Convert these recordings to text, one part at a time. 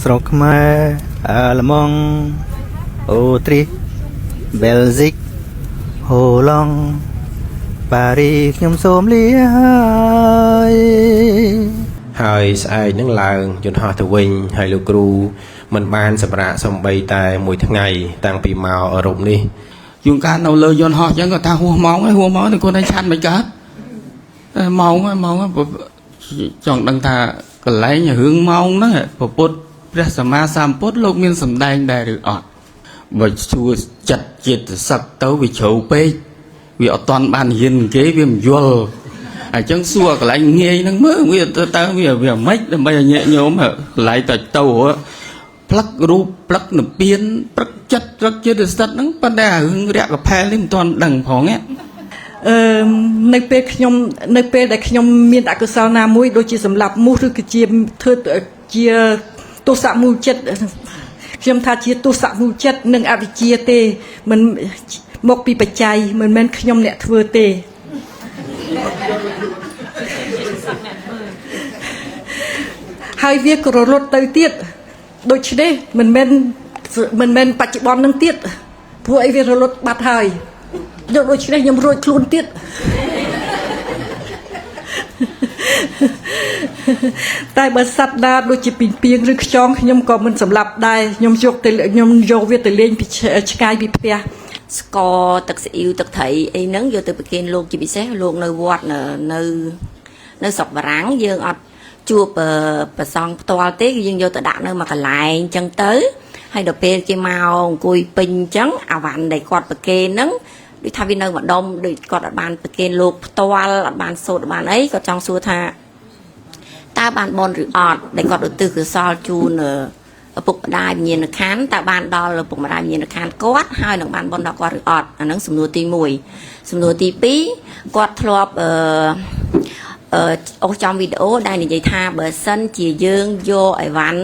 ស្រុកខ្មែរល្មងអូទ្រីសបែលហ្សិកហូឡង់ប៉ារីខ្ញុំសូមលាហើយស្អែកនឹងឡើងយន្តហោះទៅវិញហើយលោកគ្រូមិនបានសម្រាប់សំបីតែមួយថ្ងៃតាំងពីមកអឺរ៉ុបនេះជួនកាលនៅលើយន្តហោះអញ្ចឹងគាត់ថាហួសម៉ោងទៅគាត់ឲ្យឆាត់មិនកើតម៉ោងចង់ដឹងថាកន្លែងរឿងម៉ោងហ្នឹងពុទ្ធព្រះសម្មាសម្ពុទ្ធលោកមានសម្ដែងដែរឬអត់បើសួរចិត្តចិត្តសឹកទៅវាជ្រៅពេកវាអត់តាន់បានហ៊ានគេវាមិនយល់អញ្ចឹងសួរកន្លែងងាយហ្នឹងមើលវាទៅវាមិនដើម្បីឲ្យញាក់ញោមកន្លែងទៅផ្លឹករូបផ្លឹកនិព្វានព្រឹកចិត្តព្រឹកចិត្តស្ទិតហ្នឹងប៉ុន្តែរឿងរយៈកផែលនេះមិនតាន់ដឹងផងនៅពេលដែលខ្ញុំមានអកុសលណាមួយដូចជាសម្លាប់មូសឬក៏ជាធ្វើជាទោសៈមូលចិត្តខ្ញុំថាជាទោសៈមូលចិត្តនិងអវិជ្ជាទេមិនមកពីបច្ច័យមិនមែនខ្ញុំអ្នកធ្វើទេហើយវាក៏រលត់ទៅទៀតដូច្នេះមិនមែនបច្ចុប្បន្ននឹងទៀតព្រោះអីវារលត់បាត់ហើយដូច្នេះខ្ញុំរួចខ្លួនទៀតតែបើសត្វដាដូចជាពីងពីងឬខ្យងខ្ញុំក៏មិនសម្លាប់ដែរខ្ញុំយកវាទៅលេងពីឆ្ងាយពីផ្ទះស្ករទឹកស៊ីអ៊ីវទឹកត្រីអីហ្នឹងយកទៅប្រគេនលោកជាពិសេសលោកនៅវត្តនៅស្រុកបារាំងយើងអត់ជួបប្រសង់ផ្ទាល់ទេយើងយកទៅដាក់នៅមួយកន្លែងអញ្ចឹងទៅហើយដល់ពេលគេមកអង្គុយពេញអញ្ចឹងអាវ៉ាន់ដែលគាត់ប្រគេនហ្នឹងដូចថាវានៅម្ដុំដូចគាត់អត់បានប្រគេនលោកផ្ទាល់អត់បានសូត្របានអីគាត់ចង់សួរថាតើបានបនឬអត់ដែលគាត់ឧទ្ទិសកុសលជូនឪពុកម្ដាយវិញ្ញាណក្ខន្ធតើបានដល់ឪពុកម្ដាយវិញ្ញាណក្ខន្ធគាត់ហើយនឹងបានបនដល់គាត់ឬអត់អាហ្នឹងសំណួរទី1សំណួរទី2គាត់ធ្លាប់អូសចំវីដេអូដែលនិយាយថាបើសិនជាយើងយកអីវ៉ាន់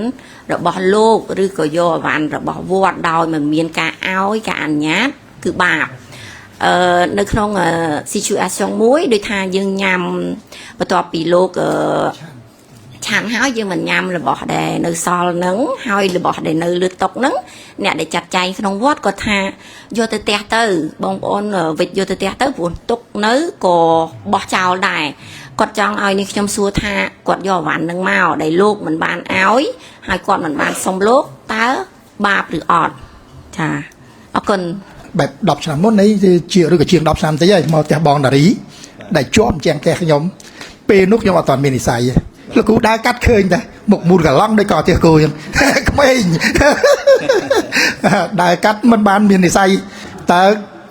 របស់លោកឬក៏យកអីវ៉ាន់របស់វត្តដោយមិនមានការឲ្យការអនុញ្ញាតគឺបាបនៅក្នុង situation មួយដូចថាយើងញ៉ាំបន្ទាប់ពីលោកឆានហើយយើងមិនញ៉ាំរបស់ដែលនៅសល់ហ្នឹងហើយរបស់ដែលនៅលើតុហ្នឹងអ្នកដែលចាត់ចែងក្នុងវត្តគាត់ថាយកទៅផ្ទះទៅបងប្អូនវិចយកទៅផ្ទះទៅព្រោះទុកនៅក៏បោះចោលដែរគាត់ចង់ឲ្យនេះខ្ញុំសួរថាគាត់យកអវ៉ាន់ហ្នឹងមកដែលលោកមិនបានឲ្យហើយគាត់មិនបានសុំលោកតើបាបឬអត់ចាអរគុណបែប10ឆ្នាំមុននេះជាឬក៏ជាង10ឆ្នាំតិចហើយមកផ្ទះបងតារីដែលជាប់ជាងផ្ទះខ្ញុំពេលនោះខ្ញុំអត់ទាន់មាននិស័យលោកគ្រូដើរកាត់ឃើញតែមុខមូលកឡង់ដូចក៏ផ្ទះគោខ្ញុំក្មេងដើរកាត់មិនបានមាននិស័យតើ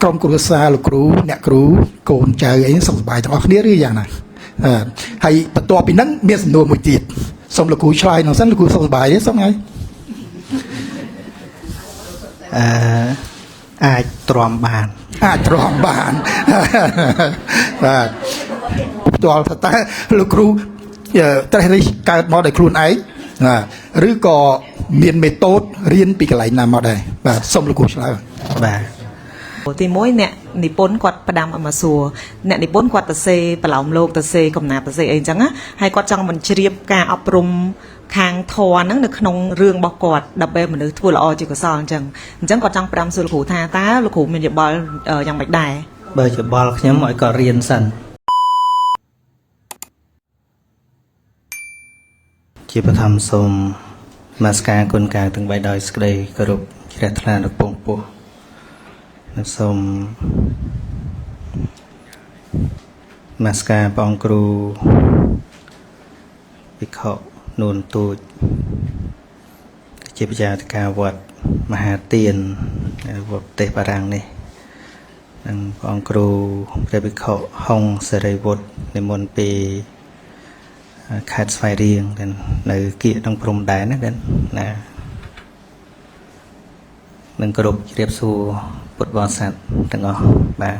ក្រុមគ្រួសារលោកគ្រូអ្នកគ្រូកូនចៅអីសុខសប្បាយទាំងអស់គ្នាឬយ៉ាងណាហើយបន្ទាប់ពីហ្នឹងមានសំណួរមួយទៀតសូមលោកគ្រូឆ្លើយនោះសិនលោកគ្រូសុខសប្បាយទេសុំហើយអាចទ្រាំបានបាទបាទផ្ទាល់ថាតើលោកគ្រូត្រេះរិះកើតមកដោយខ្លួនឯងឬក៏មានមេតូតរៀនពីកន្លែងណាមកដែរបាទសូមលោកគ្រូឆ្លើយបាទទី1អ្នកនិពន្ធគាត់ផ្ដាំឲ្យមកសួរអ្នកនិពន្ធគាត់ទៅសេប្រឡោមលោកទៅសេកំណាត់ទៅសេអីអញ្ចឹងណាហើយគាត់ចង់បញ្ជ្រាបការអប់រំខាងធម៌ហ្នឹងនៅក្នុងរឿងរបស់គាត់ដើម្បីមនុស្សធ្វើល្អជាកុសលអញ្ចឹងគាត់ចង់5សួរលោកគ្រូថាតើលោកគ្រូមានយោបល់យ៉ាងម៉េចដែរបើយោបល់ខ្ញុំឲ្យគាត់រៀនសិនជាបឋមសូមនមស្ការគុណការទាំង3ដោយសេចក្តីគោរពជ្រះថ្លាដល់ពងពោះនិងសូមនមស្ការព្រះអង្គគ្រូភិក្ខុនួនទូចជាប្រតិការវត្តមហាទានវត្តប្រទេសបារាំងនេះនិងព្រះអង្គគ្រូព្រះភិក្ខុហុងសេរីវុឌ្ឍនិមន្តពីខេត្តស្វាយរៀងនៅគៀកក្នុងព្រំដែនណានឹងគោរពជ្រាបសួរពុទ្ធបរិស័ទទាំងអស់បាទ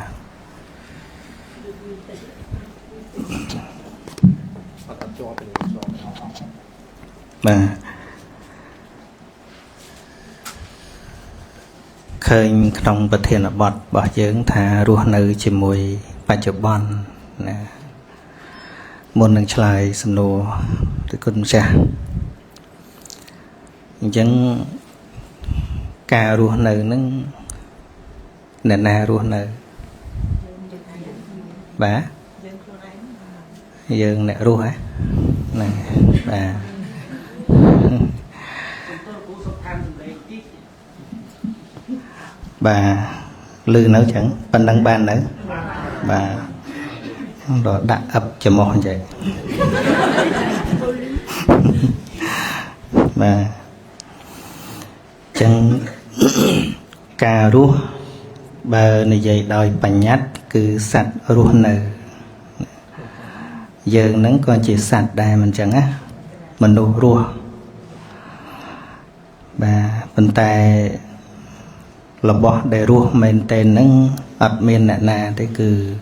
ឃើញក្នុងប្រធានបទរបស់យើងថារស់នៅជាមួយបច្ចុប្បន្នណាមុននឹងឆ្លើយសំណួរពីគុណម្ចាស់ chẳng cả ruột nở nâng nè nà ruột nở bà dương nè ruột á nè bà lư nấu chẳng bên đăng ban nữa bà đó đặt ập cho mòn vậy bà chẳng cà rúa bà này vậy đòi bánh nhát cứ sạch rúa nở giờ nắng còn chỉ sạch đài mình chẳng á mình đồ rúa bà bên tay là bỏ để rúa mình tên nắng ập miền nè nè thế cứ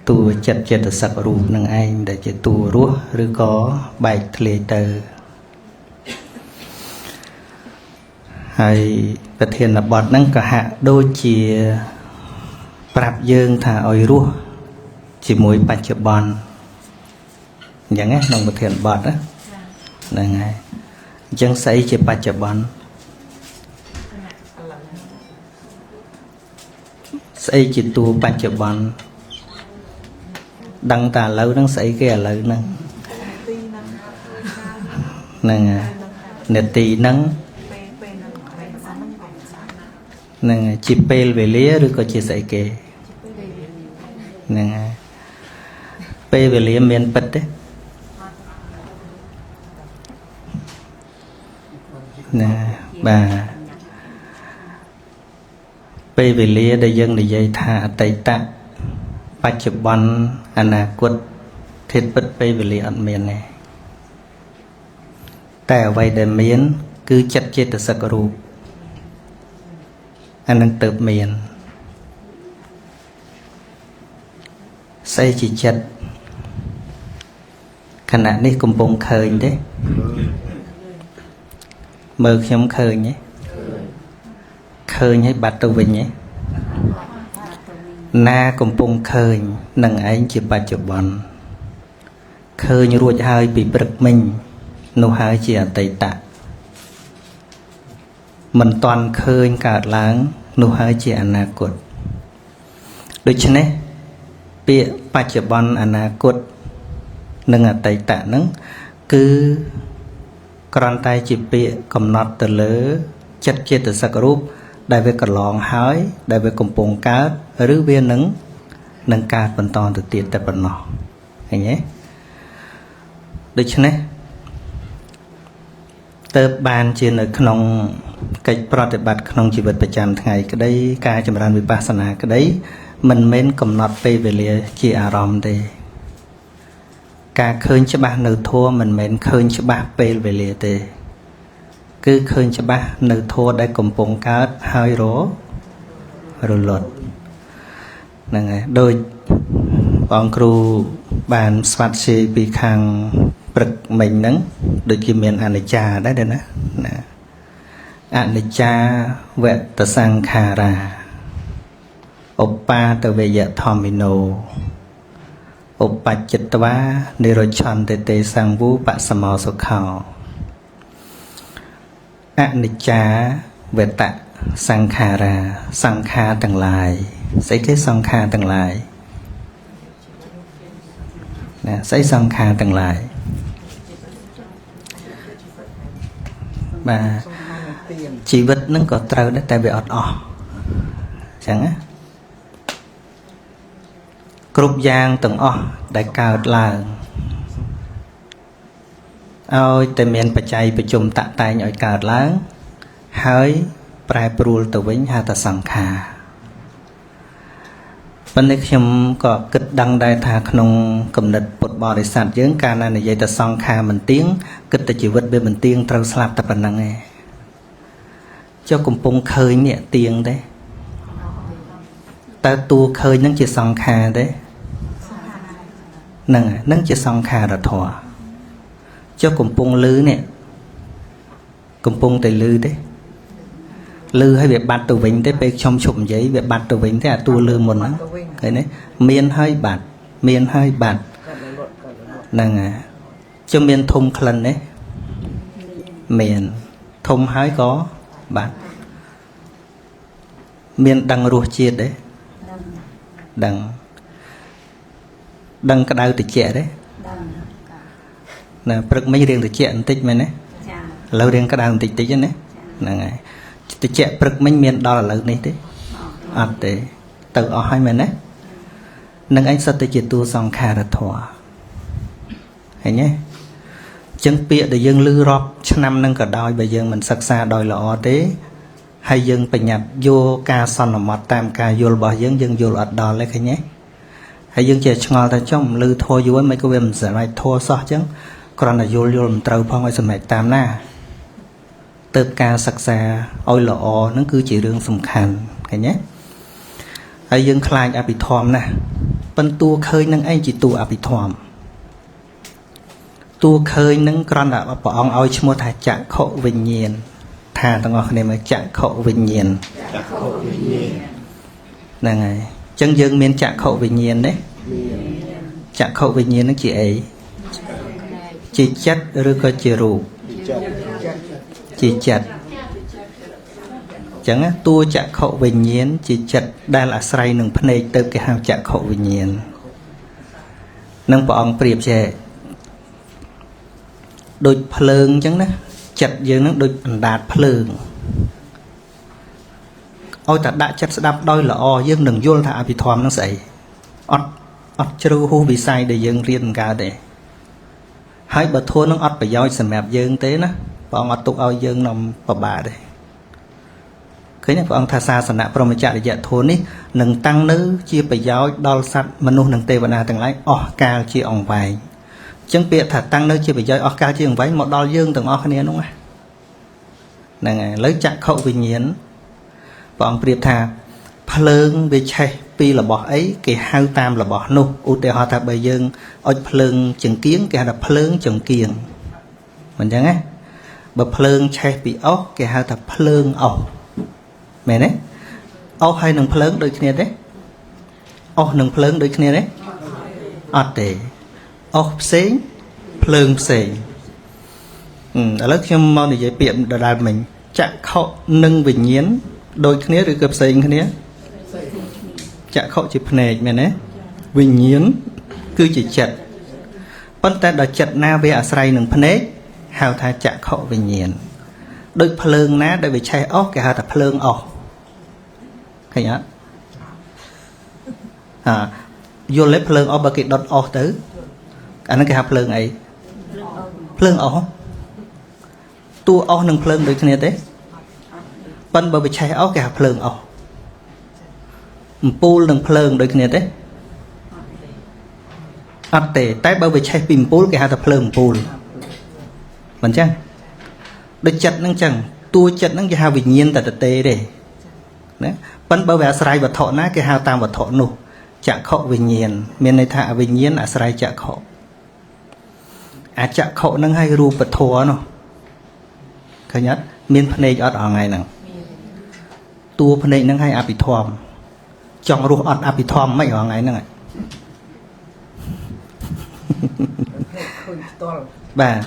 tu chật chật sạch rúa nâng anh để chỉ tu rúa rồi có bài lệ tờ hayประเทศบอดนั่งกะหะโดยจีปรับเยิงถ่าอ้อยรั่วจีมวยปัจจุบันอย่างไงน้องประเทศบอดนะนั่นไงยังใส่จีปัจจุบันใส่จีตัวปัจจุบันดังตาเล่านั่งใส่แก่เล่านั่งนั่นไงเนตีนั่งnè chỉ pel về lía rồi có chỉ dạy kề nè pel về lía miền bắc đấy nè bà pel về lía đây dân để dạy thả tay tạปัจจุบันอนาคตเทศปัดpel về líaอันเมียนnàyแต่ไว้เดิมเมียนคือจัดเจตสักรูปอันนั้นเติบเมียนใส่จิตจัดขณะนี้กำปงเคยเด้เมื่อខ្ញុំเคยnhéเคยให้บัดตัวវិញnhé ណាកំពុងឃើញនឹងឯងជាបច្ចុប្បន្នឃើញរួចហើយពីព្រឹកមិញនោះហើយជាអតីតៈមិនតាន់ឃើញកើតឡើងនោះហើយជាអនាគតដូច្នេះពាក្យបច្ចុប្បន្នអនាគតនិងអតីតៈហ្នឹងគឺគ្រាន់តែជាពាក្យកំណត់ទៅលើចិត្តចេតសិករូបដែលវាកន្លងហើយដែលវាកំពុងកើតឬវានឹងកើតបន្តទៅទៀតតែប៉ុណ្ណោះឃើញទេដូច្នេះទៅបានជានៅក្នុងកិច្ចប្រតិបត្តិក្នុងជីវិតប្រចាំថ្ងៃក្តីការចម្រើនវិបស្សនាក្តីមិនមែនកំណត់ពេលវេលាជាអារម្មណ៍ទេការឃើញច្បាស់នៅធម៌មិនមែនឃើញច្បាស់ពេលវេលាទេគឺឃើញច្បាស់នៅធម៌ដែលកំពុងកើតហើយរលត់ហ្នឹងហើយដូចបងគ្រូបានស្វាត់ជ័យពីខាងព្រឹកមិញហ្នឹងដូចជាមានអនិច្ចាដែរណាអនិច្ចាវតសង្ខារាឧបាទវយធម្មិណោឧបច្ចិតវានិរច្ឆន្តិទេសង្វុបសមោសុខោអនិច្ចាវតសង្ខារាសង្ខារទាំងឡាយស្អីគេសង្ខារទាំងឡាយណាស្អីសង្ខារទាំងឡាយបាទជីវិតហ្នឹងក៏ត្រូវដែរតែវាអត់អស់អញ្ចឹងណាគ្រប់យ៉ាងទាំងអស់ដែលកើតឡើងឲ្យតែមានបច្ច័យប្រជុំតាក់តែងឲ្យកើតឡើងហើយប្រែប្រួលទៅវិញហៅថាសង្ខារប៉ុន្តែខ្ញុំក៏គិតដឹងដែរថាក្នុងគំនិតពុទ្ធបរិស័ទយើងកាលណានិយាយទៅសង្ខារមិនទៀងគិតតែជីវិតវាមិនទៀងត្រូវស្លាប់តែប៉ុណ្្នឹងឯងចុះកំពុងឃើញនេះទៀងទេតើតួឃើញនឹងជាសង្ខារទេហ្នឹងជាសង្ខារធម៌ចុះកំពុងលឺនេះកំពុងតែលឺទេលឺឲ្យវាបាត់ទៅវិញទេពេលខ្ញុំឈប់និយាយវាបាត់ទៅវិញទេអាតួលឺមុនហ្នឹងឃើញទេមានហើយបាត់មានហើយបាត់ហ្នឹងហើយចុះមានធំក្លិនទេ miền thông hái có bạn miền đằng ruột chia đấy đằng cái đau từ trẻ đấy nè bực mấy riêng từ trẻ tích mày đấy lâu riêng cái đau tích tích đấy nè ngày từ trẻ bực mấy miền đó là lâu này đấy để tự ở hai mình đấy nâng anh sao tới chỉ tu song kha ra thỏa hay nhé chân bịa để dân lư rọp năm nâng cả đôi bây giờ mình sắc xa đòi lọ thế hay dân phải nhập vô ca son là một tam ca vô bỏ dân vô lọt đò lấy cái nhé hay dân chơi ngồi ta trong lư thua vô mấy cái mình sẽ lại thua so chứ còn là vô mình trâu phong ai sẽ mẹ tam na từ ca sắc xa ôi lọ nó cứ chỉ đường sầm khăn cái nhé hay dân khai à bị thòm nè bên tua khơi nâng anh chỉ tua à bị thòm tua khơi nâng con là bỏ ông ơi mua thà chạm khổ vinh nhiên thà tao ngọc này mà chạm khổ vinh nhiên là ngày chân dân miền chạm khổ vinh nhiên đấy chạm khổ vinh nhiên nó chỉ ấy chỉ chất rồi có chỉ rủ chỉ chặt chẳng á tua chạm khổ vinh nhiên chỉ chặt đây là say nâng phân này từ cái hào chạm khổ vinh nhiên nâng bỏ ông priệp chè đôi phượng chẳng đó chặt dương nó đôi đạt phượng ôi ta đã chặt đạp đôi là o dương đừng vô thả bị thòm nó xảy ọt chru hu bị sai để dương riêng cả để hai bờ thua nó ọt phải doi sầm mẹp dương tế nó bọn ọt tục ao dương nằm bà đây cái này bọn thà xa sẵn nạ pro mà chạy để dạ thua ní nâng tăng nữ chia phải doi đo sạch mà nụ nâng tê và nà từng lấy cao chia ổng vài chân bịa thật tăng nơi chia phải doi cao chia ổng váy một đo dương từng cái này đúng không nè lấy chặt khẩu vì nhiên bọn priệp thà phượng về chạy pi là bỏ ấy cái hao tam là bỏ nụ ưu tế họ thà bây dương ôi phượng chừng kiến cái là phượng chừng kiền mình chẳng á bờ phượng chạy bị ốc cái hao thà phượng ốc mẹ đấy ốc hay nâng phượng đôi kia đấy ốc nâng phượng đôi kia đấy ọt để ốc xế phượng xế ở lớp khi mong để dễ biện đà mình chạm khẩu nâng bình nhiên đôi kia rồi cập xế kia chạm khẩu chỉ phần này mẹ đấy bình nhiên cứ chỉ chặt bất ta đã chặt na về asray nâng phần đấy hào tha chạm khẩu bình nhiên đôi phượng ná để bị chạy ốc cái hào thà phượng ốc thấy nhá vô lấy phượng ốc bà kì đốt ốc tới anh nó cái hạt phượng ấy phượng ốc tua ốc nâng phượng được thế đấy bên bờ bị chạy ốc cái hạt phượng ốc pool nâng phượng được thế đấy ắt tệ tay bờ bị chạy pin pool cái hạt phượng pool mình chăng được chặt nâng chẳng tua chặt nâng cái hạt bình nhiên tại tệ đấy đấy bên bờ về sài vật thọ ná cái hạt tam vật thọ nụ chạm khẩu bình nhiên miền này thả bình nhiên à sài chạm khẩu chạm khẩu nâng hai ru bật thua nó cái nhất miền phần này ở ngày nào tua phần này nâng hai bị thòm chọn ru ở bị thòm mấy ở ngày này bà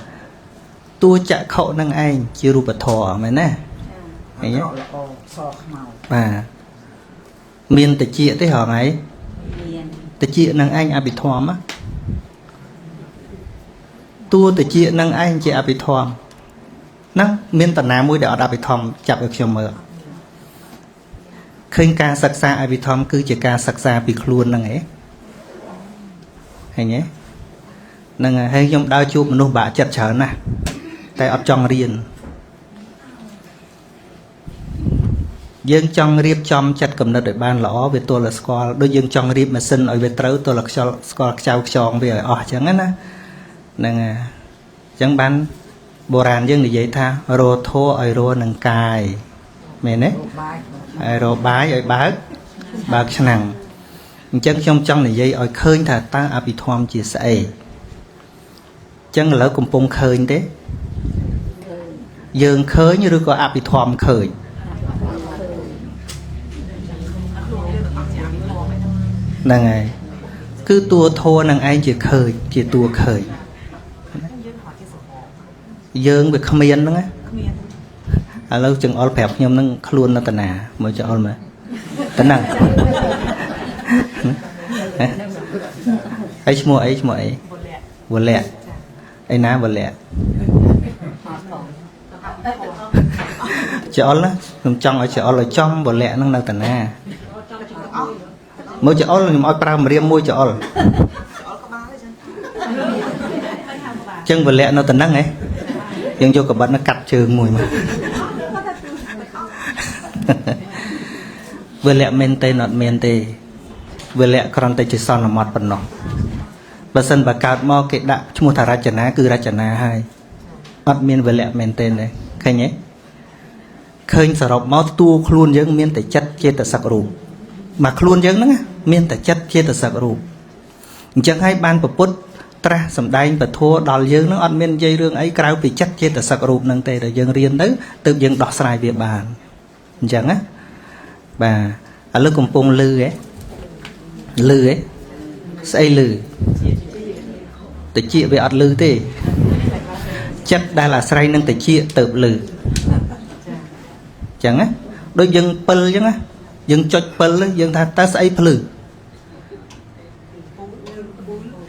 tua chạm khẩu nâng anh chia ru bật thua mày nè bà miền tự chia tới họ ngày tự chia nâng anh bị thòm á tua tự chia nâng anh chị bị thòm nâng miền tận nào mũi đỏ bị thòm chặt được chiều mờ khơi ca sắc xa bị thòm cứ chỉ ca sắc xa bị luôn nâng ấy hay nhé nâng hay trong đau chụp nô bả chặt chở nè tại ở trong riêng dương trong riêng trong chặt cầm nó để ban lõ về tôi là score đôi dương trong riêng mà sinh ở về trấu tôi là score trao tròn về ở chẳng á nè chẳng ban bồ ràn dương thì vậy tha rô thô ở rô nâng cài mẹ nè rô bái ở bác năng chân trong này dây ở khơi thà ta bị thom chia sẻ chân lỡ cùng pung khơi thế dương khơi như được có bị thom khơi nè ngày cứ tua thô nâng anh chỉ khơi chỉ tua khơi dương về khăm miên đó á lâu chừng ol phèo nhom nâng luôn nó tận à mới cho ol mà tận năng ấy mua ấy vừa lẹ ấy ná vừa lẹ cho ol á trong ở cho ol là trong vừa lẹ nâng nào tận à mới cho ol là mọi pra mà riêng môi cho ol chân vừa lẹ nó tận năng ấy nhưng cho các bạn nó cắt trường mùi mà vừa lẹ men tê nọt men tê vừa lẹ còn tê chỉ son là mọt phần nọ và sân bà cát mò cái đạm chung một thà ra chả ná cứ ra chả ná hai bắt miên vừa lẹ men tê này khơi nhé khơi sờ rọc máu tua luôn giống miên tê chất chia tê sạc rù mà luôn giống đó miên tê chất chia tê sạc rù chẳng hay ban bậc bút tra sầm đai và thua đòi dương nó ăn miên dây rương ấy cáo bị chất chia tê sạc rù nâng tê rồi dương riêng đấy tự dương đọt xài về bàn chẳng á bà ở lúc cùng pung lư ấy xây lư tự chia về ọt lư thế chất đây là say nâng tự chia tự lư chẳng á đôi dân pal chẳng á dân chốt pal dân tha ta xây lư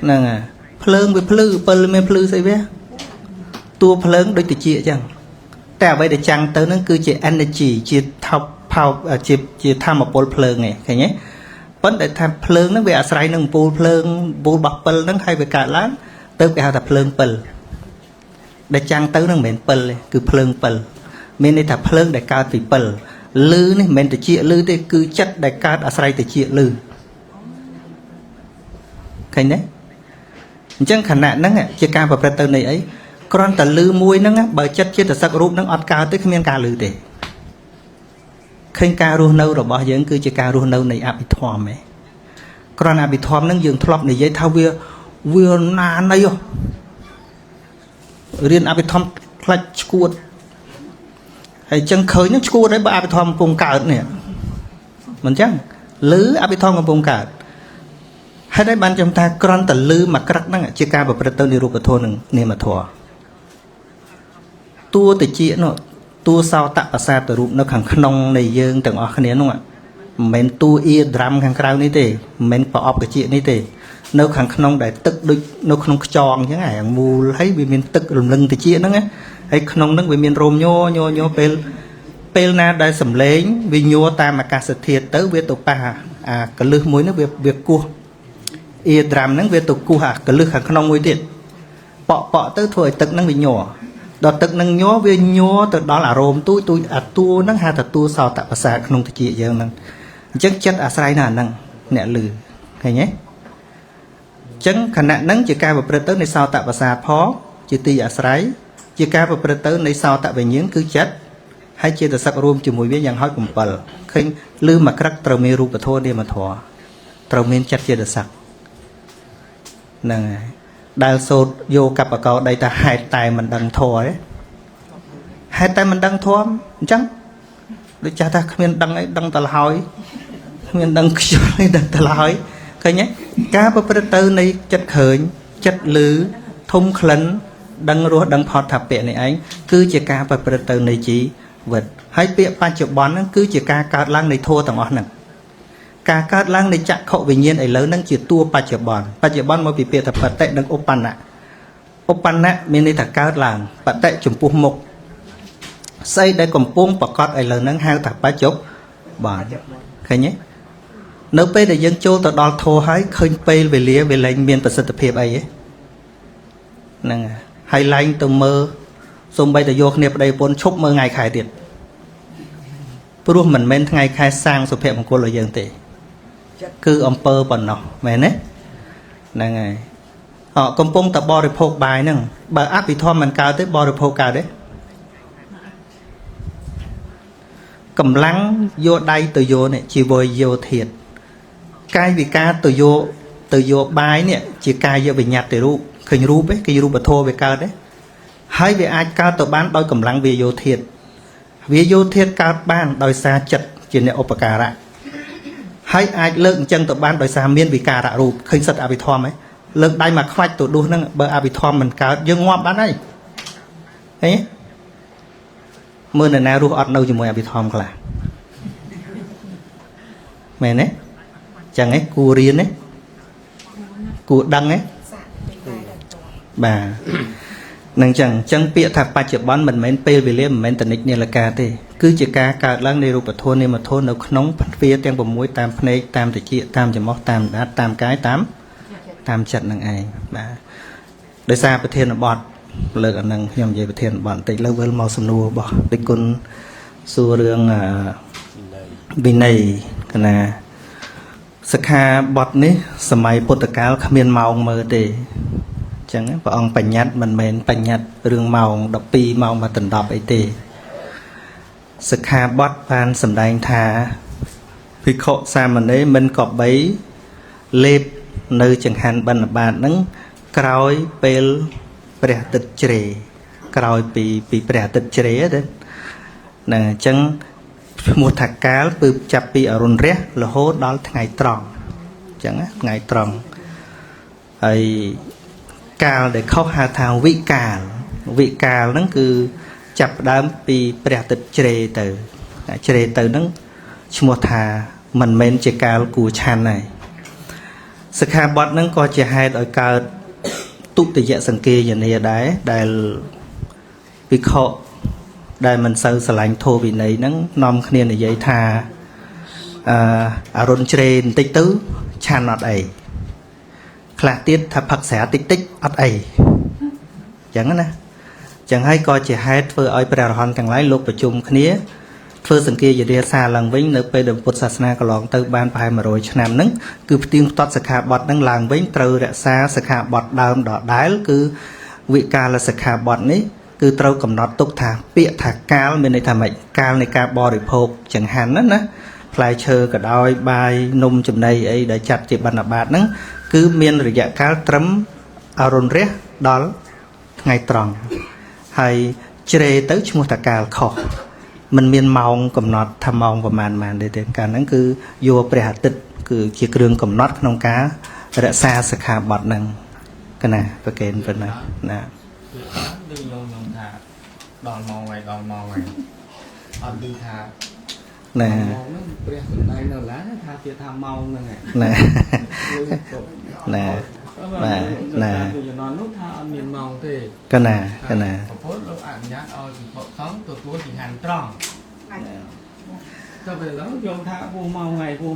nè phơn với phư pal men phư xây vé tua phơn đôi tự chia chẳngแต่vậy để chẳng tới nó cứ chỉ energy chỉ thao phao chỉ tham một bộ phơn này thấy nhé vấn đề tham phơn nó về say nâng bộ phơn bộ bọc pal nó hay về cả láng tới cái hạt phơn pal để chẳng tới nó mền pal cứ phơn pal men này thà phơn để cao thì pal lư này men để chia lư thì cứ chất để cao say để chia lư thấy nhé chẳng khả năng nó chỉ cao vào pattern này ấy con ta lư môi nó bởi chất chia từ sắc rúp nó ọt cao tới miền ca lư để khinh ca ruột nâu rồi bao giờ cứ chỉ ca ruột nâu này áp bị thòm ấy con áp bị thòm nó dường thọp này dây thao vừa na này rồi riêng áp bị thòm lạch cuột hay chân khơi nó cuột đấy bà áp bị thòm cùng cả này mình chắc lư áp bị thòm cùng vùng cả hay đấy ban trong ta con ta lư mà cắt nó chỉ ca vào pattern này ruột thôn này mà thò tua từ chị nó tua sao tạo ra sa từ rụp nó khẳng nông này dương từng ở khné đúng không ạ men tua ia drum khẳng cao này thế men bỏ cái chị này thế nó khẳng nông để tức đôi nó không tròn như này mù lấy vì miền tức lưng từ chị nó nghe hay nông nó vì miền rôm nhô pel na đại sầm lấy vì nhô ta mà cả sự thiệt tới về tục pa cái lư muối nó việc cua ia drum nó về tục cua cái lư khẳng nông muối thiệt bỏ tới thôi tức nó bị nhỏ đợt tức nâng nhó về nhó từ đó là rôm tôi tua nâng hai tua sao tạo ra không thể chịu giờ nâng chất chất sai là nâng nè lử thấy nhé chân khả năng nâng chỉ ca vào preter này sao tạo ra phó chỉ ti sai chỉ ca vào preter này sao tạo về những cứ chất hay chia từ sắc rôm chỉ mùi biết rằng hỏi cùng bờ khi lư mà các trâu mê rụp thôi đi mà thọ trâu mê chất chia từ sắc nâng đào sốt vô cặp ở cậu đây ta hai tay mình đằng thò ấy hai tay mình đằng thò chắc để cha ta miền đằng ấy đằng tà hỏi miền đằng ấy đằng tà hỏi cái nhé cá bắp tư này chất khởi chất lứ thông khẩn đằng ruột đằng phọt thập bẹ này anh cứ chỉ cá bắp tư này chỉ vật hay bẹ ba triệu bón cứ chỉ cá cá lăng này thua tầng ngọn nè cả các lăng này chặt khẩu về nhiên ấy lớn năng chỉ tua ba triệu bòn mới bị bịa tập bát tệ năng opan nè mình đây thật cao làng bát tệ chủng phu mục xây đây còn buông bọc cọt ấy lớn năng hai tập ba chục bòn thấy nhé nếu pe để dân châu tờ đo thô hái khơi pe về lía về lạnh miền tờ tập hiệp ấy năng hay lạnh từ mơ xong bây giờ vô nghiệp đây bốn chục mơ ngày khai tiền rồi mình men ngày khai sang số phép của cô là dân tỷ cứ ông pơ bẩn nọ mẹ nè này ngày họ công pong tập bò để phô bài nè bà áp bị thom mình cao tới bò để phô cao đấy cầm lắng vô đây từ vô này chỉ vội vô thiệt cái vì ca từ vô bài nè chỉ ca vô bị nhạt từ ru khơi ru ấy cái ru bật thô về cao đấy hay về ai cao từ bán đôi cầm lắng về vô thiệt vì vô thiệt cao ban đôi xa chật chỉ này opakara hay ai lượng chân tụi ban đòi xa miên vì cà rạ rụp khinh sật abithom ấy lượng đây mà khoách tụi đua nâng bờ abithom mình cá dương ngoạm bán này ấy mưa này nào ruột ọt đâu cho mùi bị thòm cả mẹ nè chẳng ấy cua riêng ấy cua đăng ấy bà năng chẳng bịa thạc ba triệu bón mình pê về liêm mình tận này là ca thì cứ chỉ ca cả lăng này rụp thôn nên mà thôn nó nóng phía tiếng bầm mũi tam này tam thì chị tam chỉ móc tam đã tam cái tam chặt năng ai bà đời xaประเทศบอดเลิกอันนั้นยอมใจประเทศบอดติดเลิกเวลมอสนูบอดติดคนสู้เรื่องวินัยกันนะสกาบอดนี้สมัยพุทธกาลขมิ้นเมาเมื่อเดchẳngพระองค์ปัญญัติมันเป็นปัญญัติเรื่องเมาดอกปีเมามาตันดอกไอเตสกาบอดพานสำแดงทาพิโคสามันนี้มันกอบใบเล็บในจังหันบรรณบาตนั้นกรอยเปลเปรียติดเจรกรอยปีเปรียติดเจรเด้นะจังมัวถักกาลปืบจับปีอรุณเรียละโหดอลไงตรองจังไงตรองไอกาลđểเข้าหาทางวิกาลนั่นคือจับดามปีเปรียติดเจรเตอนั้นชมัวทามันเมนเจกาลกูชันไหนสคาบอดนั้นก็จะให้โดยการตุติยะสังเกตอย่างนี้ได้วิเคราะห์ได้มันเซอร์สลายโทวินัยนั้นนอมคะแนนในยัยทาอารมณ์เจริญติ๊กตื้อชันอดไอคลาติดถ้าผักแสติ๊กอดไออย่างนั้นนะจังให้ก็จะให้เพื่อเอาประหารต่างหลายโลกประชุมคะแนนเพื่อสังเกตอย่างเดียซาลังวิ่งในไปเดิมพุทธศาสนากลองเติบานภายมาโรยชนามนั้นคือเตรียมตัดสขาบดนั่งลังวิ่งเติร์ซาสขาบดดาวดอกได้คือวิกาลสขาบดนี้คือเติร์กำหนดตุกถาเปียถากาลเป็นในธรรมะกาลในการบริโภคจังหันนั้นนะพลายเชอกับดอยใบนมจุ่มในไอ้ได้จัดจีบบรรณบาตนั้นคือเมียนระยะกาลตรมอารมณ์เรียดอลไงตรองให้เจริญเติร์ชมุตกาลขอมันเมียนเมองกำหนดทำเมองประมาณเดือนการนั้นคือโยเปรียติดคือเกี่ยวกับเรื่องกำหนดขนมการะซาสขาบดนั่งกันนะประเกณฑ์เป็นนะดึงลงทาดอนมองไว้เอาดึงทานะมองนั่นเปรียบในนั่นแหละทาเสียทำเมานั่นไงนะอยู่นอนนู้นทาเอาเมียนเมาที่กันนะโพสเราอ่านยัดเอาสิพอท้องตัวสิหันตรองก็ไปแล้วโยมทาผู้เมาไงผู้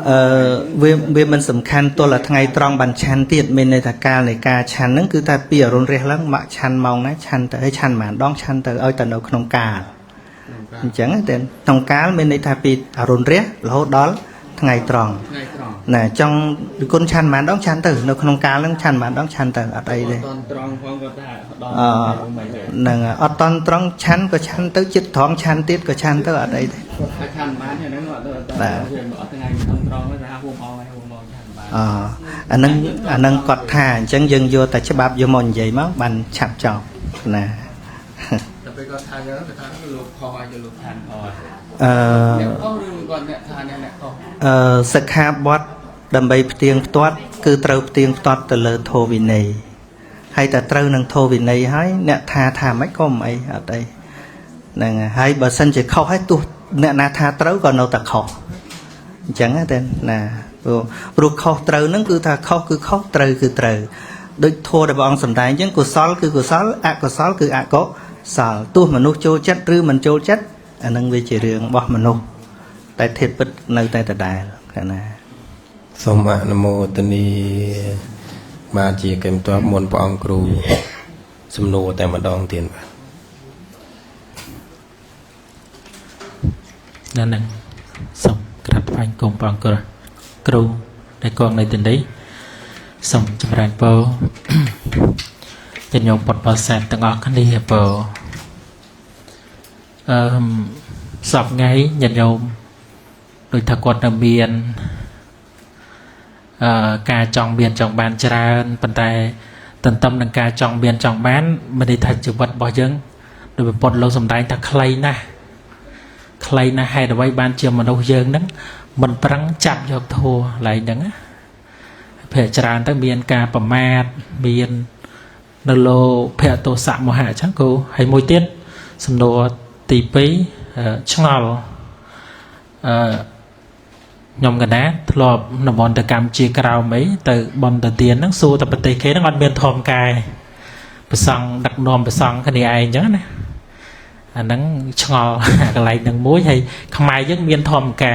เวมันสำคัญตัวละไงตรองบัญชันเตียดเมนในตะการในกาชันนั่นคือตาเปียรุนเรียแล้วมะชันเมานะชันแต่ให้ชันหมานดองชันแต่เอาแต่เอาขนมกาจังแต่ขนมกาเมนในตาปีอรุณเรียแล้วดอลไงตรองน่ะจังคนชันหมานดองชันแต่เอาขนมกาแล้วชันหมานดองชันแต่อะไรเลยนั่งอดตอนตรองชันก็ชันเตอจิตท้องชันติดก็ชันเตออะไรเลยชันมาเนี่ยนั่นก็แต่ไงต้องตรองก็จะหาผู้เมาไงผู้เมาชันมาอันนั้นกอดท่าจังยังโยแต่ฉบับโยมอนใหญ่มั้งบันฉับจอบนะแต่ไปกอดท่าเยอะแต่ท่าก็ลูกคอยจะลูกทันคอยเนี่ยก็เรื่องก่อนเนี่ยท่าเนี่ยก็สคาบอดดำใบเตียงตัวคือเตาเตียงตัวตะเลโทวินัยให้แต่เตาหนังโทวินัยให้เนี่ยทาไม่ก็ไม่อะไรนั่งให้บสันจะเข้าให้ตัวเนี่ยนาทาเตาก่อนเอาแต่ขอจังไงเต้นนะรูปเข้าเตานั่นคือถ้าเข้าคือเข้าเตาคือเตาโดยโทได้บอกสำได้ยังกุศลคือกุศลอะกุศลคืออะก็สาตัวมนุษย์โจจัดหรือมันโจจัดอันนั้นวิจิเรื่องบอกมนุษย์แต่เทปในแต่ใดกันนะสมะนโมตนีมาจีเกมตัวมนปองครูสมโนแต่มาดองเตียนนั่นเองสมกระพันกลมปองครูในกองในตินนี้สมจำรันโปจะยงปดปอแสนตั้งออกกันดีโปสอบไงยันโยมโดยถักกดเบียนการจองเบียนจองบานจราปันไตตันตำนังการจองเบียนจองบ้านไม่ได้ทัดจุดวัดบ่อยังโดยปดเราสมได้ถ้าใครนะให้เอาไว้บ้านเจียมมันเอาเยิงนั้นมันปรังจับยกโทอะไรดังนะเพื่อจราตั้งเบียนการประมาทเบียนนโลเพื่อตัวสามโมหะชังกูให้มวยเตี้ยน សំណួរទី2ឆ្ងល់ខ្ញុំកណាធ្លាប់នមន្តកម្មជាក្រៅអីទៅបនតទានហ្នឹងសួរតែប្រទេសគេហ្នឹងអត់មានធម្មកាយប្រសង់ដឹកនាំប្រសង់គ្នាឯងអញ្ចឹងណាអាហ្នឹងឆ្ងល់កន្លែងហ្នឹងមួយហើយខ្មែរយើងមានធម្មកា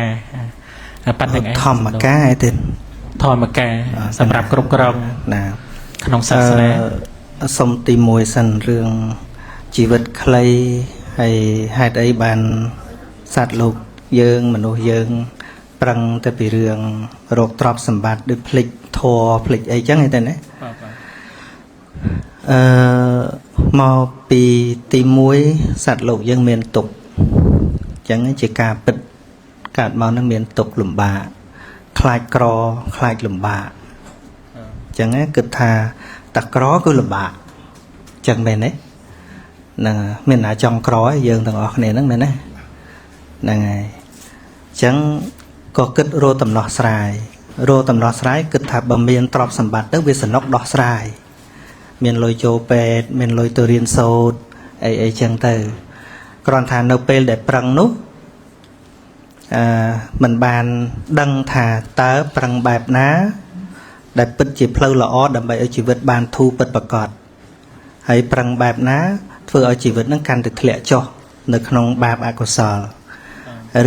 ប៉ុណ្្នឹងឯងធម្មកាឯទៀតធម្មកាសម្រាប់គ្រប់គ្រងណាក្នុងសាសនាសុំទី1សិនរឿងជីវិតខ្លីហើយហេតុអីបានសត្វលោកយើងមនុស្សយើងប្រឹងទៅពីរឿងរោគទ្រព្យសម្បត្តិដូចភ្លេចធัวភ្លេចអីចឹងទេណាមកពីទី1សត្វលោកយើងមានទុក្ខចឹងជាការពិតកើតមកនឹងមានទុក្ខលំបាកខ្លាចក្រខ្លាចលំបាកចឹងគិតថាតែក្រគឺលំបាកចឹងមែនទេហ្នឹងមានណាចង់ក្រឯងយើងទាំងអស់គ្នាហ្នឹងមែនទេហ្នឹងហើយចឹងក៏គិតរកដំណោះស្រាយគិតថាបើមានទ្រព្យសម្បត្តិទៅវាសំណុកដោះស្រាយមានលុយចូលពេទ្យមានលុយទៅរៀនសូត្រអីចឹងទៅគ្រាន់ថានៅពេលដែលប្រឹងនោះមិនបានដឹងថាតើប្រឹងបែបណាដែលពិតជាផ្លូវល្អដើម្បីឲ្យជីវិតបានធូរពិតប្រាកដហើយប្រឹងបែបណាធ្វើឲ្យជីវិតនឹងកាន់តែធ្លាក់ចុះនៅក្នុងបាបអកុសល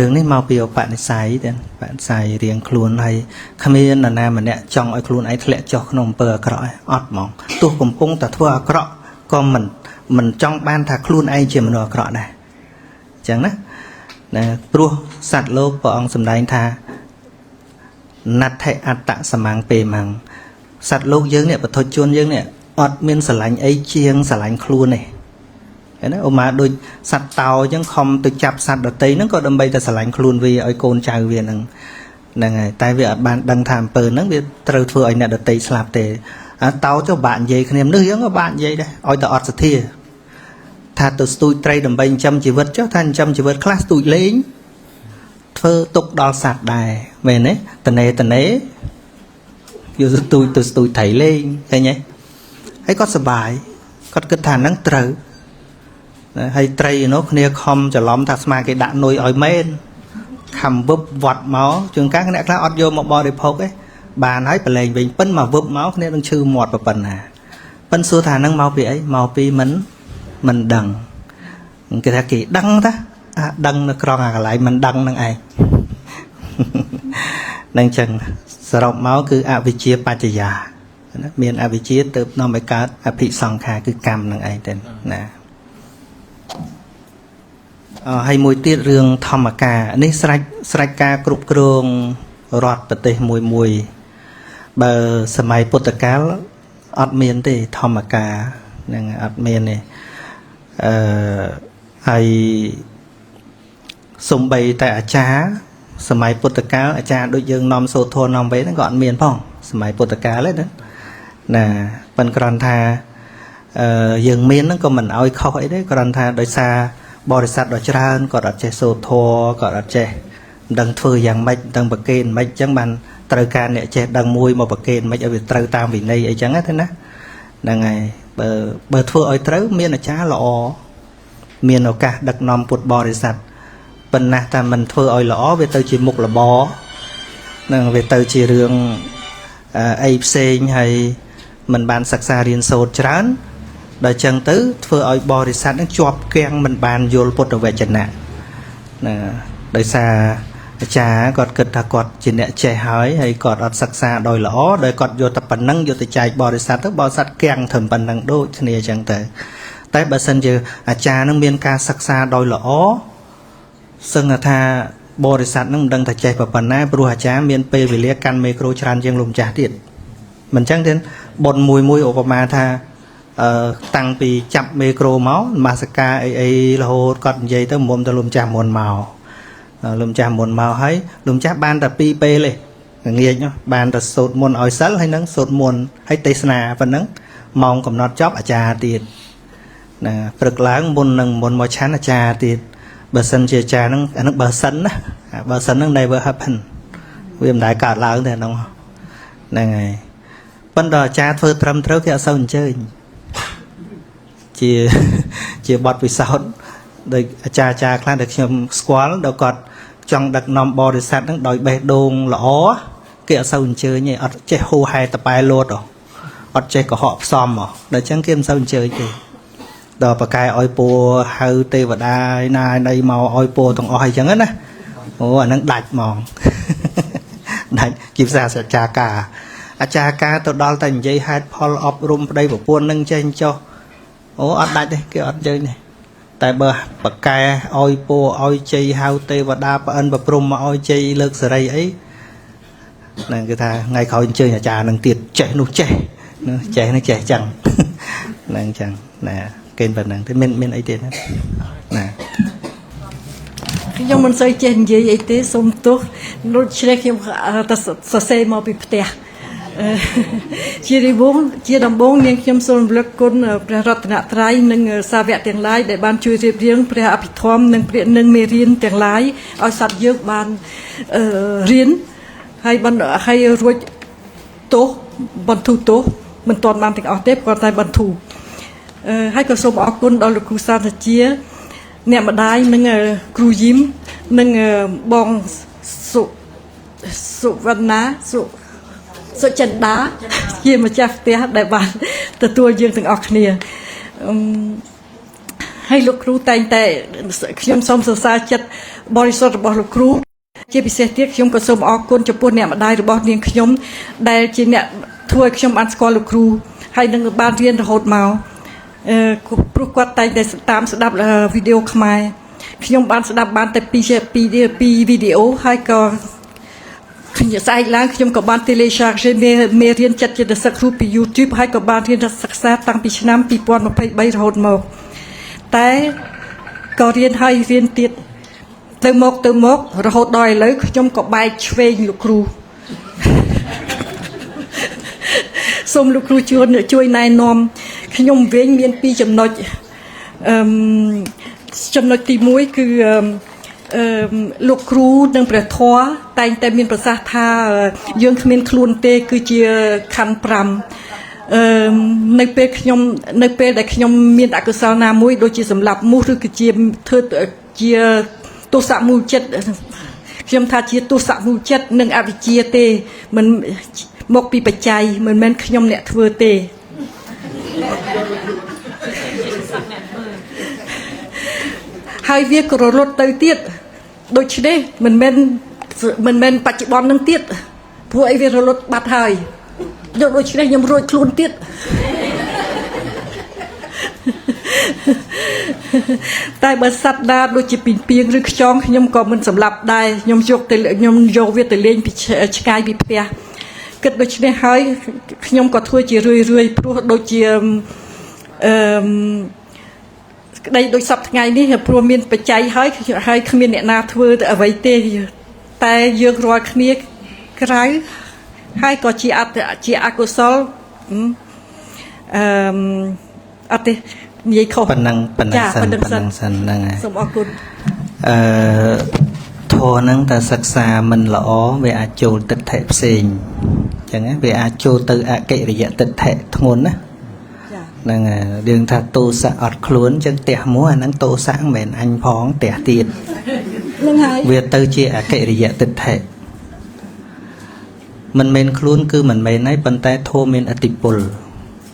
រឿងនេះមកពីឧបនិស្ស័យទេឧបនិស្ស័យរៀងខ្លួនហើយគ្មាននរណាម្នាក់ចង់ឲ្យខ្លួនឯងធ្លាក់ចុះក្នុងអំពើអាក្រក់ឯងអត់ហ្មងទោះកំពុងតែធ្វើអាក្រក់ក៏មិនចង់បានថាខ្លួនឯងជាមនុស្សអាក្រក់ដែរអញ្ចឹងណាព្រោះសត្វលោកព្រះអង្គសម្ដែងថាណដ្ឋិអត្តសមੰពេមੰសត្វលោកយើងនេះបទុជនយើងនេះអត់មានស្រឡាញ់អីជាងស្រឡាញ់ខ្លួនទេឃើញណាឧមាដូចសត្វតោអញ្ចឹងខំទៅចាប់សត្វដតីហ្នឹងក៏ដើម្បីតែស្រឡាញ់ខ្លួនវាឲ្យកូនចៅវាហ្នឹងហើយតែវាអត់បានដឹងថាអំពើហ្នឹងវាត្រូវធ្វើឲ្យអ្នកដតីស្លាប់ទេតោចុះបាក់និយាយគ្នាមនុស្សយើងក៏បាក់និយាយដែរឲ្យតែអត់សទ្ធាថាទៅស្ទូចត្រីដើម្បីចិញ្ចឹមជីវិតចុះថាចិញ្ចឹមជីវិតខ្លះស្ទូចលេងធ្វើទុកដល់សត្វដែរមែនទេតនេយកស្ទូចទៅស្ទូចត្រីលេងឃើញទេហើយគាត់សប្បាយគាត់គិតថាហ្នឹងត្រូវហើយត្រីនោះគ្នាខំច្រឡំថាស្មាគេដាក់នុយឲ្យមែនខំវឹបវត្តមកជួនកាលអ្នកខ្លះអត់យកមកបរិភោគទេបានហើយប្រឡែងវិញប៉ិនមកវឹបមកគ្នានឹងឈឺមាត់ប៉ុណ្ណាប៉ិនសួរថាហ្នឹងមកពីអីមកពីមិនដឹងគេថាគេដឹងតាដឹងនៅក្រងអាកន្លែងមិនដឹងនឹងឯងនឹងចឹងសរុបមកគឺអវិជ្ជាបច្ចយាណាមានអវិជ្ជាទៅនាំឲ្យកើតអភិសង្ខារគឺកម្មនឹងឯងទៅណាហើយមួយទៀតរឿងធម្មការនេះស្រេចការគ្រប់គ្រងរដ្ឋប្រទេសមួយបើសម័យពុទ្ធកាលអត់មានទេធម្មការហ្នឹងអត់មានទេហើយសំបីតែអាចារ្យសម័យពុទ្ធកាលអាចារ្យដូចយើងនាំសូត្រធម៌នាំវេហ្នឹងក៏អត់មានផងសម័យពុទ្ធកាលទេណាប៉ុន្តែគ្រាន់ថាយើងមានហ្នឹងក៏មិនអោយខុសអីទេគ្រាន់ថាដោយសារបរិស័ទដ៏ច្រើនគាត់អត់ចេះសូត្រធម៌គាត់អត់ចេះមិនដឹងធ្វើយ៉ាងម៉េចមិនដឹងប្រកេនមិនអញ្ចឹងបានត្រូវការអ្នកចេះដឹងមួយមកប្រកេនមិនឲ្យវាត្រូវតាមវិន័យអីចឹងណាហ្នឹងហើយបើធ្វើឲ្យត្រូវមានអាចារ្យល្អមានឱកាសដឹកនាំពុទ្ធបរិស័ទប៉ុន្តែថាមិនធ្វើឲ្យល្អវាទៅជាមុខរបរនឹងវាទៅជារឿងអីផ្សេងហើយមិនបានសិក្សារៀនសូត្រច្រើនដល់ចឹងទៅធ្វើឲ្យបរិស័ទនឹងជាប់គាំងមិនបានយល់ពុទ្ធវចនៈណាដោយសារអាចារ្យគាត់គិតថាគាត់ជាអ្នកចេះហើយគាត់អត់សិក្សាដោយល្អដោយគាត់យកតែប៉ុណ្ណឹងយកទៅចែកបរិស័ទទៅបរិស័ទគាំងត្រឹមប៉ុណ្ណឹងដូចគ្នាចឹងទៅតែបើសិនជាអាចារ្យនឹងមានការសិក្សាដោយល្អសឹងថាបរិស័ទនឹងមិនដឹងថាចេះប៉ុណ្ណាព្រោះអាចារ្យមានពេលវេលាកាន់មេក្រូច្រើនជាងលោកម្ចាស់ទៀតមិនចឹងទេបុណ្យមួយឧបមាថាតាំងពីចាប់មេក្រូមកនមស្ការអីរហូតគាត់និយាយទៅមុំទៅលោកម្ចាស់មុនមកលោកម្ចាស់មុនមកហើយលោកម្ចាស់បានតែ2ពេលទេងាយបានតែសូត្រមុនឲ្យសិលហើយនឹងសូត្រមុនហើយទេសនាប៉ុណ្ណឹងម៉ោងកំណត់ចប់អាចារ្យទៀតណាព្រឹកឡើងមុនមកឆាន់អាចារ្យទៀតបើសិនជាអាចារ្យហ្នឹងអាហ្នឹងបើសិនហ្នឹង never happen វាមិនដែលកើតឡើងទេហ្នឹងហើយប៉ុន្តែអាចារ្យធ្វើត្រឹមត្រូវគេអត់សូវអញ្ជើញជាបទពិសោធន៍ ដោយអាចារ្យខ្លះដែលខ្ញុំស្គាល់ដល់គាត់ចង់ដឹកនាំបរិស័ទហ្នឹងដោយបេះដូងល្អគេអត់សូវអញ្ជើញទេអត់ចេះហូហែតប៉ែលោតអត់ចេះកុហកផ្សំដល់អញ្ចឹងគេមិនសូវអញ្ជើញទេដល់ប្រកែឲ្យពួរហៅទេវតាណាណៃមកឲ្យពួរទាំងអស់អីចឹងណាអូអាហ្នឹងដាច់ហ្មងដាច់ជាភាសាអាចារ្យការទៅដល់តែនិយាយហេតុផលអប់រំប្តីប្រពន្ធនឹងចេះចុះអូអត់ដាច់ទេគេអត់យើងទេតែបើប្រកែឲ្យពួរឲ្យជ័យហៅទេវតាប្រអិនប្រព្រំមកឲ្យជ័យលើកសេរីអីហ្នឹងគេថាថ្ងៃក្រោយអញ្ជើញអាចារ្យនឹងទៀតចេះនោះចេះចេះនេះចេះចឹងហ្នឹងចឹងណាគេប៉ុណ្ណឹងទេមានអីទៀតណាខ្ញុំមិនសូវចេះនិយាយអីទេសូមទោសដូចជ្រេះខ្ញុំតែសរសេរមកពីផ្ទះជាដំបូងនាងខ្ញុំសូមរំលឹកគុណព្រះរតនត្រ័យនិងសាវកទាំងឡាយដែលបានជួយរៀបរៀងព្រះអភិធម្មនិងមេរៀនទាំងឡាយឲ្យសត្វយើងបានរៀនហើយរួចទោសបន្ធូរទោសមិនទាន់បានទាំងអស់ទេគ្រាន់តែបន្ធូរហើយក៏សូមអរគុណដល់លោកគ្រូសាស្ត្រាចារ្យអ្នកម្ដាយនិងគ្រូយីមនិងបងសុវណ្ណាសុចិន្តាជាម្ចាស់ផ្ទះដែលបានទទួលយើងទាំងអស់គ្នាហើយលោកគ្រូតែងតែខ្ញុំសូមសរសើរចិត្តបរិសុទ្ធរបស់លោកគ្រូជាពិសេសទៀតខ្ញុំក៏សូមអរគុណចំពោះអ្នកម្ដាយរបស់នាងខ្ញុំដែលជាអ្នកធ្វើឲ្យខ្ញុំបានស្គាល់លោកគ្រូហើយនឹងបានរៀនរហូតមកព្រោះគាត់តែងតែតាមស្ដាប់វីដេអូខ្មែរខ្ញុំបានស្ដាប់បានតែពីវីដេអូហើយក៏ខ្ញុំស្អែកឡើងខ្ញុំក៏បាន télécharger មេរៀនចិត្តចិត្តសឹកគ្រូពី YouTube ហើយក៏បានរៀនសិក្សាតាំងពីឆ្នាំ2023រហូតមកតែក៏រៀនហើយរៀនទៀតទៅមករហូតដល់ឥឡូវខ្ញុំក៏បែកឆ្វេងលោកគ្រូសូមលោកគ្រូជួយណែនាំខ្ញុំវិញមាន2ចំណុចចំណុចទី1គឺលោកគ្រូនិងព្រះធម៌តែងតែមានប្រសាសន៍ថាយើងគ្មានខ្លួនទេគឺជាខណ្ឌ5នៅពេលដែលខ្ញុំមានអកុសលណាមួយដូចជាសម្លាប់មូសឬក៏ជាធ្វើជាទោសៈមូលចិត្តខ្ញុំថាជាទោសៈមូលចិត្តនិងអវិជ្ជាទេមិនមកពីបច្ច័យមិនមែនខ្ញុំអ្នកធ្វើទេហើយវាក៏រលត់ទៅទៀតដូច្នេះមិនមែនបច្ចុប្បន្ននឹងទៀតព្រោះអីវារលត់បាត់ហើយដូច្នេះខ្ញុំរួចខ្លួនទៀតតែបើសត្វណាដូចជាពីពីងឬខ្យងខ្ញុំក៏មិនសម្លាប់ដែរខ្ញុំយកវាទៅលេងពីឆ្ងាយពីផ្ទះគិតដូច្នេះហើយខ្ញុំក៏ធ្វើជារឿយព្រោះដូចជាក្តីដូចសពថ្ងៃនេះព្រោះមានបច្ច័យហើយគ្មានអ្នកណាធ្វើទៅអ្វីទេតែយើងរាល់គ្នាក្រៅហើយក៏ជាអកុសលអត់ទេនិយាយខុសប៉ុណ្ណឹងសិនហ្នឹងហើយសូមអរគុណធម៌ហ្នឹងតែសិក្សាមិនល្អវាអាចចូលទិដ្ឋិផ្សេងអញ្ចឹងវាអាចចូលទៅអកិរិយទិដ្ឋិធ្ងន់ណាហ្នឹងហើយយើងថាទោសៈអត់ខ្លួនអញ្ចឹងផ្ទះមួយអាហ្នឹងទោសៈមិនមែនអញផងផ្ទះទៀតហ្នឹងហើយវាទៅជាអកិរិយទិដ្ឋិមិនមែនខ្លួនគឺមិនមែនហើយប៉ុន្តែធម៌មានអតិពល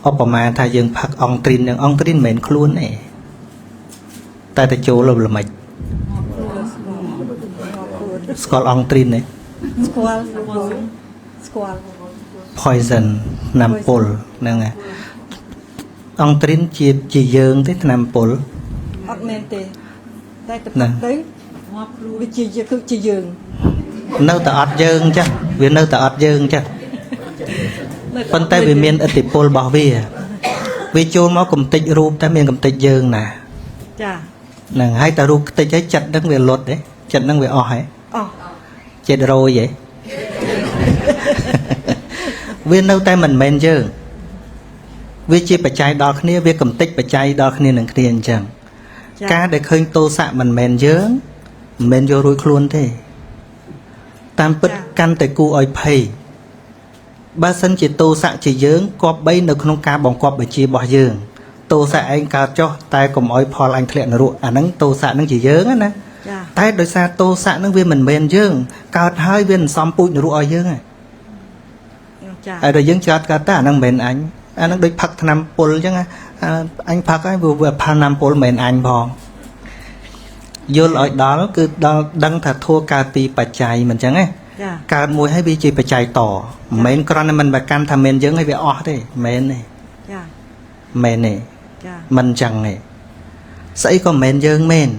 ឧបមាថាយើងផឹកអង្ទ្រីននឹងអង្ទ្រីនមិនមែនខ្លួនទេតែទៅចូលល្មិចស្គាល់អង្ទ្រីនទេស្គាល់ poison ថ្នាំពុលហ្នឹងហើយអង្ទ្រីនជាយើងទេថ្នាំពុលអត់មែនទេតែទៅវាគឺជាយើងនៅតែអត់យើងចាស់វានៅតែអត់យើងចាស់ប៉ុន្តែវាមានឥទ្ធិពលរបស់វាចូលមកកំតិចរូបតែមានកំតិចយើងណាចាហ្នឹងហើយតែរូបតិចហើយចិត្តហ្នឹងវាលុតទេចិត្តហ្នឹងវាអស់ហ៎អស់ចិត្តរយហ៎វានៅតែមិនមែនយើងវាជាបច្ច័យដល់គ្នាវាកំតិចបច្ច័យដល់គ្នានឹងគ្នាអញ្ចឹងការដែលឃើញទោសៈមិនមែនយើងមិនមែនយករួចខ្លួនទេតាមពិតកាន់តែគួរឲ្យភ័យបើសិនជាទោសៈជាយើងគប្បីនៅក្នុងការបង្កប់បជារបស់យើង tô xạ anh cao cho tay cùng oi phò anh thiện ruộng à nắng tô xạ nắng chỉ dướng á nè ចា តែដោយសារតោសៈនឹងវាមិនមែនយើងកើតហើយវាមិនសមពូជនរុឲ្យយើងហើយ ចា ហើយដល់យើងកើតកើតតែអានឹងមិនមែនអញអានឹងដូចផឹកថ្នាំពុលអញ្ចឹងអញផឹកហើយវាផាថ្នាំពុលមិនមែនអញផងយល់ឲ្យដល់គឺដល់ដឹងថាធัวកើតពីបច្ច័យមិនអញ្ចឹងទេ ចា កើតមួយហើយវាជាបច្ច័យតមិនមែនគ្រាន់តែមិនប្រកាន់ថាមែនយើងហើយវាអស់ទេមែនទេ ចា មែនទេ ចា មិនអញ្ចឹងទេស្អីក៏មិនមែនយើងមែន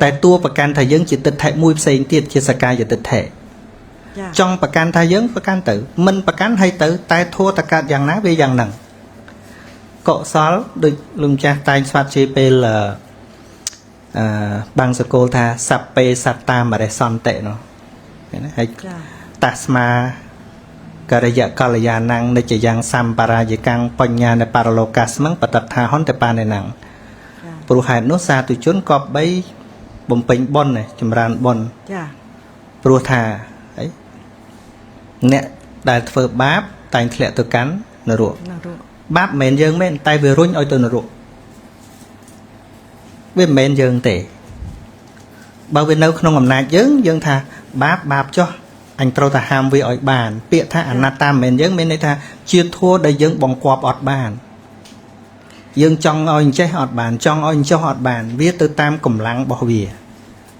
តែតួប្រកាន់ថាយើងជាទិដ្ឋិមួយផ្សេងទៀតជាសកាយទិដ្ឋិ ចា ចង់ប្រកាន់ថាយើងប្រកាន់ទៅមិនប្រកាន់ឲ្យទៅតែធัวតកើតយ៉ាងណាវាយ៉ាងហ្នឹងកុសលដូចលោកម្ចាស់តែងស្វាត់ជាពេលបាំងសកលថាសัพពេសត្តាមរិសន្តិនោះឃើញទេហើយ ចា តាស្មាករិយកល្យាណੰនិច្ចយ៉ាងសម្បរាយកាំងបញ្ញានបរលោកាស្មឹងបតថាហន្តបាណេណੰព្រោះហេតុនោះសាធុជនក៏បីបំពេញបុណ្យចម្រើនបុណ្យ ចា ព្រោះថាអីអ្នកដែលធ្វើបាបតែងធ្លាក់ទៅកាន់នរក ណារូ បាបមិនមែនយើងមែនតែវារុញឲ្យទៅនរកវាមិនមែនយើងទេបើវានៅក្នុងអំណាចយើងថាបាបចុះអញត្រូវតែហាមវាឲ្យបានពាក្យថាអនត្តាមិនមែនយើងមានន័យថាជាធัวដែលយើងបង្គាប់អត់បានយើងចង់ឲ្យអញ្ចេះអត់បានចង់ឲ្យអញ្ចោះអត់បានវាទៅតាមកម្លាំងរបស់វា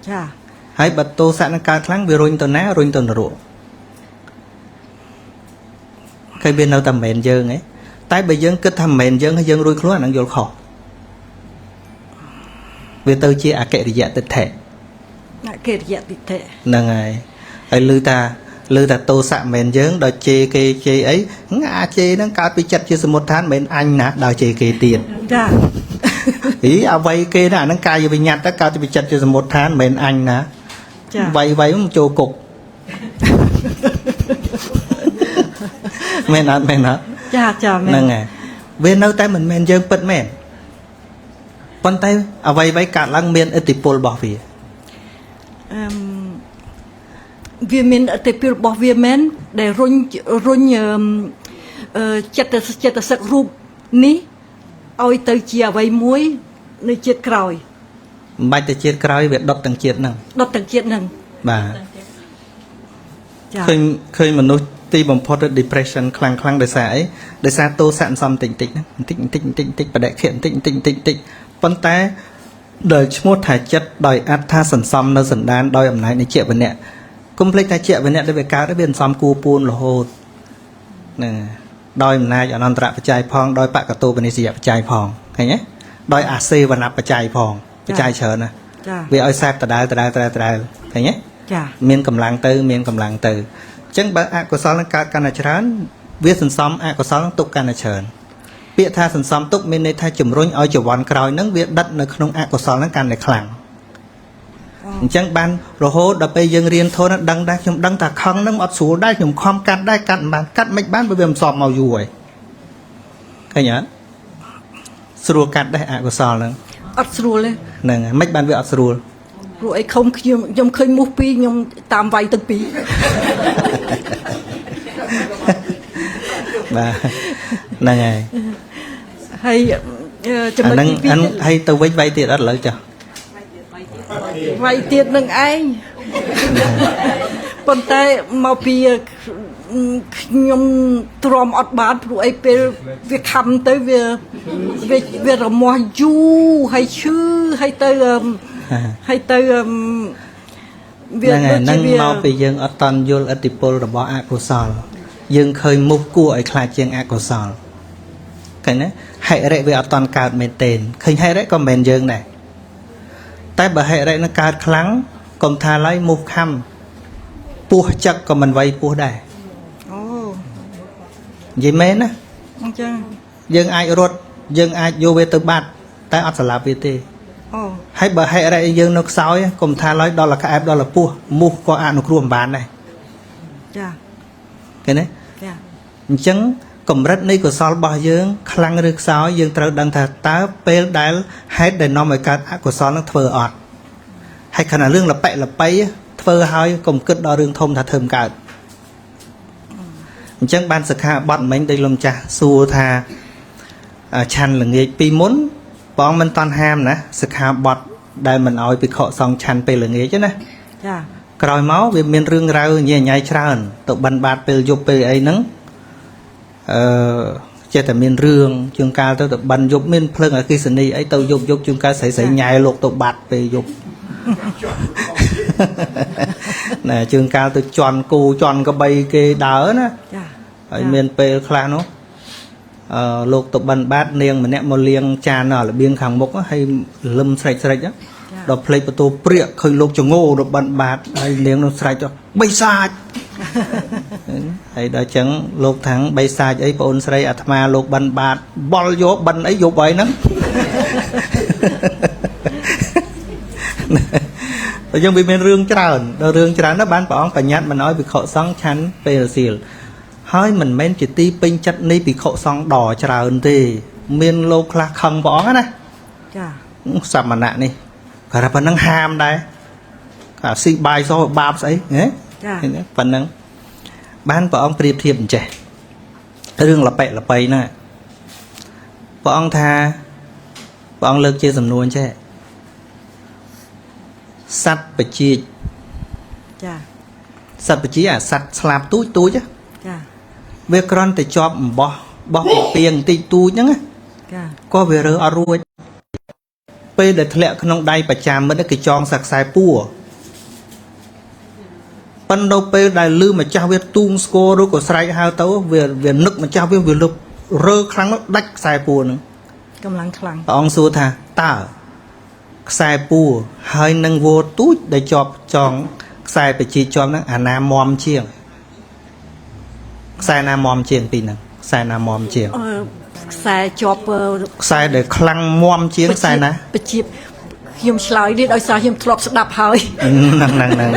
ចា ហើយបើទោសៈនឹងកើតខ្លាំងវារុញទៅណារុញទៅនរកគេវានៅតែមិនមែនយើងទេតែបើយើងគិតថាមិនមែនយើងហើយយើងរួចខ្លួនអានឹងយល់ខុសវាទៅជាអកិរិយទិដ្ឋិ អ្នកកិរិយតិថិ ហ្នឹងហើយឮថាទោសៈមិនមែនយើងដល់ជេរគេជេរអីអាជេរហ្នឹងកើតពីចិត្តជាសមុទ្ឋានមិនមែនអញណាដល់ជេរគេទៀត ចា អីអ្វីគេណាអាហ្នឹងកាយវិញ្ញាណទៅកើតពីចិត្តជាសមុទ្ឋានមិនមែនអញណា ចា វាយមកចូលគុកមែនអត់មែនអត់ ចាចាមែ ហ្នឹងហើយវានៅតែមិនមែនយើងពិតមែនប៉ុន្តែអ្វីកើតឡើងមានឥទ្ធិពលរបស់វា វាមានអតិភិរបស់វាមែនដែលរុញចិត្តសឹករូបនេះឲ្យទៅជាអ្វីមួយនៅជាតិក្រោយ មិនបាច់តែជាតិក្រោយវាដុតទាំងជាតិហ្នឹង ដុតទាំងជាតិហ្នឹង បាទ ចា ឃើញមនុស្សទីបំផុត depression ខ្លាំងដោយសារអីដោយសារទោសៈសំតិចហ្នឹងបន្តិចបដិខៈបន្តិចប៉ុន្តែដោយឈ្មោះថាចិត្តដោយអត្ថាសន្សំនៅសន្តានដោយអំណាចនៃជាវណៈកុំភ្លេចថាជាវណៈដែលវាកើតវាសន្សំគួរពួនរហូតហ្នឹងដោយអំណាចអនន្តរបច្ច័យផងដោយបកតោបនិស្សយបច្ច័យផងឃើញទេដោយអាសេវនៈបច្ច័យផងបច្ច័យច្រើនណា ចា វាឲ្យសែបដដែលឃើញទេ ចា មានកម្លាំងទៅអញ្ចឹងបើអកុសលនឹងកើតកាន់តែច្រើនវាសន្សំអកុសលនឹងទុកកាន់តែច្រើនពាក្យថាសន្សំទុកមានន័យថាជំរុញឲ្យចវ័នក្រោយនឹងវាដិតនៅក្នុងអកុសលនឹងកាន់តែខ្លាំងអញ្ចឹងបានរហូតដល់ពេលយើងរៀនធនដឹងដែរខ្ញុំដឹងថាខឹងនឹងអត់ស្រួលដែរខ្ញុំខំកាត់ដែរកាត់មិនបានកាត់មិនបានព្រោះវាមិនសមមកយូរហើយឃើញអត់ស្រួលកាត់ដែរអកុសលនឹង អត់ស្រួលទេ ហ្នឹងហើយមិនបានវាអត់ស្រួល ព្រោះអីខំខ្ញុំឃើញមូសពីរខ្ញុំតាមវាយទាំងពីរ បាទហ្នឹងហើយ ហើយចំណុច អាហ្នឹង ទីពីរ ហើយទៅវិញវាយទៀតអត់ឥឡូវចាស់ វាយទៀតនឹងឯង ប៉ុន្តែមកពីខ្ញុំទ្រាំអត់បានព្រោះអីពេលវាខំទៅវារមាស់យូរហើយឈឺហើយទៅវា ហ្នឹងហើយ ដូចជា ហ្នឹងមកពីយើងអត់តន់យល់ឥទ្ធិពលរបស់អកុសលយើងឃើញមុខគួរឲ្យខ្លាចជាងអកុសលឃើញទេហិរិវាអត់តន់កើតមែនទេឃើញហិរិក៏មិនមែនយើងដែរតែបើហិរិនឹងកើតខ្លាំងកុំថាឡើយមុខខំពោះចឹកក៏មិនវាយពោះដែរ អូ និយាយមែនណា អញ្ចឹង យើងអាចរត់យើងអាចយកវាទៅបាត់តែអត់ស្លាប់វាទេ អូ ហើយបើហិរិយើងនៅខ្សោយកុំថាឡើយដល់ក្អែបដល់ពោះមុខក៏អនុគ្រោះមិនបានដែរ ចា ឃើញទេ ចា អញ្ចឹងកម្រិតនៃកុសលរបស់យើងខ្លាំងឬខ្សោយយើងត្រូវដឹងថាតើពេលដែលហេតុដែលនាំឲ្យកើតអកុសលនឹងធ្វើអត់ហើយខណៈរឿងលប៉ិលប៉ៃធ្វើហើយកុំគិតដល់រឿងធំថាធ្វើមិនកើតអញ្ចឹងបានសិក្ខាបទមិញដោយលំចាស់សួរថា ឆាន់ល្ងាចពីមុនបងមិនតន់ហាមណាសិក្ខាបទដែលមិនអោយភិក្ខុសង្ឃឆាន់ពេលល្ងាចទេណា ចា ក្រោយមកវាមានរឿងរ៉ាវញ៉ៃញ៉ៃច្រើនទៅបិណ្ឌបាតពេលយប់ពេលអីហ្នឹងចេះតែមានរឿងជួនកាលទៅបិណ្ឌយប់មានភ្លើងអគ្គិសនីអីទៅយប់ជួនកាលស្រីញ៉ែលោកទៅបាត់ពេលយប់ណាជួនកាលទៅជន់គូជន់ក្បីគេដើរណា ចា ហើយមានពេលខ្លះនោះលោកទៅបិណ្ឌបាតនាងម្នាក់មកលាងចាននៅរបៀងខាងមុខហើយលឹមស្រេចដល់ផ្លេចបន្ទោព្រាកឃើញលោកចងោទៅបិណ្ឌបាតហើយនាងនោះស្រែកទៅបីសាច់ហើយដល់ចឹងលោកថាំងបីសាច់អីបងអូនស្រីអាត្មាលោកបិណ្ឌបាតបល់យកបិណ្ឌអីយប់ហើយហ្នឹងតែយើងវាមានរឿងច្រើនដល់រឿងច្រើនណាស់បានព្រះអង្គបញ្ញត្តិមិនអោយភិក្ខុសង្ឃឆាន់ពេលរសៀលហើយមិនមែនជាទីពេញចិត្តនៃភិក្ខុសង្ឃដ៏ច្រើនទេមានលោកខ្លះខឹងព្រះអង្គណា ចា សមណៈនេះគាត់ថាប៉ុណ្ណឹងហាមដែរគាត់ស៊ីបាយសោះបាបស្អីហ៎ ចា ប៉ុណ្ណឹងបានព្រះអង្គប្រៀបធៀបអញ្ចេះរឿងលប៉ិលប៉ៃហ្នឹងព្រះអង្គថាព្រះអង្គលើកជាសំណួរអញ្ចេះសត្វបជាច ចា សត្វបជាអាសត្វស្លាប់ទូចចាចាវាគ្រាន់តែជាប់អំបោះបោះពីពីងតិចទូចហ្នឹង ចា ក៏វារើអត់រួចពេលដែលធ្លាក់ក្នុងដៃប្រចាំមិត្តគេចងសាខ្សែពួរប៉ុន្តែពេលដែលលឺម្ចាស់វាទូងស្គរឬក៏ស្រែកហៅទៅវានឹកម្ចាស់វាលឹបរើខ្លាំងដាច់ខ្សែពួរហ្នឹង កម្លាំងខ្លាំង ព្រះអង្គសួរថាតើខ្សែពួរហើយនឹងវោទូចដែលជាប់ចងខ្សែបជាជាប់ហ្នឹងអាណាមមជាងខ្សែណាមមជាងពីហ្នឹងខ្សែណាមមជាង ខ្សែជាប់ ខ្សែដែលខ្លាំងមមជាងខ្សែណា បជាខ្ញុំឆ្លើយនេះដោយសារខ្ញុំធ្លាប់ស្ដាប់ហើយ ហ្នឹង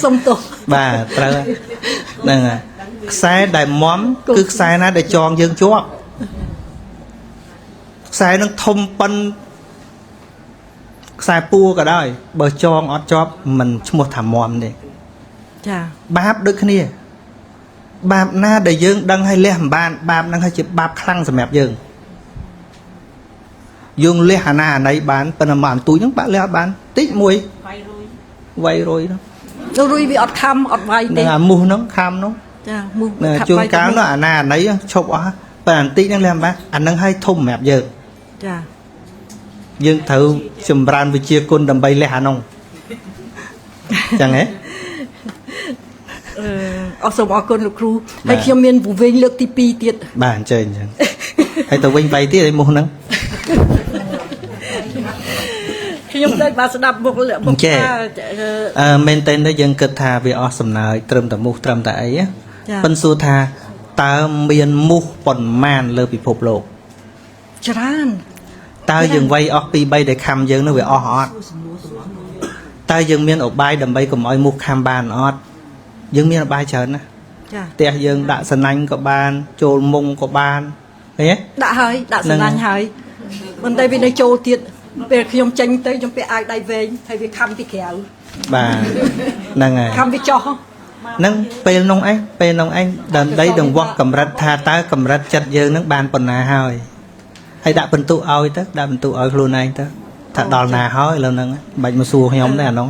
សុំទោស បាទត្រូវហ្នឹងហើយខ្សែដែលមមគឺខ្សែណាដែលចងយើងជាប់ខ្សែនឹងធំប៉ុនខ្សែពួរក៏ដោយបើចងអត់ជាប់មិនឈ្មោះថាមមទេ ចា បាបដូចគ្នាបាបណាដែលយើងដឹងឲ្យលះមិនបានបាបហ្នឹងហើយជាបាបខ្លាំងសម្រាប់យើងយើងលះអាណាអាណីបានប៉ុន្តែមកអន្ទូចហ្នឹងបាក់លះអត់បានតិចមួយវាយរុយហ្នឹង ទៅរុយវាអត់ខំអត់វាយទេ អាមូសហ្នឹងខំហ្នឹង ចាមូស ជួនកាលនោះអាណាអាណីឈប់អស់ប៉ុន្តែបន្តិចហ្នឹងលះមិនបានអាហ្នឹងឲ្យធំសម្រាប់យើង ចា យើងត្រូវចម្រើនវិជាគុណដើម្បីលះអានោះចឹងហ៎ អរសូមអរគុណលោកគ្រូហើយខ្ញុំមានពវិញលើកទី2ទៀត បាទអញ្ចឹងហើយទៅវិញ3ទៀតឯមុខហ្នឹង ខ្ញុំដូចបានស្ដាប់មុខថា មែនតើយើងគិតថាវាអស់សំណើចត្រឹមតែមុខត្រឹមតែអីប៉ុន្តែសួរថាតើមានមុខប៉ុន្មានលើពិភពលោក ច្រើន តើយើងវាយអស់2 3ដែលខំយើងនោះវាអស់អត់តើយើងមានឧបាយដើម្បីកុំឲ្យមុខខំបានអត់យើងមានឧបាយច្រើនណា ចា ផ្ទះយើងដាក់សណាញ់ក៏បានចូលមុងក៏បានឃើញទេ ដាក់ហើយដាក់សណាញ់ហើយមិនតែវានៅចូលទៀតពេលខ្ញុំចេញទៅខ្ញុំពាក់អាវដៃវែងហើយវាខំពីក្រៅ បាទហ្នឹងហើយ ខំវាចោះ ហ្នឹងពេលនោះឯងដើម្បីដង្វក់កម្រិតថាតើកម្រិតចិត្តយើងនឹងបានប៉ុណ្ណាហើយដាក់បន្ទុកឲ្យទៅដាក់បន្ទុកឲ្យខ្លួនឯងទៅថាដល់ណាហើយឥឡូវហ្នឹងមិនបាច់មកសួរខ្ញុំទេអានោះ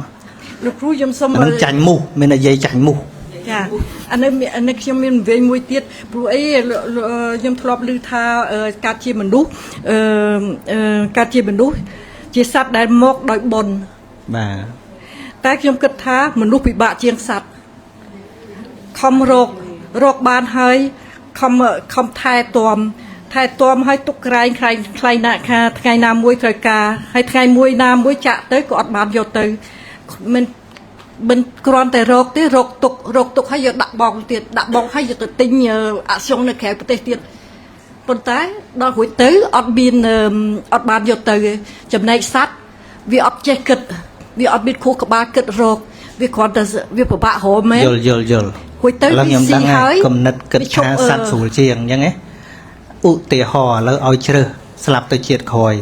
លោកគ្រូខ្ញុំសុំ អានឹងចាញ់មូសមាននិយាយចាញ់មូស ចាអានេះខ្ញុំមានវិញមួយទៀតព្រោះអីខ្ញុំធ្លាប់ឮថាកើតជាមនុស្សកើតជាមនុស្សជាសត្វដែលមកដោយបុណ្យ បាទ តែខ្ញុំគិតថាមនុស្សពិបាកជាងសត្វខំរកបានហើយខំថែទាំឲ្យទុកក្រែងខ្លែងណាថ្ងៃណាមួយត្រូវការហើយថ្ងៃមួយណាមួយចាក់ទៅក៏អត់បានយកទៅមិនគ្រាន់តែរកទេរកទុកហើយយកដាក់បងទៀតដាក់បងហើយយកទៅទិញអាក់ស្យុងនៅក្រៅប្រទេសទៀតប៉ុន្តែដល់រួចទៅអត់បានយកទៅចំណែកសត្វវាអត់ចេះគិតវាអត់មានខួរក្បាលគិតរកវាគ្រាន់តែវាពិបាករកមែនយល់រួចទៅវាស៊ីហើយ គំនិតគិតថាសត្វស្រួលជាងអញ្ចឹងហ៎ឧទាហរណ៍ឥឡូវឲ្យជ្រើសស្លាប់ទៅជាតិក្រោយ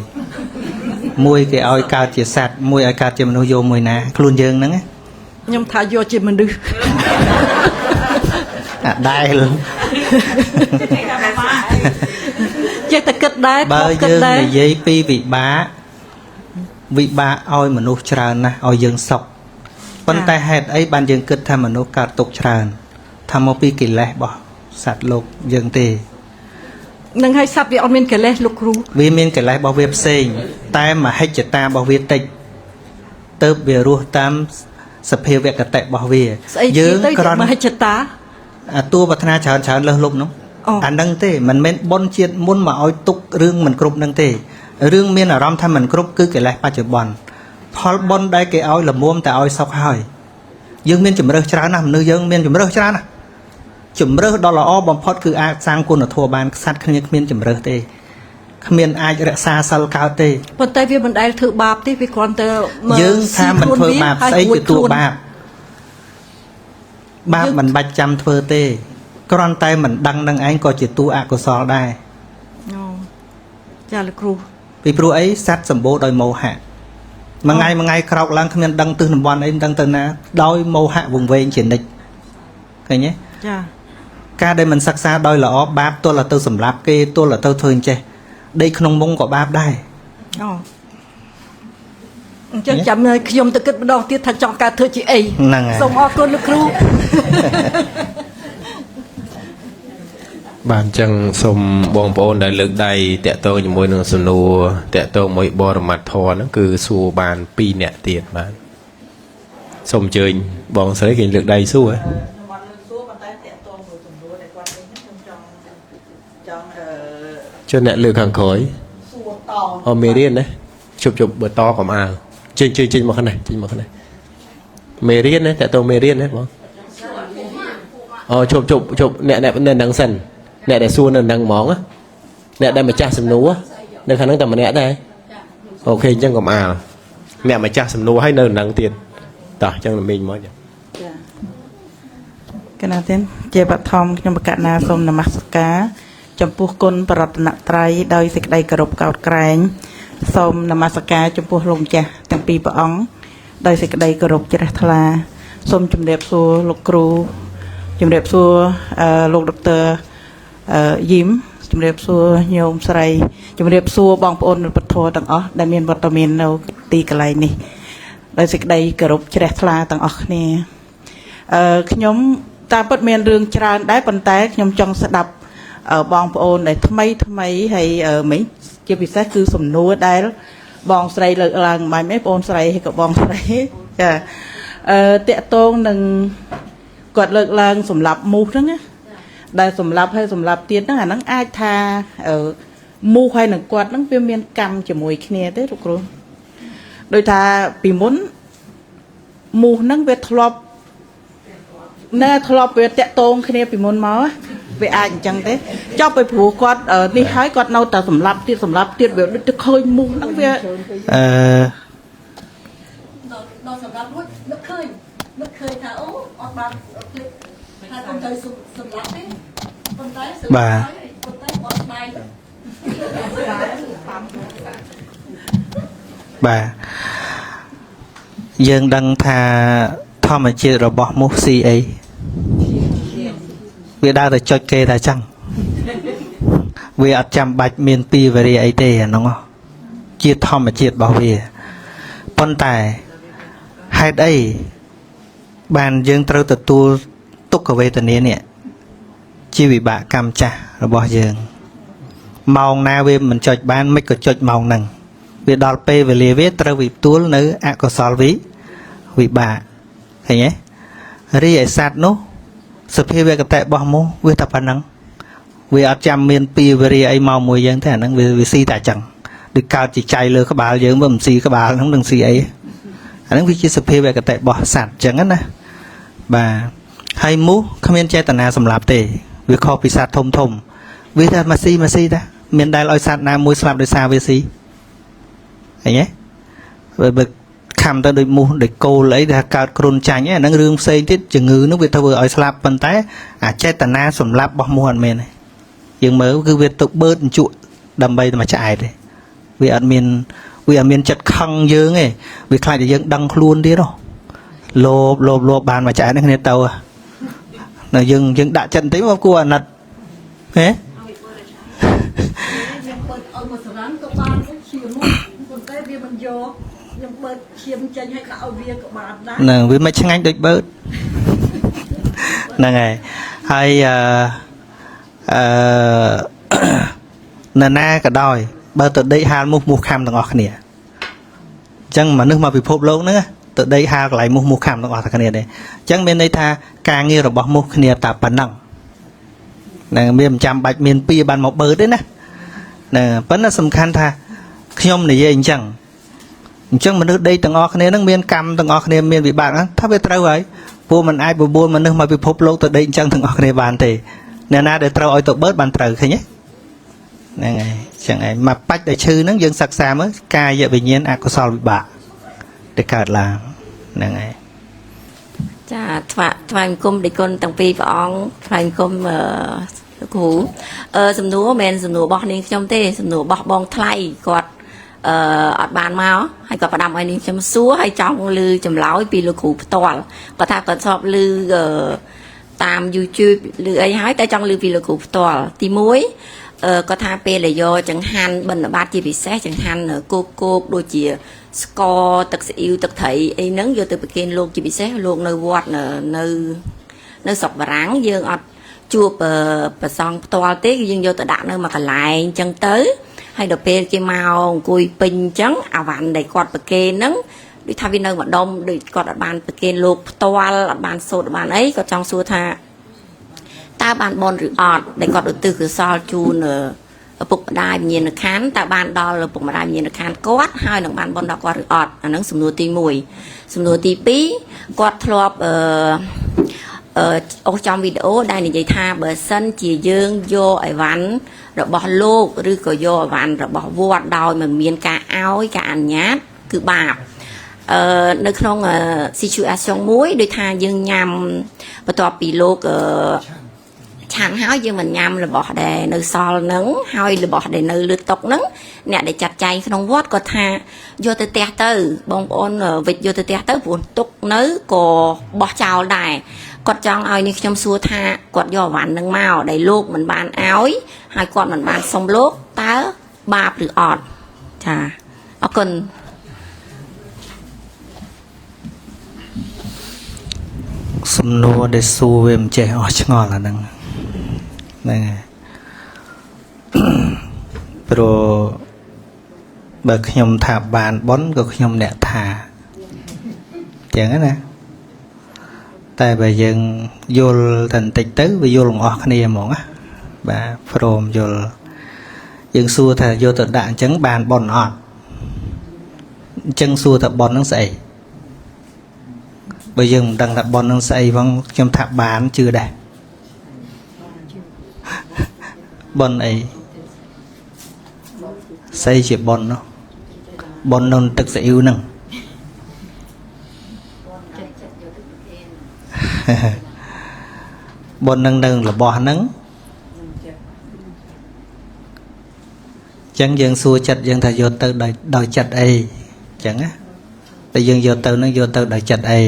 មួយគេឲ្យកើតជាសត្វមួយឲ្យកើតជាមនុស្សយកមួយណាខ្លួនយើងហ្នឹង ខ្ញុំថាយកជាមនុស្ស អាដែល chết ta cất đá បើ cất យើង đá និយាយពីវិបាកឲ្យមនុស្សច្រើនណាស់ឲ្យយើងសុខប៉ុន្តែហេតុអីបានយើងគិតថាមនុស្សកើតទុកច្រើនថាមកពីកិលេសរបស់សត្វលោកយើងទេ នឹងឲ្យសັບវាអត់មានកិលេសលោកគ្រូ វាមានកិលេសរបស់វាផ្សេងតែមហិច្ឆតារបស់វាតិចទៅវារស់តាមសភាវគតិរបស់វា ស្អីគេទៅជាមហិច្ឆតា អាតួប្រាថ្នាច្រើនលើសលប់នោះ អូ អាហ្នឹងទេមិនមែនបុណ្យជាតិមុនមកឲ្យទុករឿងមិនគ្រប់ហ្នឹងទេរឿងមានអារម្មណ៍ថាមិនគ្រប់គឺកិលេសបច្ចុប្បន្នផលបុណ្យដែលគេឲ្យលមុំតែឲ្យសុខហើយយើងមានជំរើសច្រើនណាស់មនុស្សយើងមានជំរើសច្រើនណាស់ជំរើសដ៏ល្អបំផុតគឺអាចសាងគុណធម៌បានខ្សាត់គ្នាគ្មានជំរើសទេគ្មានអាចរក្សាសិលកើតទេ ប៉ុន្តែវាមិនដែលធ្វើបាបទេវាគ្រាន់តែ យើងថាមិនធ្វើបាបស្អីជាតួបាបបាបមិនបាច់ចាំធ្វើទេគ្រាន់តែមិនដឹងនឹងឯងក៏ជាតួអកុសលដែរ ចាលោកគ្រូ ពីព្រោះអីសត្វសម្បូរដោយមោហៈមួយថ្ងៃក្រោកឡើងគ្មានដឹងទិសតំបន់អីមិនដឹងទៅណាដោយមោហៈវង្វេងជានិច្ចឃើញទេ ចា ការដែលមិនសិក្សាដោយល្អបាបទល់ទៅសម្លាប់គេទល់ទៅធ្វើអញ្ចេះដេកក្នុងមុងក៏បាបដែរ អូអញ្ចឹងចាំខ្ញុំទៅគិតម្ដងទៀតថាចង់កើតធ្វើជាអី ហ្នឹងហើយ សូមអរគុណលោកគ្រូ បានចឹងសូមបងប្អូនដែលលើកដៃតាក់ទងជាមួយនឹងសំណួរតាក់ទងមួយបរមត្ថធម៌ហ្នឹងគឺសួរបាន2នាក់ទៀតបាទសូមអញ្ជើញបងស្រីគេលើកដៃសួរហ៎ចុះអ្នកលើកខាងក្រោយសួរតអូមេរៀនណាជប់បើតកុំអាវចេញមកខាងនេះចេញមកខាងនេះមេរៀនណាតាក់ទងមេរៀនណាបងអូជប់អ្នកនឹងសិនអ្នកដែលសួរនៅនឹងហ្មងអ្នកដែលម្ចាស់សំណួរនៅខាងហ្នឹងតែម្នាក់ដែរអូខេអញ្ចឹងកុំអាលអ្នកម្ចាស់សំណួរឲ្យនៅនឹងទៀតតោះអញ្ចឹងមីងមកចា គណៈទានជាបឋមខ្ញុំបកណាសូមនមស្ការចំពោះគុណបរតនត្រ័យដោយសេចក្តីគោរពកោតក្រែងសូមនមស្ការចំពោះលោកម្ចាស់ទាំងពីរព្រះអង្គដោយសេចក្តីគោរពជ្រះថ្លាសូមជម្រាបសួរលោកគ្រូជម្រាបសួរលោកដុកទ័រយីមជម្រាបសួរញោមស្រីជម្រាបសួរបងប្អូនពុទ្ធធម៌ទាំងអស់ដែលមានវត្តមាននៅទីកន្លែងនេះដោយសេចក្តីគោរពជ្រះថ្លាទាំងអស់គ្នាខ្ញុំតាមពិតមានរឿងច្រើនដែរប៉ុន្តែខ្ញុំចង់ស្ដាប់បងប្អូនដែលថ្មីហើយមិញជាពិសេសគឺសំណួរដែលបងស្រីលើកឡើងមិនមែនបងស្រីហើយក៏បងស្រីចាតាក់ទងនឹងគាត់លើកឡើងសម្រាប់មូសហ្នឹងណាដែលសម្រាប់ហើយសម្រាប់ទៀតហ្នឹងអាហ្នឹងអាចថាមូសហើយនឹងគាត់ហ្នឹងវាមានកម្មជាមួយគ្នាទេលោកគ្រូដោយថាពីមុនមូសហ្នឹងវាធ្លាប់វាតាក់ទងគ្នាពីមុនមកវាអាចអញ្ចឹងទេចប់ไปព្រោះគាត់នេះហើយគាត់នៅតែសម្រាប់ទៀតវាដូចទៅឃើញមូសហ្នឹងវាដល់សម្រាប់រួចនឹកឃើញថាអូអត់បានថាខ្ញុំទៅសម្រាប់ទេប៉ុន្តែបាទអត់ស្ដាយបាទយើងដឹងថាធម្មជាតិរបស់មូសស៊ីអីវាដើរទៅចុចគេតែចឹងវាអត់ចាំបាច់មានពីវេរាអីទេអាហ្នឹងជាធម្មជាតិរបស់វាប៉ុន្តែហេតុអីបានយើងត្រូវទទួលទុក្ខវេទនានេះជាវិបាកកម្មចាស់របស់យើងម៉ោងណាវាមិនចុចបានមិនក៏ចុចម៉ោងហ្នឹងវាដល់ពេលវេលាវាត្រូវវិទួលនៅអកុសលវិបាកឃើញទេរីឯសត្វនោះសភាវគតិរបស់មូសវាតែប៉ុណ្ណឹងវាអត់ចាំមានពីវេរាអីមកមួយយើងទេអាហ្នឹងវាស៊ីតែអញ្ចឹងដូចកើតជាចៃលើក្បាលយើងវាមិនស៊ីក្បាលហ្នឹងនឹងស៊ីអីអាហ្នឹងវាជាសភាវគតិរបស់សត្វអញ្ចឹងណាបាទហើយមូសគ្មានចេតនាសម្លាប់ទេវាខុសពីសត្វធំវាថាមកស៊ីតាមានដែលឲ្យសត្វណាមួយស្លាប់ដោយសារវាស៊ីឃើញទេបើខំទៅដូចមូសដូចគោលអីថាកើតគ្រុនចាញ់ហ្នឹងរឿងផ្សេងទៀតជំងឺនោះវាធ្វើឲ្យស្លាប់ប៉ុន្តែអាចេតនាសម្លាប់របស់មូសអត់មានទេយើងមើលគឺវាទៅបឺតអញ្ជក់ដើម្បីតែមកឆ្អែតទេវាអត់មានចិត្តខឹងយើងទេវាខ្លាចតែយើងដឹងខ្លួនទៀតហ៎លោបបានមកឆ្អែតនេះគ្នាទៅនៅយើងដាក់ចិត្តបន្តិចមកគួរអាណិតហ៎ មិនយកខ្ញុំបើកឈាមចេញឲ្យដាក់ឲ្យវាក៏បានដែរ នឹងវាមិនឆ្ងាញ់ដូចបឺតហ្នឹងហើយណាក៏ដោយបើទៅដេកហាលមូសខាំទាំងអស់គ្នាអញ្ចឹងមនុស្សមកពិភពលោកហ្នឹងទៅដេកហាលកន្លែងមូសខាំទាំងអស់គ្នាទេអញ្ចឹងមានន័យថាការងាររបស់មូសគ្នាតែប៉ុណ្ណឹងហ្នឹងមានមិនចាំបាច់មានពីបានមកបឺតទេណាហ្នឹងប៉ុន្តែសំខាន់ថាខ្ញុំនិយាយអញ្ចឹងមនុស្សដេកទាំងអស់គ្នាហ្នឹងមានកម្មទាំងអស់គ្នាមានវិបាកថាវាត្រូវហើយព្រោះมันអាចបបួលមនុស្សមកពិភពលោកទៅដេកអញ្ចឹងទាំងអស់គ្នាបានទេអ្នកណាដែលត្រូវឲ្យទៅបឺតបានត្រូវឃើញទេហ្នឹងហើយចឹងឯងមកបាច់ដែលឈឺហ្នឹងយើងសិក្សាមើលកាយវិញ្ញាណអកុសលវិបាកដែលកើតឡើងហ្នឹងហើយចាថ្វាយអង្គមដឹកគុណទាំងពីរព្រះអង្គថ្វាយអង្គមលោកគ្រូសំណួរមិនមែនសំណួររបស់នាងខ្ញុំទេសំណួររបស់បងថ្លៃគាត់អត់បានមកហើយគាត់ផ្ដាំឲ្យនាងខ្ញុំសួរហើយចង់ឮចម្លើយពីលោកគ្រូផ្ទាល់គាត់ថាគាត់ស្បឮតាម YouTube ឬអីហើយតែចង់ឮពីលោកគ្រូផ្ទាល់ទី1គាត់ថាពេលដែលយកចង្ហាន់បិណ្ឌបាតជាពិសេសចង្ហាន់គោកដូចជាស្ករទឹកស៊ីអ៊ីវទឹកត្រីអីហ្នឹងយកទៅប្រគេនលោកជាពិសេសលោកនៅវត្តនៅស្រុកបារាំងយើងអត់ជួបប្រសង់ផ្ទាល់ទេយើងយកទៅដាក់នៅមួយកន្លែងអញ្ចឹងទៅហើយដល់ពេលគេមកអង្គុយពេញអញ្ចឹងអាវ៉ាន់ដែលគាត់ប្រគេនហ្នឹងដូចថាវានៅម្ដុំដូចគាត់អត់បានប្រគេនលោកផ្ទាល់អត់បានសូត្របានអីគាត់ចង់សួរថាតើបានបនឬអត់ដែលគាត់ឧទ្ទិសកុសលជូនឪពុកម្ដាយវិញ្ញាណក្ខន្ធតើបានដល់ឪពុកម្ដាយវិញ្ញាណក្ខន្ធគាត់ហើយនឹងបានបនដល់គាត់ឬអត់អាហ្នឹងសំណួរទី1សំណួរទី2គាត់ធ្លាប់អូសចំវីដេអូដែលនិយាយថាបើសិនជាយើងយកអីវ៉ាន់របស់លោកឬក៏យកអីវ៉ាន់របស់វត្តដោយមិនមានការឲ្យការអនុញ្ញាតគឺបាបនៅក្នុង situation មួយដូចថាយើងញ៉ាំបន្ទាប់ពីលោកឆាន់ហើយយើងមិនញ៉ាំរបស់ដែលនៅសល់ហ្នឹងហើយរបស់ដែលនៅលើតុហ្នឹងអ្នកដែលចាត់ចែងក្នុងវត្តគាត់ថាយកទៅផ្ទះទៅបងប្អូនវិចយកទៅផ្ទះទៅព្រោះទុកនៅក៏បោះចោលដែរគាត់ចង់ឲ្យនេះខ្ញុំសួរថាគាត់យកអវ៉ាន់ហ្នឹងមកដែលលោកមិនបានឲ្យហើយគាត់មិនបានសុំលោកតើបាបឬអត់ចាអរគុណសំណួរដែលសួរវាមិនចេះអស់ឆ្ងល់អាហ្នឹងហ្នឹងហើយព្រោះបើខ្ញុំថាបានបនក៏ខ្ញុំអ្នកថាចឹងណាតែបើយើងយល់តែបន្តិចទៅវាយល់ទាំងអស់គ្នាហ្មងណាបាទព្រមយល់យើងសួរថាយកទៅដាក់អញ្ចឹងបានបនអត់អញ្ចឹងសួរថាបនហ្នឹងស្អីបើយើងមិនដឹងថាបននឹងស្អីផងខ្ញុំថាបានជឿដែរបនអីស្អីជាបននោះបននៅទឹកស្អ៊ីវហ្នឹងបននឹងនៅរបស់ហ្នឹងចឹងយើងសួរចិត្តយើងថាយកទៅដោយចិត្តអីចឹងណាតែយើងយកទៅនឹងយកទៅដោយចិត្តអី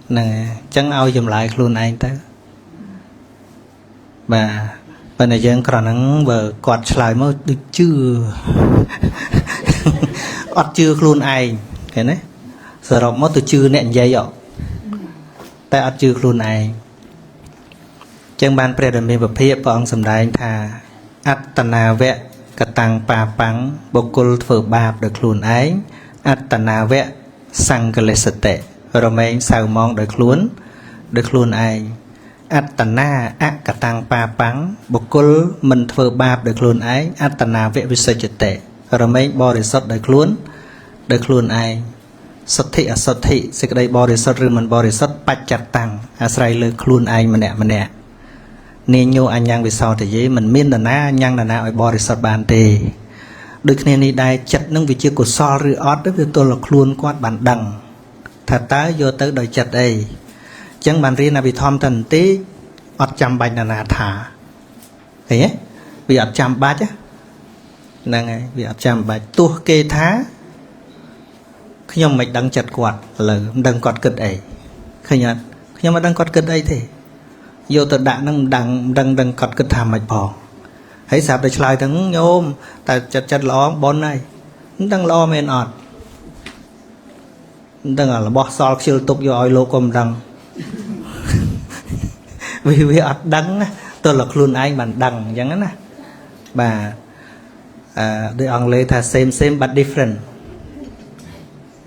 ហ្នឹងអញ្ចឹងឲ្យចម្លើយខ្លួនឯងទៅបាទប៉ុន្តែយើងគ្រាន់ហ្នឹងបើគាត់ឆ្លើយមកដូចជឿអត់ជឿខ្លួនឯងឃើញទេសរុបមកទៅជឿអ្នកនិយាយតែអត់ជឿខ្លួនឯងអញ្ចឹងបានព្រះរាមាវិភាកព្រះអង្គសម្ដែងថាអត្តនាវៈកតាំងបាបាំងបុគ្គលធ្វើបាបដោយខ្លួនឯងអត្តនាវៈសង្កលេសតិរមែងសៅมองដោយខ្លួនឯងអត្តនាអកតាំងបាបាំងបុគ្គលមិនធ្វើបាបដោយខ្លួនឯងអត្តនាវៈវិសុជតិរមែងបរិសុទ្ធដោយខ្លួនឯងសុទ្ធិអសុទ្ធិសេចក្តីបរិសុទ្ធឬមិនបរិសុទ្ធបច្ចតតាំងអាស្រ័យលើខ្លួនឯងម្នាក់នាញោអញ្ញងវិសោទយេមិនមាននរណាអញ្ញងនរណាឲ្យបរិសុទ្ធបានទេដូចគ្នានេះដែរចិត្តនឹងវាជាកុសលឬអត់វាទល់តែខ្លួនគាត់បានដឹងថាតើយកទៅដោយចិត្តអីអញ្ចឹងបានរៀនអភិធម្មទៅបន្តិចអត់ចាំបាច់នរណាថាឃើញទេវាអត់ចាំបាច់ហ្នឹងហើយវាអត់ចាំបាច់ទោះគេថាខ្ញុំមិនដឹងចិត្តគាត់ឥឡូវមិនដឹងគាត់គិតអីឃើញអត់ខ្ញុំមិនដឹងគាត់គិតអីទេយកទៅដាក់នឹងមិនដឹងគាត់គិតថាម៉េចផង ហើយស្រាប់តែឆ្លើយទាំងញោមតែចិត្តល្អប៉ុនហើយមិនដឹងល្អមែនអត់មិនដឹងរបស់សល់ខ្ជិលទុកយកឲ្យលោកក៏មិនដឹងវាអត់ដឹងណាទោះតែខ្លួនឯងបានដឹងអញ្ចឹងណាបាទដោយអង់គ្លេសថា same but different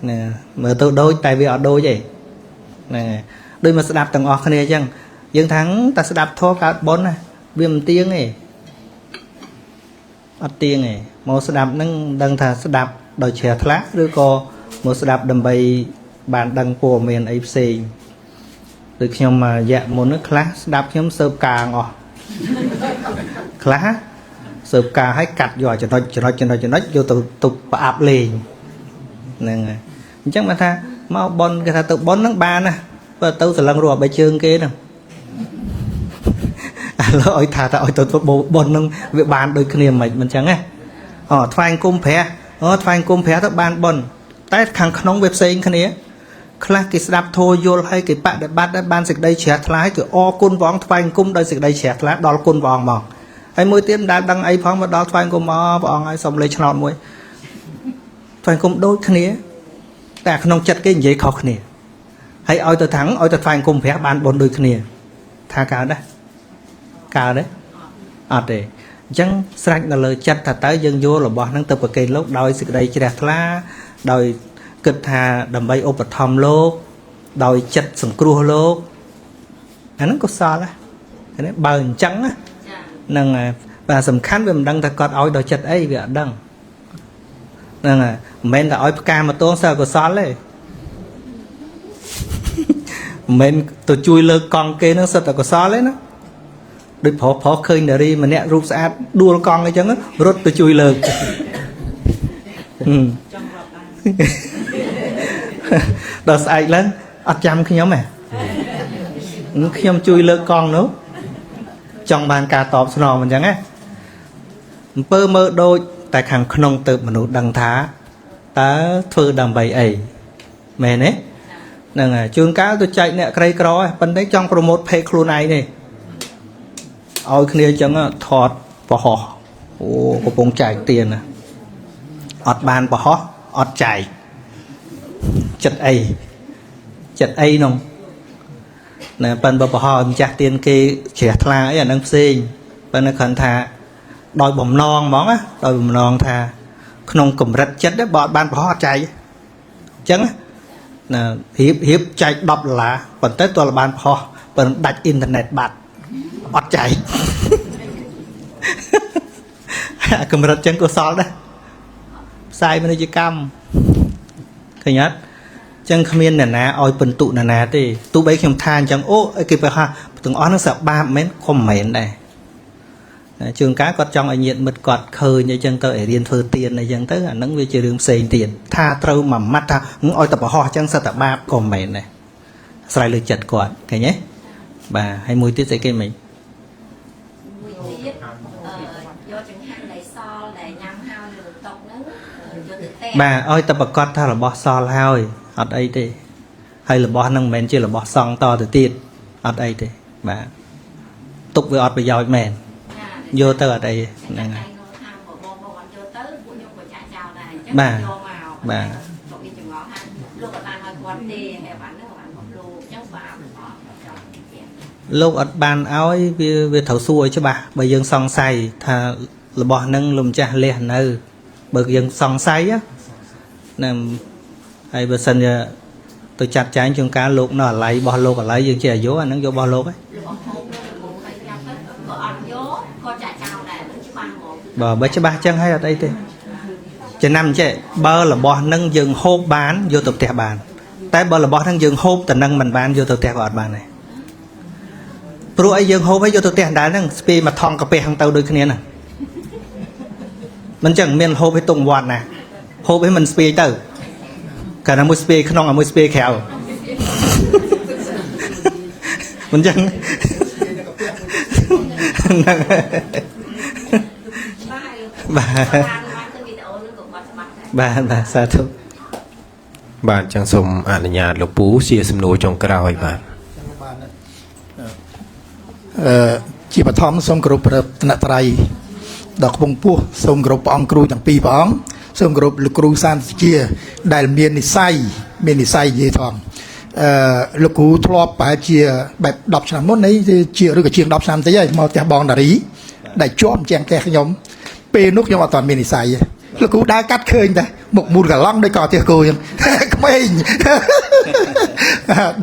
ណាមើលទៅដូចតែវាអត់ដូចទេហ្នឹងហើយដូចមកស្ដាប់ទាំងអស់គ្នាអញ្ចឹងយើងថាតែស្ដាប់ធម៌កើតបុណ្យណាវាមិនទៀងទេអត់ទៀងទេមកស្ដាប់ហ្នឹងមិនដឹងថាស្ដាប់ដោយជ្រះថ្លាឬក៏មកស្ដាប់ដើម្បីបានដឹងព័ត៌មានអីផ្សេងដូចខ្ញុំរយៈមុនខ្លះស្ដាប់ខ្ញុំស៊ើបការអស់ខ្លះស៊ើបការឲ្យកាត់យកចំណុចយកទៅប្រអាប់លេងហ្នឹងហើយអញ្ចឹងមកថាមកប៉ុនគេថាទៅប៉ុនហ្នឹងបានណាបើទៅសលឹងរស់បីជើងគេហ្នឹងឥឡូវឲ្យថាឲ្យទៅប៉ុនហ្នឹងវាបានដូចគ្នាមិនអញ្ចឹងណាថ្វាយគុំព្រះថ្វាយគុំព្រះទៅបានប៉ុនតែខាងក្នុងវាផ្សេងគ្នាខ្លះគេស្ដាប់ធម៌យល់ហើយគេបដិបត្តិបានសេចក្តីជ្រះថ្លាគឺអរគុណព្រះអង្គថ្វាយគុំដោយសេចក្តីជ្រះថ្លាដល់គុណព្រះអង្គមកហើយមួយទៀតមិនដែលដឹងអីផងមកដល់ថ្វាយគុំព្រះអង្គឲ្យសុំលេខឆ្នោតមួយថ្វាយគុំដូចគ្នាតែក្នុងចិត្តគេនិយាយខុសគ្នាហើយឲ្យទៅឲ្យទៅថ្វាយគុំព្រះបានបុណ្យដូចគ្នាថាកើតទេអត់ទេអញ្ចឹងស្រេចនៅលើចិត្តថាតើយើងយករបស់ហ្នឹងទៅប្រគេនលោកដោយសេចក្តីជ្រះថ្លាដោយគិតថាដើម្បីឧបត្ថម្ភលោកដោយចិត្តសង្គ្រោះលោកអាហ្នឹងកុសលណាបើអញ្ចឹងហ្នឹងហើយបាទសំខាន់វាមិនដឹងថាគាត់ឲ្យដោយចិត្តអីវាអត់ដឹងហ្នឹងហើយមិនមែនតែឲ្យផ្កាមកតងសិលកុសលទេមិនមែនទៅជួយលើកកង់គេហ្នឹងសិតតែកុសលទេណាដូចប្រុសឃើញនារីម្នាក់រូបស្អាតដួលកង់អីចឹងរត់ទៅជួយលើកដល់ស្អែកឡើងអត់ចាំខ្ញុំទេខ្ញុំជួយលើកកង់នោះចង់បានការតបស្នងអញ្ចឹងណាអំពើមើលដូចតែខាងក្នុងទៅមនុស្សដឹងថាតើធ្វើដើម្បីអីមែនទេហ្នឹងហើយជួនកាលទៅចែកអ្នកក្រីក្រហ្នឹងប៉ុន្តែចង់ប្រម៉ូទ page ខ្លួនឯងនេះឲ្យគ្នាអញ្ចឹងថតប្រហោះអូកំពុងចែកទៀនណាអត់បានប្រហោះអត់ចែកចិត្តអីនោះណាប៉ិនបើប្រហោះម្ចាស់ទៀនគេជ្រះថ្លាអីអានឹងផ្សេងប៉ុន្តែគ្រាន់ថាដោយបំណងហ្មងណាដោយបំណងថាក្នុងកម្រិតចិត្តបើអត់បានប្រហោះអត់ចែកអញ្ចឹងណារៀបចែក$10ប៉ុន្តែទោះបានប្រហោះប៉ុន្តែដាច់អ៊ីនធឺណិតបាត់អត់ចែកកម្រិតចឹងកុសលដែរផ្សាយពាណិជ្ជកម្មឃើញអត់ចឹងគ្មានអ្នកណាឲ្យបន្ទុអ្នកណាទេទោះបីខ្ញុំថាអញ្ចឹងអូគេប្រហែលទាំងអស់ហ្នឹងសបាបមិនខំមិនមែនដែរជួនកាលគាត់ចង់ឲ្យញាតិមិត្តគាត់ឃើញអីចឹងទៅឲ្យរៀនធ្វើទៀនអីចឹងទៅអាហ្នឹងវាជារឿងផ្សេងទៀតថាត្រូវមួយម៉ាត់ថាឲ្យតែប្រហោះអញ្ចឹងសតបាបក៏មិនមែនដែរស្រ័យលើចិត្តគាត់ឃើញទេបាទហើយមួយទៀតស្អីគេមិញយកចង្ហាន់ដែលសល់ដែលញ៉ាំហើយលើតុហ្នឹងយកទៅតែបាទឲ្យតែប្រកាសថារបស់សល់ហើយអត់អីទេហើយរបស់ហ្នឹងមិនមែនជារបស់សង់តទៅទៀតអត់អីទេបាទទុកវាអត់ប្រយោជន៍មែនយកទៅអត់អីហ្នឹងហើយបាទបាទលោកអត់បានឲ្យវាត្រូវសួរឲ្យច្បាស់បើយើងសង្ស័យថារបស់ហ្នឹងលោកម្ចាស់លះនៅបើយើងសង្ស័យណាហើយបើសិនជាទៅចាត់ចែងជួនកាលលោកនៅអាឡ័យរបស់លោកអាឡ័យយើងចេះអាយុអាហ្នឹងយករបស់លោកហ្នឹងបើច្បាស់ចឹងហើយអត់អីទេចំណាំចេះបើរបស់ហ្នឹងយើងហូបបានយកទៅផ្ទះបានតែបើរបស់ហ្នឹងយើងហូបតែនឹងមិនបានយកទៅផ្ទះក៏អត់បានដែរព្រោះអីយើងហូបហើយយកទៅផ្ទះដែរហ្នឹងស្ពាយមកថងកាពះហ្នឹងទៅដូចគ្នាហ្នឹងមិនចឹងមានហូបឲ្យទុកវត្តណាហូបឲ្យមិនស្ពាយទៅកាលណាមួយស្ពាយក្នុងអាមួយស្ពាយក្រៅមិនចឹងបាទសាធុបាទចឹងសូមអនុញ្ញាតលោកពូជាសំណួរចុងក្រោយបាទជាបឋមសូមគោរពព្រះរតនត្រ័យ ដល់កំពង់ពោះសូមគោរពព្រះអង្គគ្រូទាំងពីរព្រះអង្គសូមគោរពលោកគ្រូសានសុជាដែលមាននិស័យនិយាយថងលោកគ្រូធ្លាប់ប្រហែលជាបែប10ឆ្នាំមុននេះជាឬក៏ជាង10ឆ្នាំតិចហើយមកផ្ទះបងតារីដែលជាប់ជាងផ្ទះខ្ញុំពេលនោះខ្ញុំអត់ទាន់មាននិស័យទេលោកគ្រូដើរកាត់ឃើញតែមុខមូលកឡង់ដូចក៏ផ្ទះគោខ្ញុំក្មេង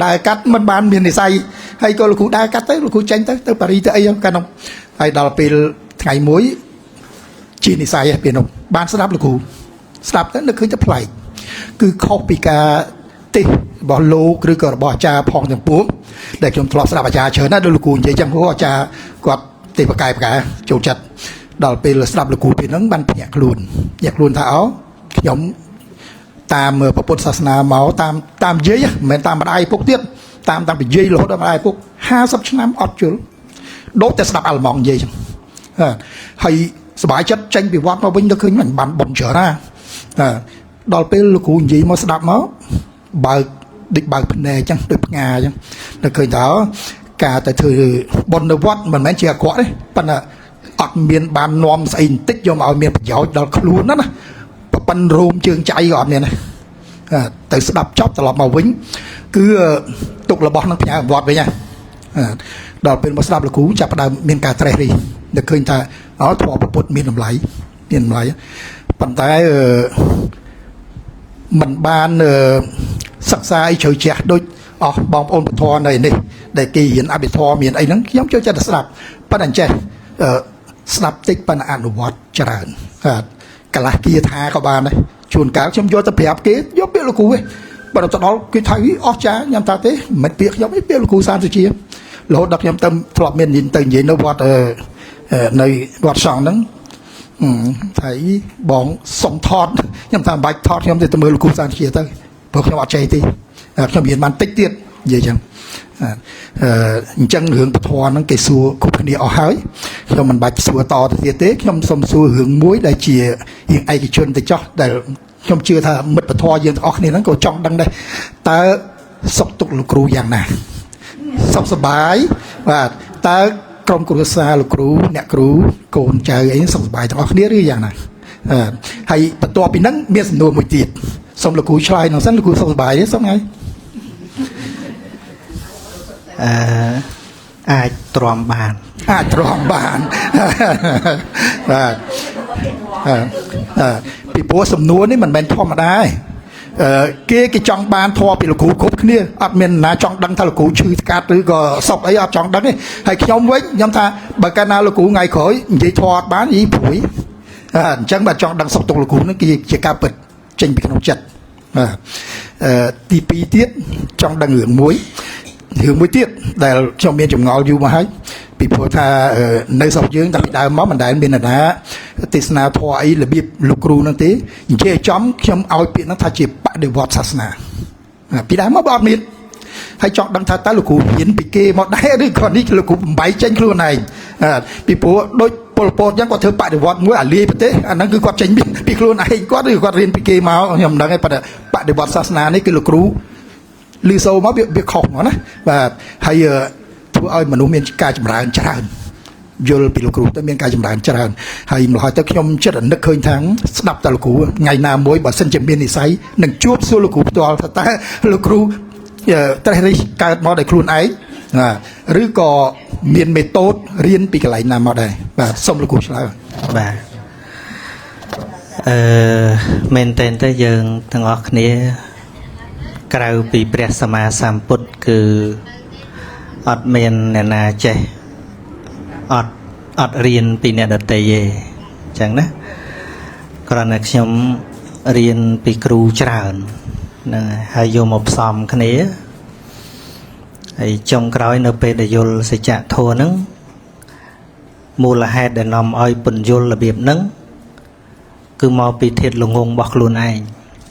ដើរកាត់មិនបានមាននិស័យហើយក៏លោកគ្រូដើរកាត់ទៅលោកគ្រូចេញទៅប៉ារីទៅអីកាលនោះហើយដល់ពេលថ្ងៃមួយជានិស័យពេលនោះបានស្ដាប់លោកគ្រូស្ដាប់ទៅនឹកឃើញទៅប្លែកគឺខុសពីការទេសរបស់លោកឬក៏របស់អាចារ្យផងទាំងពួងដែលខ្ញុំធ្លាប់ស្ដាប់អាចារ្យច្រើនណាស់ដូចលោកគ្រូនិយាយចឹងព្រោះអាចារ្យគាត់ទេបកែចូលចិត្តដល់ពេលស្ដាប់លោកគ្រូពេលហ្នឹងបានភ្ញាក់ខ្លួនថាខ្ញុំតាមពុទ្ធសាសនាមកតាមយាយមិនមែនតាមម្ដាយពុកទៀតតាមពីយាយរហូតដល់ម្ដាយពុក50ឆ្នាំអត់ជល់ដូចតែស្ដាប់អាល់ម៉ង់និយាយចឹងហើយសบายចិត្តចេញពីវត្តមកវិញទៅឃើញមិនបានបន់ច្រើនណាដល់ពេលលោកគ្រូនិយាយមកស្ដាប់មកបើកភ្នែកចឹងដូចផ្ងាចឹងទៅឃើញថាការទៅធ្វើបុណ្យនៅវត្តមិនមែនជាអាក្រក់ទេប៉ុន្តែអត់មានបាននាំស្អីបន្តិចយកមកឲ្យមានប្រយោជន៍ដល់ខ្លួនណាប្រពន្ធរោមជើងចៃក៏អត់មានដែរទៅស្ដាប់ចប់ត្រឡប់មកវិញគឺទុករបស់នឹងផ្ញើវត្តវិញដល់ពេលមកស្ដាប់លោកគ្រូចាប់ផ្ដើមមានការត្រេះរិះនឹកឃើញថាធម៌ពុទ្ធមានតម្លៃប៉ុន្តែមិនបានសិក្សាអីជ្រៅជ្រះដូចអស់បងប្អូនពធនៅនេះដែលគេរៀនអភិធម្មមានអីហ្នឹងខ្ញុំចូលចិត្តស្ដាប់ប៉ុន្តែអញ្ចេះស្ដាប់តិចប៉ុន្តែអនុវត្តច្រើនកន្លះគាថាក៏បានដែរជួនកាលខ្ញុំយកទៅប្រាប់គេយកពាក្យលោកគ្រូឯងបើទៅដល់គេថាអស់ចាខ្ញុំថាទេមិនពាក្យខ្ញុំទេពាក្យលោកគ្រូសានសុជារហូតដល់ខ្ញុំទៅធ្លាប់មាននិយាយនៅវត្តនៅវត្តសង្ឃហ្នឹងថាបងសុំថតខ្ញុំថាមិនបាច់ថតខ្ញុំទៅមើលលោកគ្រូសានសុជាទៅព្រោះខ្ញុំអត់ចេះទេខ្ញុំរៀនបានតិចទៀតនិយាយចឹងអញ្ចឹងរឿងពធហ្នឹងគេសួរគ្រប់គ្នាអស់ហើយខ្ញុំមិនបាច់សួរតទៅទៀតទេខ្ញុំសូមសួររឿងមួយដែលជារឿងឯកជនទៅចោះដែលខ្ញុំជឿថាមិត្តពធយើងទាំងអស់គ្នាហ្នឹងក៏ចង់ដឹងដែរតើសុខទុក្ខលោកគ្រូយ៉ាងណាសុខសប្បាយបាទតើក្រុមគ្រួសារលោកគ្រូអ្នកគ្រូកូនចៅអីសុខសប្បាយទាំងអស់គ្នាឬយ៉ាងណាហើយបន្ទាប់ពីហ្នឹងមានសំណួរមួយទៀតសូមលោកគ្រូឆ្លើយនោះសិនលោកគ្រូសុខសប្បាយទេសុំហើយអាចទ្រាំបានបាទពីព្រោះសំណួរនេះមិនមែនធម្មតាទេគេចង់បានធម៌ពីលោកគ្រូគ្រប់គ្នាអត់មានណាចង់ដឹងថាលោកគ្រូឈឺស្កាត់ឬក៏សុខអីអត់ចង់ដឹងទេហើយខ្ញុំវិញខ្ញុំថាបើកាលណាលោកគ្រូថ្ងៃក្រោយនិយាយធម៌អត់បានយីព្រួយអញ្ចឹងបើចង់ដឹងសុខទុក្ខលោកគ្រូនឹងគឺជាការពិតចេញពីក្នុងចិត្តទី2ទៀតចង់ដឹងរឿងមួយទៀតដែលខ្ញុំមានចម្ងល់យូរមកហើយពីព្រោះថានៅស្រុកយើងតាំងពីដើមមកមិនដែលមានណាទេសនាធម៌អីរបៀបលោកគ្រូហ្នឹងទេនិយាយចំខ្ញុំឲ្យពាក្យហ្នឹងថាជាបដិវត្តសាសនាពីដើមមកអត់មានហើយចង់ដឹងថាតើលោកគ្រូហ៊ានពីគេមកដែរឬក៏នេះលោកគ្រូបំបីចេញខ្លួនឯងពីព្រោះដូចពលពតអញ្ចឹងគាត់ធ្វើបដិវត្តមួយអាលាយប្រទេសអាហ្នឹងគឺគាត់ចេញពីខ្លួនឯងគាត់ឬគាត់រៀនពីគេមកខ្ញុំមិនដឹងទេប៉ុន្តែបដិវត្តសាសនានេះគឺលោកគ្រូលឺសូមកវាខុសហ្មងណាបាទហើយធ្វើឲ្យមនុស្សមានការចម្រើនច្រើនយល់ពីលោកគ្រូទៅមានការចម្រើនច្រើនហើយម្ល៉េះទៅខ្ញុំចិត្តនឹកឃើញថាស្ដាប់តែលោកគ្រូថ្ងៃណាមួយបើសិនជាមាននិស័យនឹងជួបសួរលោកគ្រូផ្ទាល់ថាតើលោកគ្រូត្រេះរិះកើតមកដោយខ្លួនឯងឬក៏មានមេតូតរៀនពីកន្លែងណាមកដែរបាទសូមលោកគ្រូឆ្លើយបាទមែនតើទៅយើងទាំងអស់គ្នាក្រៅពីព្រះសម្មាសម្ពុទ្ធគឺអត់មានអ្នកណាចេះអត់រៀនពីអ្នកដទៃទេអញ្ចឹងណាគ្រាន់តែខ្ញុំរៀនពីគ្រូច្រើនហ្នឹងហើយយកមកផ្សំគ្នាហើយចុងក្រោយនៅពេលដែលយល់សច្ចធម៌ហ្នឹងមូលហេតុដែលនាំឲ្យពន្យល់របៀបហ្នឹងគឺមកពីធាតុល្ងងរបស់ខ្លួនឯង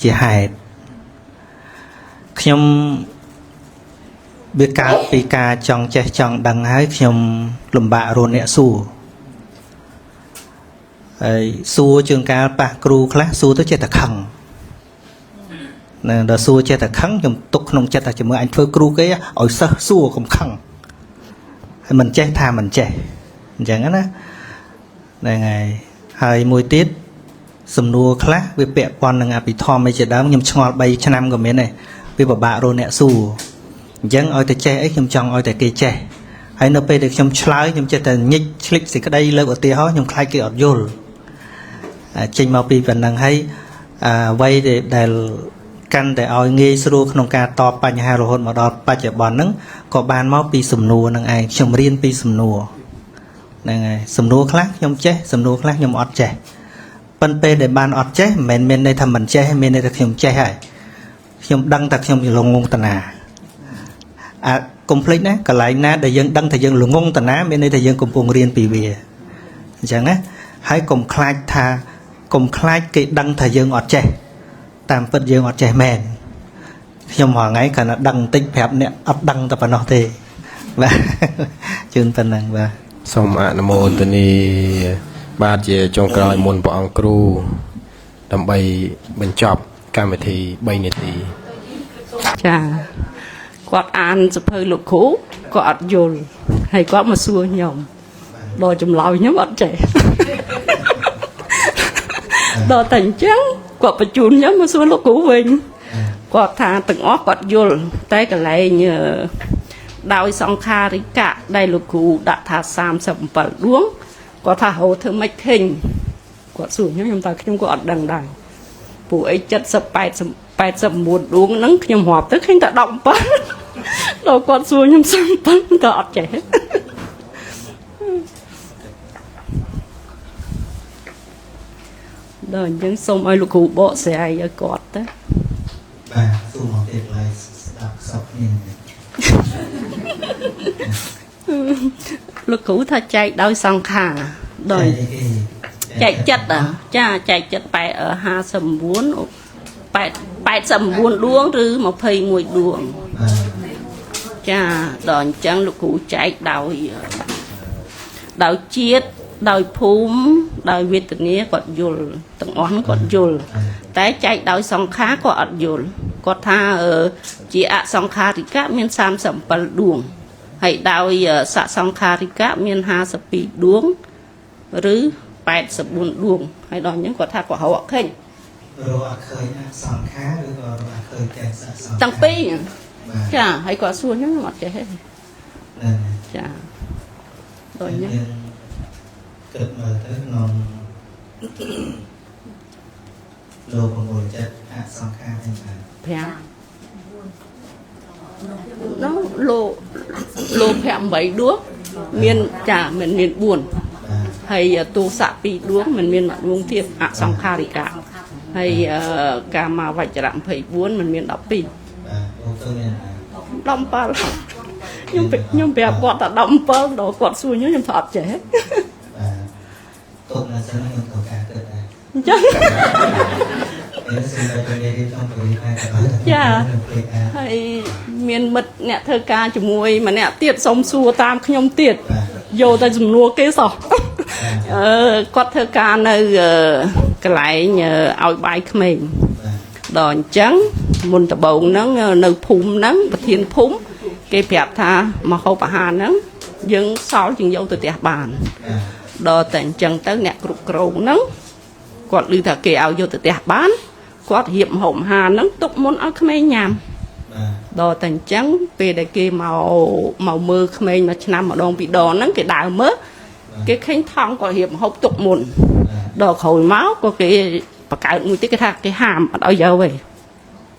ជាហេតុខ្ញុំវាកើតពីការចង់ចេះចង់ដឹងហើយខ្ញុំលំបាករកអ្នកសួរហើយសួរជាងកាលប៉ះគ្រូខ្លះសួរទៅចេះតែខឹងនៅដល់សួរចេះតែខឹងខ្ញុំទុកក្នុងចិត្តថាជាមួយអញធ្វើគ្រូគេឲ្យសិស្សសួរកុំខឹងហើយមិនចេះថាមិនចេះអញ្ចឹងណាហ្នឹងហើយ ហើយមួយទៀតសំណួរខ្លះវាពាក់ព័ន្ធនឹងអភិធម្មឯជាដើមខ្ញុំឆ្ងល់3ឆ្នាំក៏មានដែរវាពិបាករកអ្នកសួរអញ្ចឹងឲ្យតែចេះអីខ្ញុំចង់ឲ្យតែគេចេះហើយនៅពេលដែលខ្ញុំឆ្លើយខ្ញុំចេះតែញិចឆ្លិចសេចក្តីលើកឧទាហរណ៍ខ្ញុំខ្លាចគេអត់យល់ចេញមកពីប៉ុណ្ណឹងហើយអ្វីដែលកាន់តែឲ្យងាយស្រួលក្នុងការតបបញ្ហារហូតមកដល់បច្ចុប្បន្នហ្នឹងក៏បានមកពីសំណួរហ្នឹងឯងខ្ញុំរៀនពីសំណួរហ្នឹងហើយសំណួរខ្លះខ្ញុំចេះសំណួរខ្លះខ្ញុំអត់ចេះប៉ុន្តែពេលដែលបានអត់ចេះមិនមែនមានន័យថាមិនចេះមានន័យថាខ្ញុំចេះហើយខ្ញុំដឹងថាខ្ញុំល្ងងតាណាកុំភ្លេចណាកន្លែងណាដែលយើងដឹងថាយើងល្ងងតាណាមានន័យថាយើងកំពុងរៀនពីវាអញ្ចឹងណាហើយកុំខ្លាចគេដឹងថាយើងអត់ចេះតាមពិតយើងអត់ចេះមែនខ្ញុំរាល់ថ្ងៃគ្រាន់តែដឹងបន្តិចប្រាប់អ្នកអត់ដឹងតែប៉ុណ្ណោះទេបាទជឿនប៉ុណ្ណឹងបាទសូមអនុមោទនាបាទជាចុងក្រោយមុនព្រះអង្គគ្រូដើម្បីបញ្ចប់កម្មវិធី3នាទី ចាគាត់អានសភៅលោកគ្រូក៏អត់យល់ហើយគាត់មកសួរខ្ញុំដល់ចម្លើយខ្ញុំអត់ចេះដល់តែអញ្ចឹងគាត់បញ្ជូនខ្ញុំមកសួរលោកគ្រូវិញគាត់ថាទាំងអស់គាត់យល់តែកន្លែងដោយសង្ខារិកៈដែលលោកគ្រូដាក់ថា37ដួងគាត់ថាហៅធ្វើម៉េចឃើញគាត់សួរខ្ញុំតែខ្ញុំក៏អត់ដឹងដែរពួកអី70 89ដួងហ្នឹងខ្ញុំរាប់ទៅឃើញតែ17ដល់គាត់សួរខ្ញុំ37ក៏អត់ចេះដល់អញ្ចឹងសូមឲ្យលោកគ្រូបកស្រាយឲ្យគាត់ទៅបាទសូមមកទៀតឡើយស្ដាប់សពគ្នាលោកគ្រូថាចែកដោយសង្ខារដោយចែកចិត្តចាចែកចិត្ត59 89ដួងឬ21ដួងចាដល់អញ្ចឹងលោកគ្រូចែកដោយជាតិដោយភូមិដោយវេទនាគាត់យល់ទាំងអស់គាត់យល់តែចែកដោយសង្ខារគាត់អត់យល់គាត់ថាជាអសង្ខារិកៈមាន37ដួងហើយដោយសសង្ខារិកៈមាន52ដួងឬ84ដួងហើយដល់អញ្ចឹងគាត់ថាគាត់រកឃើញរកអត់ឃើញសង្ខារឬក៏រកអត់ឃើញតែសសង្ខារទាំងពីរចាហើយគាត់សួរខ្ញុំអត់ចេះទេចាដល់អញ្ចឹងគិតមើលទៅក្នុងលោក6ចិត្តអសង្ខារហ្នឹងបាទ5នោះលោក8ដួងមានចាមិនមាន4ហើយទូស័ក2ដួងមិនមានមួយដួងទៀតអសង្ខារិកៈហើយកាមាវចរៈ24មិនមាន12បាទអូទៅមាន17ខ្ញុំប្រាប់គាត់ថា17ដល់គាត់សួរខ្ញុំថាអត់ចេះបាទទុកនៅសិនខ្ញុំត្រូវការគិតដែរអញ្ចឹងចាហើយមានមិត្តអ្នកធ្វើការជាមួយម្នាក់ទៀតសុំសួរតាមខ្ញុំទៀតយកតែសំណួរគេសោះគាត់ធ្វើការនៅកន្លែងឲ្យបាយក្មេងដល់អញ្ចឹងមុនដំបូងហ្នឹងនៅភូមិហ្នឹងប្រធានភូមិគេប្រាប់ថាមកហូបអាហារហ្នឹងយើងសល់ជាងយកទៅផ្ទះបានដល់តែអញ្ចឹងទៅអ្នកគ្រប់គ្រងហ្នឹងគាត់ឮថាគេឲ្យយកទៅផ្ទះបានគាត់រៀបហូបអាហារហ្នឹងទុកមុនឲ្យក្មេងញ៉ាំដល់តែអញ្ចឹងពេលដែលគេមកមើលក្មេងមួយឆ្នាំម្ដងពីរដងហ្នឹងគេដើរមើលគេឃើញថង់គាត់រៀបហូបទុកមុនដល់ក្រោយមកក៏គេបង្កើតមួយទៀតគេថាគេហាមអត់ឲ្យយកទេ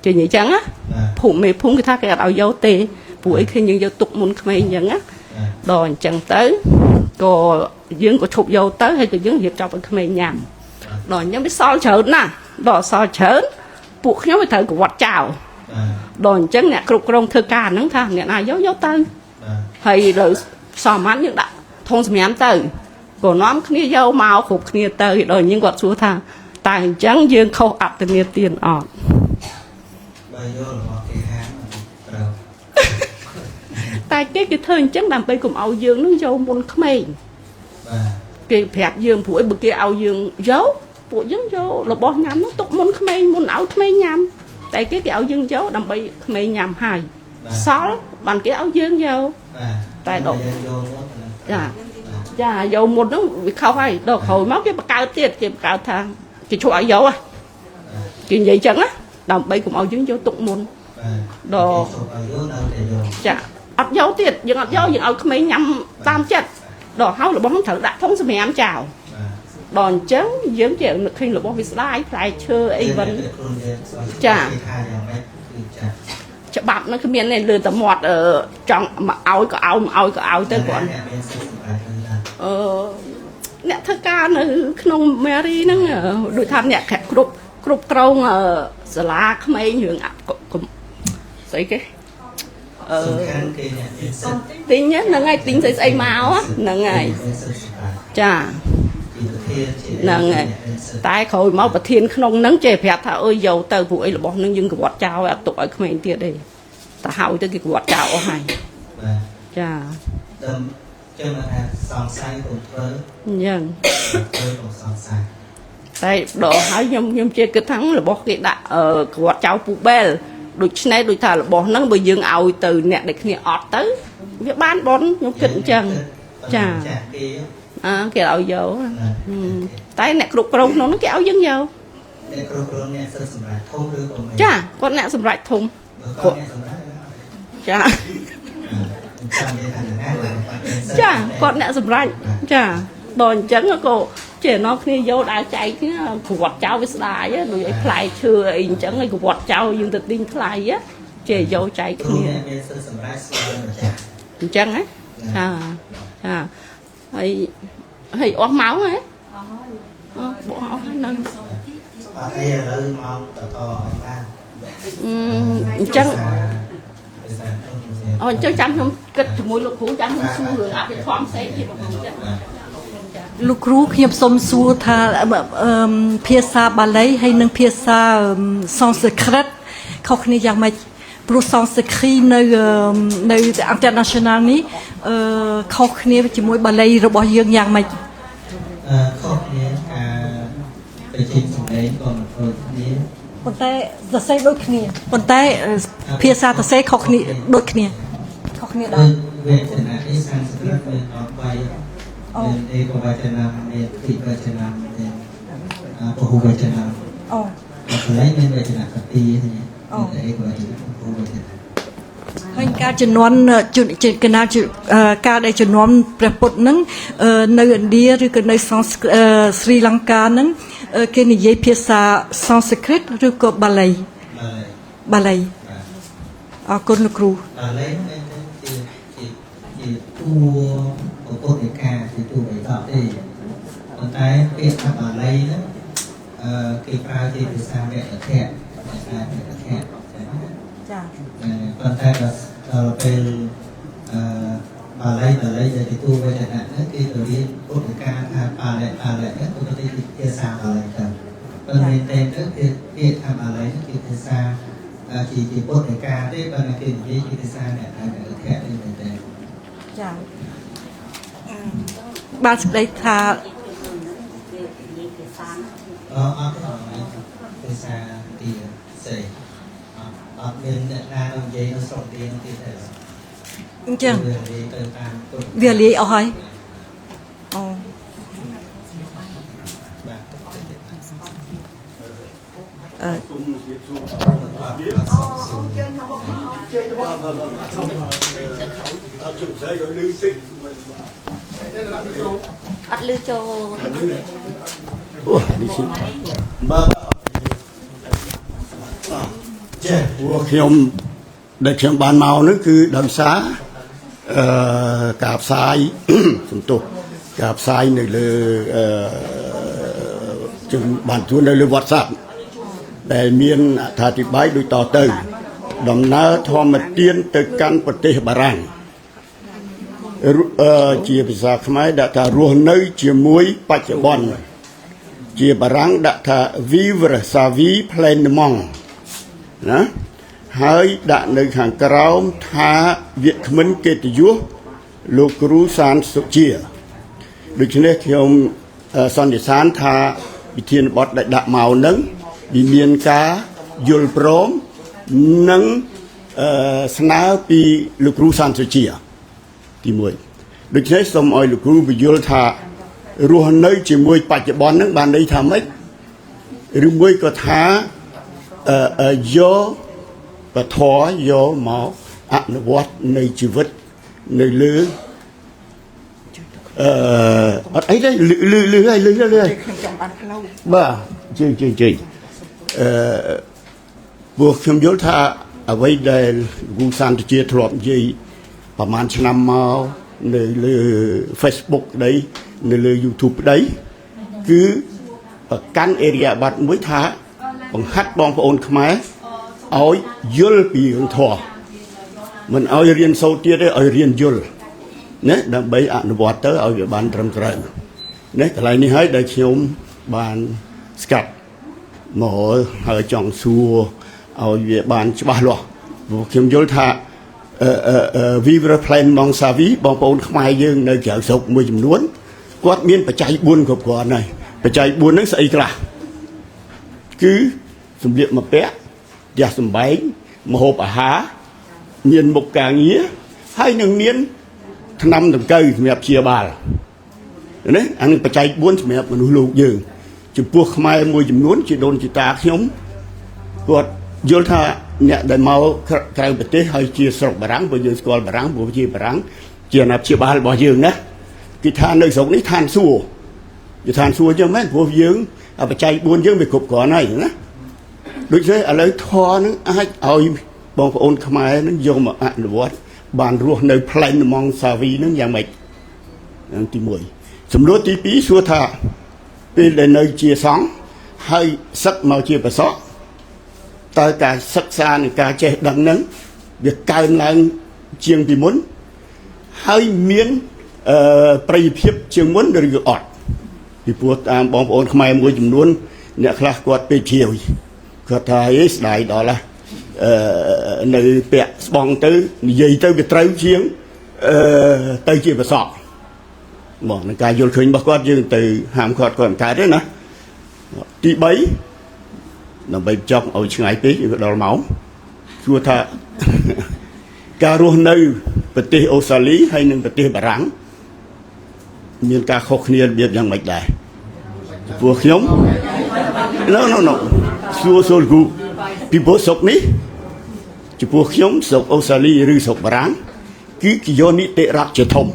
ជិះអញ្ចឹងណាភូមិមេភូមិគេថាគេអត់ឲ្យយកទេពួកអីឃើញយើងយកទុកមុនក្មេងអញ្ចឹងណាដល់អញ្ចឹងទៅក៏យើងក៏ឈប់យកទៅហើយក៏យើងរៀបចំឲ្យក្មេងញ៉ាំដល់អញ្ចឹងវាសល់ច្រើនណាស់ដល់សល់ច្រើនពួកខ្ញុំវាត្រូវកវត្តចោលដល់អញ្ចឹងអ្នកគ្រប់គ្រងធ្វើការហ្នឹងថាអ្នកណាយកទៅហើយលើសមបានយើងដាក់ធុងសម្រាមទៅក៏នាំគ្នាយកមកគ្រប់គ្នាទៅដល់អញ្ចឹងគាត់សួរថាតែអញ្ចឹងយើងខុសអត្តនទានអត់បើយករបស់គេហាមត្រូវតែគេធ្វើអញ្ចឹងដើម្បីកុំឲ្យយើងនឹងយកមុនក្មេងបាទគេប្រាប់យើងព្រោះបើគេឲ្យយើងយកពួកយើងយករបស់ញ៉ាំនោះទុកមុនក្មេងមុនឲ្យក្មេងញ៉ាំតែគេឲ្យយើងយកដើម្បីក្មេងញ៉ាំហើយសល់បានគេឲ្យយើងយកតែដល់ចា ចាយកមុនហ្នឹងវាខុសហើយដល់ក្រោយមកគេបកកើតទៀតគេបកកើតថាគេជួយឲ្យយកគេនិយាយចឹងណាដើម្បីកុំឲ្យយើងយកទុកមុនដល់ចាអត់យកទៀតយើងអត់យកយើងឲ្យក្មេងញ៉ាំតាមចិត្តដល់ហើយរបស់ហ្នឹងត្រូវដាក់ធុងសម្រាមចោលដល់អញ្ចឹងយើងចេះនឹកឃើញរបស់វាស្ដាយផ្លែឈើអីវិញចាច្បាប់ហ្នឹងគឺមានលើតែមាត់ចង់មកឲ្យក៏ឲ្យមកឲ្យក៏ឲ្យទៅគាត់អ្នកធ្វើការនៅក្នុងមេរីហ្នឹងដូចថាអ្នកគ្រប់គ្រងសាលាក្មេងរឿងស្អីគេទិញហ្នឹងហើយទិញស្អីមកហ្នឹងហើយចាហ្នឹងហើយតែក្រោយមកប្រធានក្នុងហ្នឹងចេះប្រាប់ថាអើយយកទៅពួកអីរបស់ហ្នឹងយើងកវត្តចោលអត់ទុកឲ្យក្មេងទៀតទេតែហើយទៅគេកវត្តចោលអស់ហើយចាចឹងថាសង្ស័យកុំធ្វើអញ្ចឹងធ្វើកុំសង្ស័យតែដល់ហើយខ្ញុំជឿគិតថារបស់គេដាក់ក្បត់ចោលពូបែលដូច្នេះដូចថារបស់ហ្នឹងបើយើងឲ្យទៅអ្នកដែលគ្នាអត់ទៅវាបានបនខ្ញុំគិតអញ្ចឹងចាគេឲ្យយកតែអ្នកគ្រប់គ្រងក្នុងហ្នឹងគេឲ្យយើងយកអ្នកគ្រប់គ្រងអ្នកសម្រាប់ធំឬក៏មិនចាគាត់អ្នកសម្រាប់ធំគាត់អ្នកសម្រាប់ចាចាគាត់អ្នកសម្រាប់ចាដល់អញ្ចឹងក៏ចេះនាំគ្នាយកដើរចែកគ្នាក្បត់ចោលវាស្ដាយដូចឲ្យផ្លែឈើអីអញ្ចឹងឲ្យក្បត់ចោលយើងទៅទិញថ្លៃចេះយកចែកគ្នាអញ្ចឹងហ៎ចាចាហើយអស់ម៉ោងហ៎បោះអស់ហើយនៅអត់អីឥឡូវមកតឲ្យបានអញ្ចឹងអញ្ចឹងចាំខ្ញុំគិតជាមួយលោកគ្រូចាំខ្ញុំសួររឿងអភិធម្មផ្សេងទៀតលោកគ្រូខ្ញុំសូមសួរថាភាសាបាលីហើយនិងភាសាសំស្ក្រឹតខុសគ្នាយ៉ាងម៉េចព្រោះសំស្ក្រឹតនៅ international នេះខុសគ្នាជាមួយបាលីរបស់យើងយ៉ាងម៉េចខុសគ្នាការបញ្ចេញសម្លេងក៏មិនដូចគ្នាប៉ុន្តែសរសេរដូចគ្នាប៉ុន្តែភាសាសរសេរខុសគ្នាដូចគ្នាខុសគ្នាដែរវេទនានេះសំស្ក្រឹតមានអត់បាយមានឯកវចនាមានទីវចនាមានពហុវចនាកន្លែងមានវចនាកទីនេះឯកវចនាពហុវចនាហើយការជំនាន់ការដែលជំនាន់ព្រះពុទ្ធហ្នឹងនៅឥណ្ឌាឬក៏នៅស្រីលង្កាហ្នឹងគេនិយាយភាសាសំស្ក្រឹតឬក៏បាលីអរគុណលោកគ្រូបាលីជាតួពុទ្ធិកាជាតួបៃតងទេប៉ុន្តែពាក្យថាបាលីហ្នឹងគេប្រើជាភាសាវគ្គចាប៉ុន្តែដល់ពេលបាលីដែលជាតួវចនៈហ្នឹងគេទៅរៀនពុទ្ធិកាថាបាលីហ្នឹងគឺទៅជាភាសាបាលីទៅប៉ុន្តែតែទៅគេពាក្យថាបាលីហ្នឹងគឺភាសាជាពុទ្ធិកាទេបើគេនិយាយជាភាសាអ្នកខៈនេះមែនទេចាបានស្ដីថាអត់ភាសាទីសេអត់មានអ្នកណានិយាយនៅស្រុកទីនោះទៀតទេអញ្ចឹងវាលាយអស់ហើយអូអត់លឺចូលអូនេះជិះបាទចេះពួកខ្ញុំដែលខ្ញុំបានមកនោះគឺដោយសារការផ្សាយសន្ទុះការផ្សាយនៅលើជំបានជួននៅលើ WhatsApp ដែលមានអត្ថាធិប្បាយដូចតទៅដំណើរធម្មទានទៅកាន់ប្រទេសបារាំងជាភាសាខ្មែរដាក់ថារស់នៅជាមួយបច្ចុប្បន្នជាបារាំងដាក់ថា vivre sa vie pleinement ណាហើយដាក់នៅខាងក្រោមថាវាគ្មិនកិត្តិយសលោកគ្រូសានសុជាដូច្នេះខ្ញុំសន្និដ្ឋានថាវិធានបទដែលដាក់មកនឹងវាមានការយល់ព្រមនិងស្នើពីលោកគ្រូសានសុជាទី1 ដូច្នេះសូមឲ្យលោកគ្រូបញ្យល់ថារស់នៅជាមួយបច្ចុប្បន្នហ្នឹងបានន័យថាម៉េចឬមួយក៏ថាយកបធរយកមកអនុវត្តនៃជីវិតនៅលើអត់អីទេលឺខ្ញុំចង់បានផ្លូវបាទជិះពួកខ្ញុំយល់ថាអ្វីដែលគូសន្តិជាធ្លាប់និយាយប្រហែលឆ្នាំមកនៅលើ Facebook ក្តីនៅលើ YouTube ក្តីគឺប្រកាន់អេរីយ៉ាប័តមួយថាបង្ហាត់បងប្អូនខ្មែរឲ្យយល់ពីរឿងធម៌មិនឲ្យរៀនសូត្រទៀតទេឲ្យរៀនយល់ណាដើម្បីអនុវត្តទៅឲ្យវាបានត្រឹមត្រូវណាកន្លែងនេះហើយដែលខ្ញុំបានស្កាត់មកហើយចង់សួរឲ្យវាបានច្បាស់លាស់ព្រោះខ្ញុំយល់ថាVivre Plain Mong Savi បងប្អូនខ្មែរយើងនៅក្រៅស្រុកមួយចំនួនគាត់មានបច្ច័យ4គ្រប់គ្រាន់ហើយបច្ច័យ4ហ្នឹងស្អីខ្លះគឺសម្លៀកបំពាក់ផ្ទះសម្បែងម្ហូបអាហារមានមុខការងារហើយនឹងមានថ្នាំដង្កូវសម្រាប់ព្យាបាលណាអានេះបច្ច័យ4សម្រាប់មនុស្សលោកយើងចំពោះខ្មែរមួយចំនួនជាដូនជាតាខ្ញុំគាត់យល់ថាអ្នកដែលមកក្រៅប្រទេសហើយជាស្រុកបារាំងព្រោះយើងស្គាល់បារាំងព្រោះជាបារាំងជាអាណាព្យាបាលរបស់យើងណាគេថានៅស្រុកនេះឋានសួគ៌ជាឋានសួគ៌ចឹងមែនព្រោះយើងបច្ច័យ4យើងវាគ្រប់គ្រាន់ហើយណាដូច្នេះឥឡូវធរនឹងអាចឲ្យបងប្អូនខ្មែរនឹងយកមកអនុវត្តបានរស់នៅផ្លែងមងសាវីនឹងយ៉ាងម៉េចទី1សំណួរទី2សួរថាពេលដែលនៅជាសង្ឃហើយសឹកមកជាប្រសក់តើការសិក្សានិងការចេះដឹងហ្នឹងវាកើនឡើងជាងពីមុនហើយមានប្រយោជន៍ជាងមុនឬក៏អត់ពីព្រោះតាមបងប្អូនខ្មែរមួយចំនួនអ្នកខ្លះគាត់ពេកជ្រាវគាត់ថាអេស្ដាយដល់នៅពាក់ស្បង់ទៅនិយាយទៅវាត្រូវជាងទៅជាប្រសក់មកនឹងការយល់ឃើញរបស់គាត់យើងទៅហាមគាត់មិនកើតទេណាទី3ដើម្បីចង់ឲ្យឆ្ងាយពេកវាដល់ម៉ោងសួរថាការរស់នៅប្រទេសអូស្ត្រាលីហើយនិងប្រទេសបារាំងមានការខុសគ្នារបៀបយ៉ាងម៉េចដែរព្រោះខ្ញុំ No សួរគូពីព្រោះស្រុកនេះចំពោះខ្ញុំស្រុកអូស្ត្រាលីឬស្រុកបារាំងគឺគេយកនីតិរដ្ឋជាធំ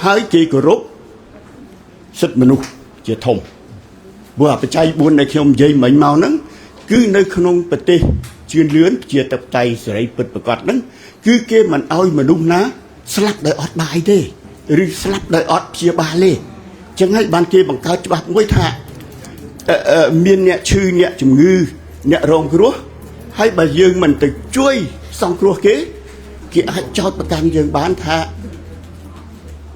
ហើយគេគោរពសិទ្ធិមនុស្សជាធំព្រោះបច្ច័យ4ដែលខ្ញុំនិយាយមិញមកហ្នឹងគឺនៅក្នុងប្រទេសជឿនលឿនជាតបតៃសេរីពិតប្រាកដហ្នឹងគឺគេមិនអោយមនុស្សណាស្លាប់ដោយអត់បាយទេឬស្លាប់ដោយអត់ព្យាបាលទេចឹងហើយបានគេបង្កើតច្បាប់មួយថាមានអ្នកឈឺអ្នកជំងឺអ្នករងគ្រោះហើយបើយើងមិនទៅជួយសង្គ្រោះគេអាចចោទប្រកាន់យើងបានថា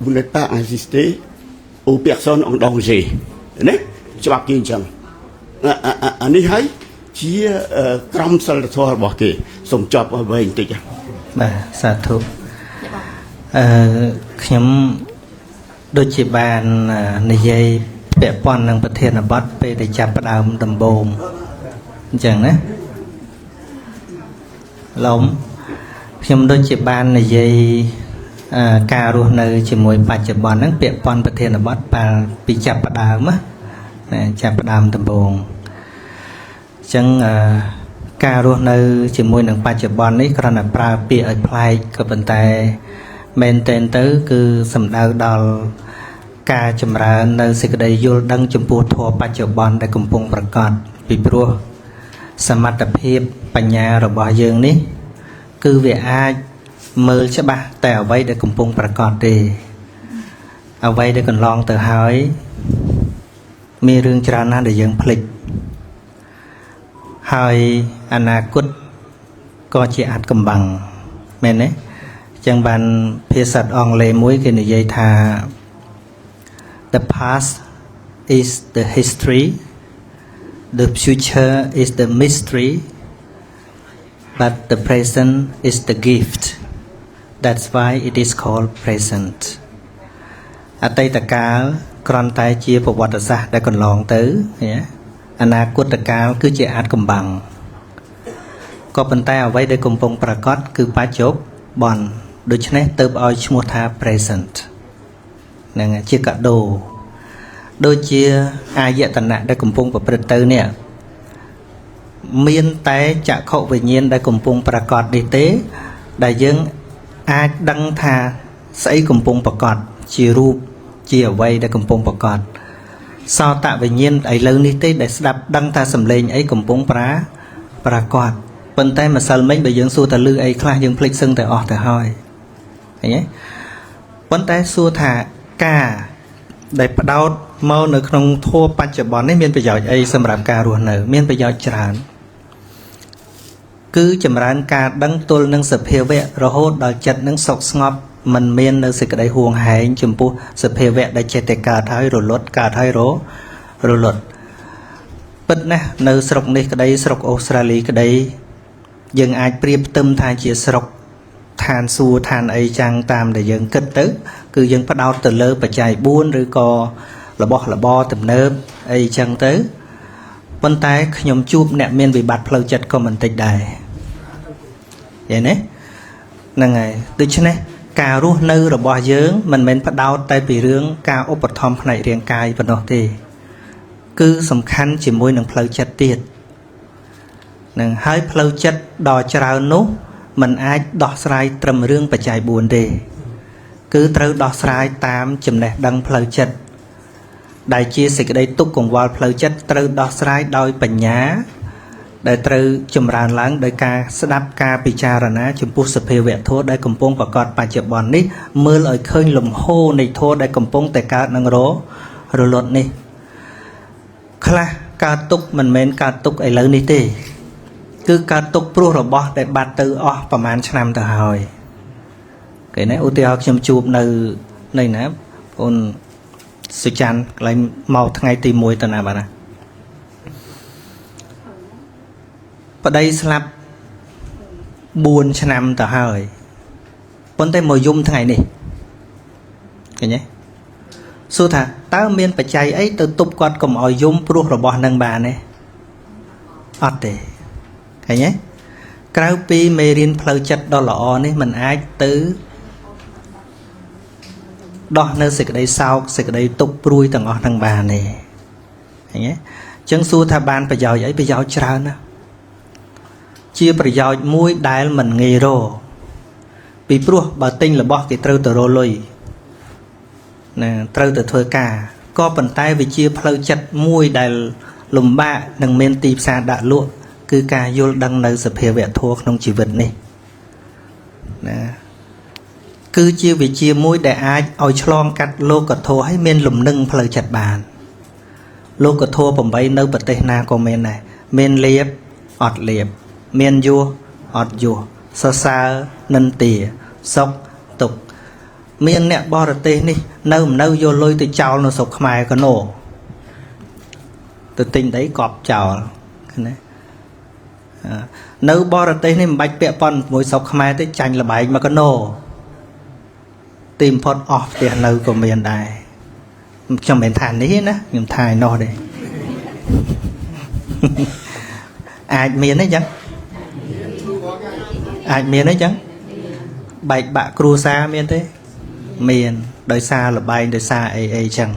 vous n'êtes pas assisté aux personnes en danger ណាច្បាប់គេអញ្ចឹងអានេះហើយជាក្រមសីលធម៌របស់គេសូមចប់ឲ្យវែងបន្តិចបាទសាធុខ្ញុំដូចជាបាននិយាយពាក់ព័ន្ធនឹងប្រធានបទពេលដែលចាប់ផ្ដើមដំបូងអញ្ចឹងណាឡំខ្ញុំដូចជាបាននិយាយការរស់នៅជាមួយបច្ចុប្បន្នហ្នឹងពាក់ព័ន្ធប្រធានបទពីចាប់ផ្ដើមណាចាប់ផ្ដើមដំបូងអញ្ចឹងការរស់នៅជាមួយនឹងបច្ចុប្បន្ននេះគ្រាន់តែប្រើពាក្យឲ្យប្លែកក៏ប៉ុន្តែមែនទែនទៅគឺសំដៅដល់ការចម្រើននៅសេចក្តីយល់ដឹងចំពោះធម៌បច្ចុប្បន្នដែលកំពុងប្រកបពីព្រោះសមត្ថភាពបញ្ញារបស់យើងនេះគឺវាអាចមើលច្បាស់តែអ្វីដែលកំពុងប្រកបទេអ្វីដែលកន្លងទៅហើយមានរឿងច្រើនណាស់ដែលយើងភ្លេចហើយអនាគតក៏ជាអាចកំបាំងមែនទេអញ្ចឹងបានភាសាអង់គ្លេសមួយគេនិយាយថា The past is the history the future is the mystery but the present is the gift that's why it is called present អតីតកាលគ្រាន់តែជាប្រវត្តិសាស្ត្រដែលកន្លងទៅអនាគតកាលគឺជាអាចកំបាំងក៏ប៉ុន្តែអ្វីដែលកំពុងប្រកបគឺបច្ចុប្បន្នដូច្នេះទើបឲ្យឈ្មោះថា present នឹងជាកាដូដូចជាអាយតនៈដែលកំពុងប្រព្រឹត្តទៅនេះមានតែចក្ខុវិញ្ញាណដែលកំពុងប្រកបនេះទេដែលយើងអាចដឹងថាស្អីកំពុងប្រកបជារូបជាអ្វីដែលកំពុងប្រកបសោតវិញ្ញាណឥឡូវនេះទេដែលស្ដាប់ដឹងថាសំឡេងអីកំពុងប្រកបប៉ុន្តែម្សិលមិញបើយើងសួរថាឮអីខ្លះយើងភ្លេចសឹងតែអស់ទៅហើយឃើញទេប៉ុន្តែសួរថាការដែលផ្ដោតមកនៅក្នុងធម៌បច្ចុប្បន្ននេះមានប្រយោជន៍អីសម្រាប់ការរស់នៅមានប្រយោជន៍ច្រើនគឺចម្រើនការដឹងទល់នឹងសភាវៈរហូតដល់ចិត្តនឹងសុខស្ងប់មិនមាននៅសេចក្តីហួងហែងចំពោះសភាវៈដែលចេះតែកើតហើយរលត់កើតហើយរលត់ពិតណាស់នៅស្រុកនេះក្តីស្រុកអូស្ត្រាលីក្តីយើងអាចប្រៀបផ្ទឹមថាជាស្រុកឋានសួគ៌ឋានអីចាំងតាមដែលយើងគិតទៅគឺយើងផ្ដោតទៅលើបច្ច័យ4ឬក៏របស់របរទំនើបអីចឹងទៅប៉ុន្តែខ្ញុំជួបអ្នកមានវិបត្តិផ្លូវចិត្តក៏មិនតិចដែរឃើញទេហ្នឹងហើយដូច្នេះការរស់នៅរបស់យើងមិនមែនផ្ដោតតែពីរឿងការឧបត្ថម្ភផ្នែករាងកាយប៉ុណ្ណោះទេគឺសំខាន់ជាមួយនឹងផ្លូវចិត្តទៀតនឹងហើយផ្លូវចិត្តដ៏ច្រើននោះมันអាចដោះស្រាយត្រឹមរឿងបច្ច័យ4ទេគឺត្រូវដោះស្រាយតាមចំណេះដឹងផ្លូវចិត្តដែលជាសេចក្តីទុក្ខកង្វល់ផ្លូវចិត្តត្រូវដោះស្រាយដោយបញ្ញាដែលត្រូវចម្រើនឡើងដោយការស្ដាប់ការពិចារណាចំពោះសភាវៈធម៌ដែលកំពុងប្រកបបច្ចុប្បន្ននេះមើលឲ្យឃើញលំហូរនៃធម៌ដែលកំពុងតែកើតនឹងរលត់នេះខ្លះកើតទុក្ខមិនមែនកើតទុក្ខឥឡូវនេះទេគឺកើតទុក្ខព្រោះរបស់ដែលបាត់ទៅអស់ប្រហែលឆ្នាំទៅហើយគេណាឧទាហរណ៍ខ្ញុំជួបនៅណាបងអូនសុចាន់កន្លែងមកថ្ងៃទី1ទៅណាបាទណាប្តីស្លាប់4ឆ្នាំទៅហើយប៉ុន្តែមកយំថ្ងៃនេះឃើញទេសួរថាតើមានបច្ច័យអីទៅទប់គាត់កុំឲ្យយំព្រោះរបស់នឹងបានទេអត់ទេឃើញទេក្រៅពីមេរៀនផ្លូវចិត្តដ៏ល្អនេះมันអាចទៅដោះនៅសេចក្តីសោកសេចក្តីទុក្ខព្រួយទាំងអស់នឹងបានទេឃើញទេអញ្ចឹងសួរថាបានប្រយោជន៍អីប្រយោជន៍ច្រើនណាស់ជាប្រយោជន៍មួយដែលមិនងាយរកពីព្រោះបើទិញរបស់គេត្រូវទៅរលុយណាត្រូវទៅធ្វើការក៏ប៉ុន្តែវាជាផ្លូវចិត្តមួយដែលលំបាកនឹងមានទីផ្សារដាក់លក់គឺការយល់ដឹងនៅសភាវៈធម៌ក្នុងជីវិតនេះណាគឺជាវិជ្ជាមួយដែលអាចឲ្យឆ្លងកាត់លោកធម៌ឲ្យមានលំនឹងផ្លូវចិត្តបានលោកធម៌8នៅប្រទេសណាក៏មានដែរមានលៀបអត់លៀបមានយោអត់យោសរសើរនិន្ទាសុខទុក្ខមានអ្នកបរទេសនេះនៅយកលុយទៅចោលនៅស្រុកខ្មែរកណោទៅទិញដីកប់ចោលឃើញទេនៅបរទេសនេះមិនបាច់ពាក់ព័ន្ធជាមួយស្រុកខ្មែរទេចាញ់លបែងមកកណោទីបំផុតអស់ផ្ទះនៅក៏មានដែរខ្ញុំមិនថានេះណាខ្ញុំថាឯនោះទេអាចមានទេចឹងអាចមានទេចឹងបែកបាក់គ្រួសារមានទេមានដោយសារលបែងដោយសារអីចឹង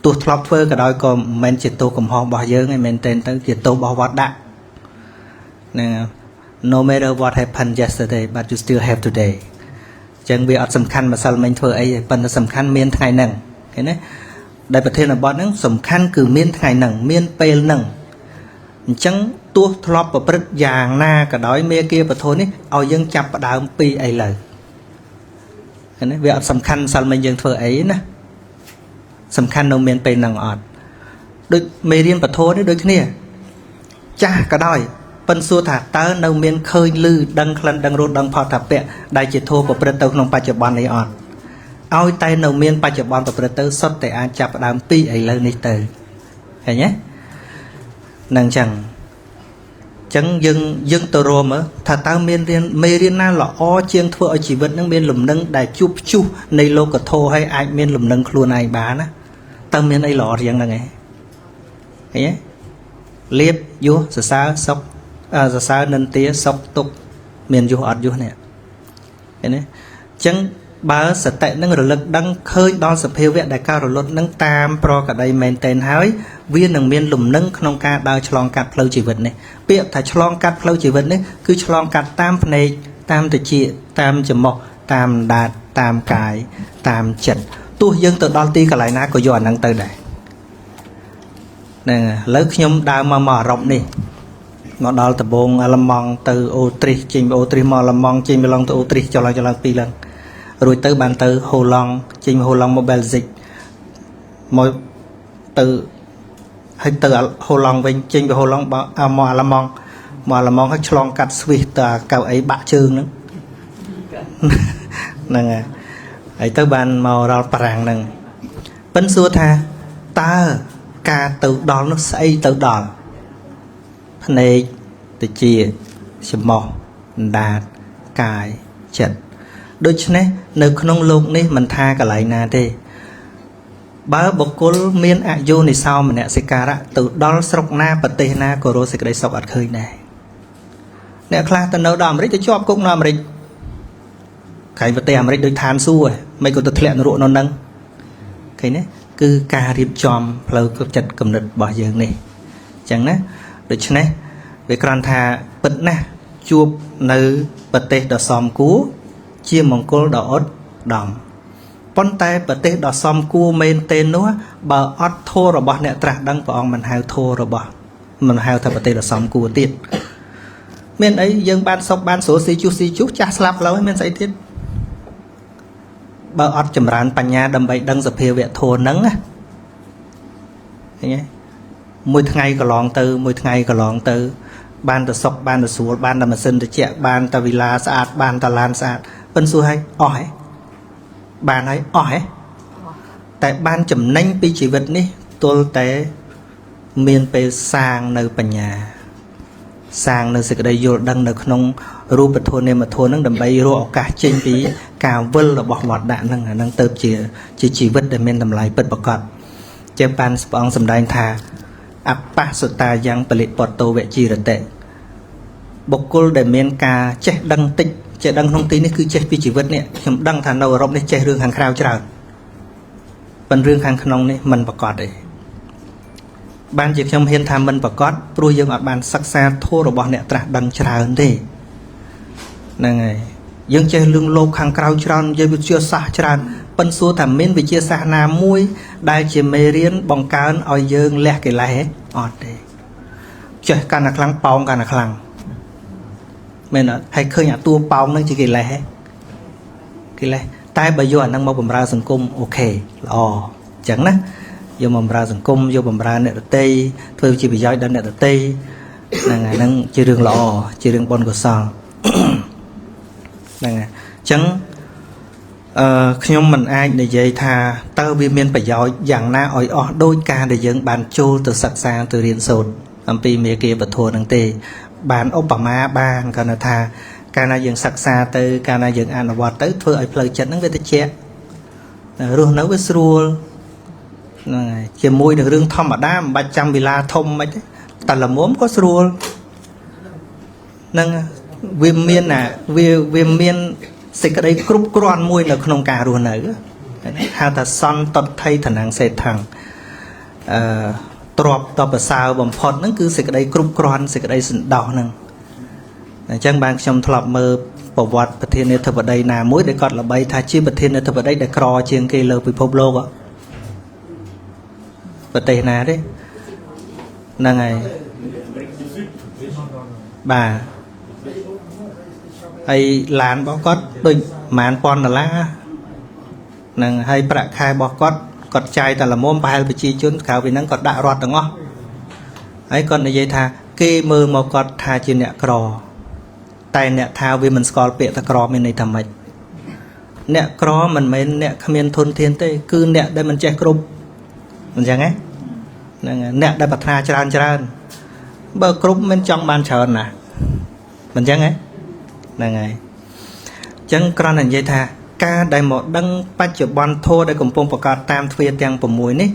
ទោះធ្លាប់ធ្វើក៏ដោយក៏មិនមែនជាទោសកំហុសរបស់យើងឯមែនទេទៅជាទោសរបស់វត្តដាក់ណា no matter what happened yesterday but you still have today ចឹងវាអត់សំខាន់ម្សិលមិញធ្វើអីប៉ុន្តែសំខាន់មានថ្ងៃហ្នឹងឃើញទេដែលប្រធានបទហ្នឹងសំខាន់គឺមានថ្ងៃហ្នឹងមានពេលហ្នឹងអញ្ចឹងទោះធ្លាប់ប្រព្រឹត្តយ៉ាងណាក៏ដោយមេគាពធនេះឲ្យយើងចាប់ផ្ដើមពីឥឡូវឃើញទេវាអត់សំខាន់ម្សិលមិញយើងធ្វើអីណាសំខាន់នៅមានពេលហ្នឹងអត់ដូចមេរៀនពធនេះដូចគ្នាចាស់ក៏ដោយប៉ិនសួរថាតើនៅមានឃើញឮដឹងក្លិនដឹងរសដឹងផតថាពៈដែលជាធម៌ប្រព្រឹត្តទៅក្នុងបច្ចុប្បន្ននេះអត់ឲ្យតែនៅមានបច្ចុប្បន្នប្រព្រឹត្តទៅសុទ្ធតែអាចចាប់ផ្ដើមពីឥឡូវនេះទៅឃើញទេនឹងចឹងចឹងយើងទៅរមថាតើមានមេរៀនណាល្អជាងធ្វើឲ្យជីវិតនឹងមានលំនឹងដែលជួបព្យុះនៃលោកធម៌ឲ្យអាចមានលំនឹងខ្លួនឯងបានណាតើមានអីល្អរៀងហ្នឹងឯងឃើញទេលៀបយោសរសើរសុខសរសើរនិន្ទាសុខទុក្ខមានយុះអត់យុះនេះឃើញទេអញ្ចឹង បើសតិនឹងរលឹកដឹងឃើញដល់សភាវៈដែលការរលត់នឹងតាមប្រកដីមែនតែនហើយវានឹងមានលំនឹងក្នុងការដើរឆ្លងកាត់ផ្លូវជីវិតនេះពាក្យថាឆ្លងកាត់ផ្លូវជីវិតនេះគឺឆ្លងកាត់តាមភ្នែកតាមតិចតាមច្រមុះតាមដាតតាមកាយតាមចិត្តទោះយើងទៅដល់ទីកន្លែងណាក៏យកអាហ្នឹងទៅដែរហ្នឹងឥឡូវខ្ញុំដើរមកអឺរ៉ុបនេះមកដល់ដំបងអាល្លឺម៉ង់ទៅអូទ្រីសចេញអូទ្រីសមកអាល្លឺម៉ង់ចេញមកឡងទៅអូទ្រីសចុះឡើងពីរឡើងរួចទៅបានទៅហូឡង់ចេញមកហូឡង់មកបែលហ្សិកមកទៅហើយទៅហូឡង់វិញចេញពីហូឡង់មកអាល្លឺម៉ង់ហើយឆ្លងកាត់ស្វីសទៅកៅអីបាក់ជើងហ្នឹងហើយទៅបានមកដល់បារាំងហ្នឹងប៉ិនសួរថាតើការទៅដល់នោះស្អីទៅដល់ភ្នែកតិចច្រមុះដាតកាយចិត្តដូច្នេះនៅក្នុងโลกនេះមិនថាកន្លែងណាទេបើបុគ្គលមានអយុនិសោមនសិការៈទៅដល់ស្រុកណាប្រទេសណាក៏រស់សេចក្តីសុខអត់ឃើញដែរអ្នកខ្លះទៅនៅដល់អាមេរិកទៅជាប់គុកនៅអាមេរិកខែប្រទេសអាមេរិកដូចឋានសួគ៌មិនក៏ទៅធ្លាក់នរកនៅនឹងឃើញទេគឺការរៀបចំផ្លូវចិត្តគំនិតរបស់យើងនេះអញ្ចឹងណាដូច្នេះវាគ្រាន់ថាពិតណាស់ជួបនៅប្រទេសដ៏សមគួរជាមង្គលដ៏ឧត្តមប៉ុន្តែប្រទេសដ៏សមគួរមែនទេនោះបើអត់ធម៌របស់អ្នកត្រាស់ដឹងព្រះអង្គមិនហៅធម៌របស់មិនហៅថាប្រទេសដ៏សមគួរទៀតមានអីយើងបានសុខបានស្រួលស៊ីជុះចាស់ស្លាប់ឡើយមានស្អីទៀតបើអត់ចម្រើនបញ្ញាដើម្បីដឹងសភាវៈធម៌ហ្នឹងណាឃើញទេមួយថ្ងៃកន្លងទៅបានតែសុខបានតែស្រួលបានតែម៉ាស៊ីនត្រជាក់បានតែវិឡាស្អាតបានតែឡានស្អាតប៉ិនសួរឲ្យអស់ហ៎បានហើយអស់ហ៎តែបានចំណេញពីជីវិតនេះទល់តែមានពេលសាងនៅបញ្ញាសាងនៅសេចក្តីយល់ដឹងនៅក្នុងរូបធម៌នាមធម៌ហ្នឹងដើម្បីរកឱកាសចេញពីការវិលរបស់វត្តដាក់ហ្នឹងអាហ្នឹងទៅជាជីវិតដែលមានតម្លៃពិតប្រាកដជាបានព្រះអង្គសម្ដែងថាអបសតាយ៉ាងបលិពតោវជីរតេបុគ្គលដែលមានការចេះដឹងតិចចេះដឹងក្នុងទីនេះគឺចេះពីជីវិតនេះខ្ញុំដឹងថានៅអឺរ៉ុបនេះចេះរឿងខាងក្រៅច្រើនប៉ុន្តែរឿងខាងក្នុងនេះមិនប្រកបទេបានជាខ្ញុំហ៊ានថាមិនប្រកបព្រោះយើងអត់បានសិក្សាធម៌របស់អ្នកត្រាស់ដឹងច្រើនទេហ្នឹងហើយយើងចេះរឿងលោកខាងក្រៅច្រើនយើងវិទ្យាសាស្ត្រច្រើនប៉ុន្តែសួរថាមានវិទ្យាសាស្ត្រណាមួយដែលជាមេរៀនបង្កើនឲ្យយើងលះកិលេសអត់ទេចេះកាន់តែខ្លាំងប៉ោងកាន់តែខ្លាំងមែនអត់ហើយឃើញអាតួប៉ោងហ្នឹងជាកិលេសតែបើយកអាហ្នឹងមកបំរើសង្គមអូខេល្អអញ្ចឹងណាយកមកបំរើសង្គមយកបំរើអ្នកដទៃធ្វើជាប្រយោជន៍ដល់អ្នកដទៃហ្នឹងហើយហ្នឹងជារឿងល្អជារឿងបុណ្យកុសលហ្នឹងហើយអញ្ចឹងខ្ញុំមិនអាចនិយាយថាតើវាមានប្រយោជន៍យ៉ាងណាឲ្យអស់ដោយការដែលយើងបានចូលទៅសិក្សាទៅរៀនសូត្រអំពីមេគាពធហ្នឹងទេបានឧបមាបានគាត់ថាកាលណាយើងសិក្សាទៅកាលណាយើងអនុវត្តទៅធ្វើឲ្យផ្លូវចិត្តហ្នឹងវាត្រជាក់រស់នៅវាស្រួលហ្នឹងហើយជាមួយនឹងរឿងធម្មតាមិនបាច់ចាំវិឡាធំមិនទេតែល្មមក៏ស្រួលហ្នឹងវាមានសេចក្តីគ្រប់គ្រាន់មួយនៅក្នុងការរស់នៅហៅថាសន្តថៃឋានំសេដ្ឋังទ្របតបសើបំផុតហ្នឹងគឺសេចក្តីគ្រប់គ្រាន់សេចក្តីសន្តោសហ្នឹងអញ្ចឹងបានខ្ញុំធ្លាប់មើលប្រវត្តិប្រធានាធិបតីណាមួយដែលគាត់ល្បីថាជាប្រធានាធិបតីដែលក្រជាងគេលើពិភពលោកប្រទេសណាទេហ្នឹងហើយបាទហើយឡានរបស់គាត់ដូច$10,000ហ្នឹងហើយប្រាក់ខែរបស់គាត់ចាយតែល្មមប្រហែលប្រជាជនក្រៅពីហ្នឹងគាត់ដាក់រត់ទាំងអស់ហើយគាត់និយាយថាគេមើលមកគាត់ថាជាអ្នកក្រតែអ្នកថាវាមិនស្គាល់ពាក្យថាក្រមានន័យថាម៉េចអ្នកក្រមិនមែនអ្នកគ្មានធនធានទេគឺអ្នកដែលមិនចេះគ្រប់អញ្ចឹងហ្នឹងអ្នកដែលប្រាថ្នាច្រើនបើគ្រប់មិនចង់បានច្រើនណាមិនអញ្ចឹងហ្នឹងហើយអញ្ចឹងគ្រាន់តែនិយាយថាការដែលមកដឹងបច្ចុប្បន្នធម៌ដែលកំពុងប្រកាសតាមទ្វារទាំង6នេះ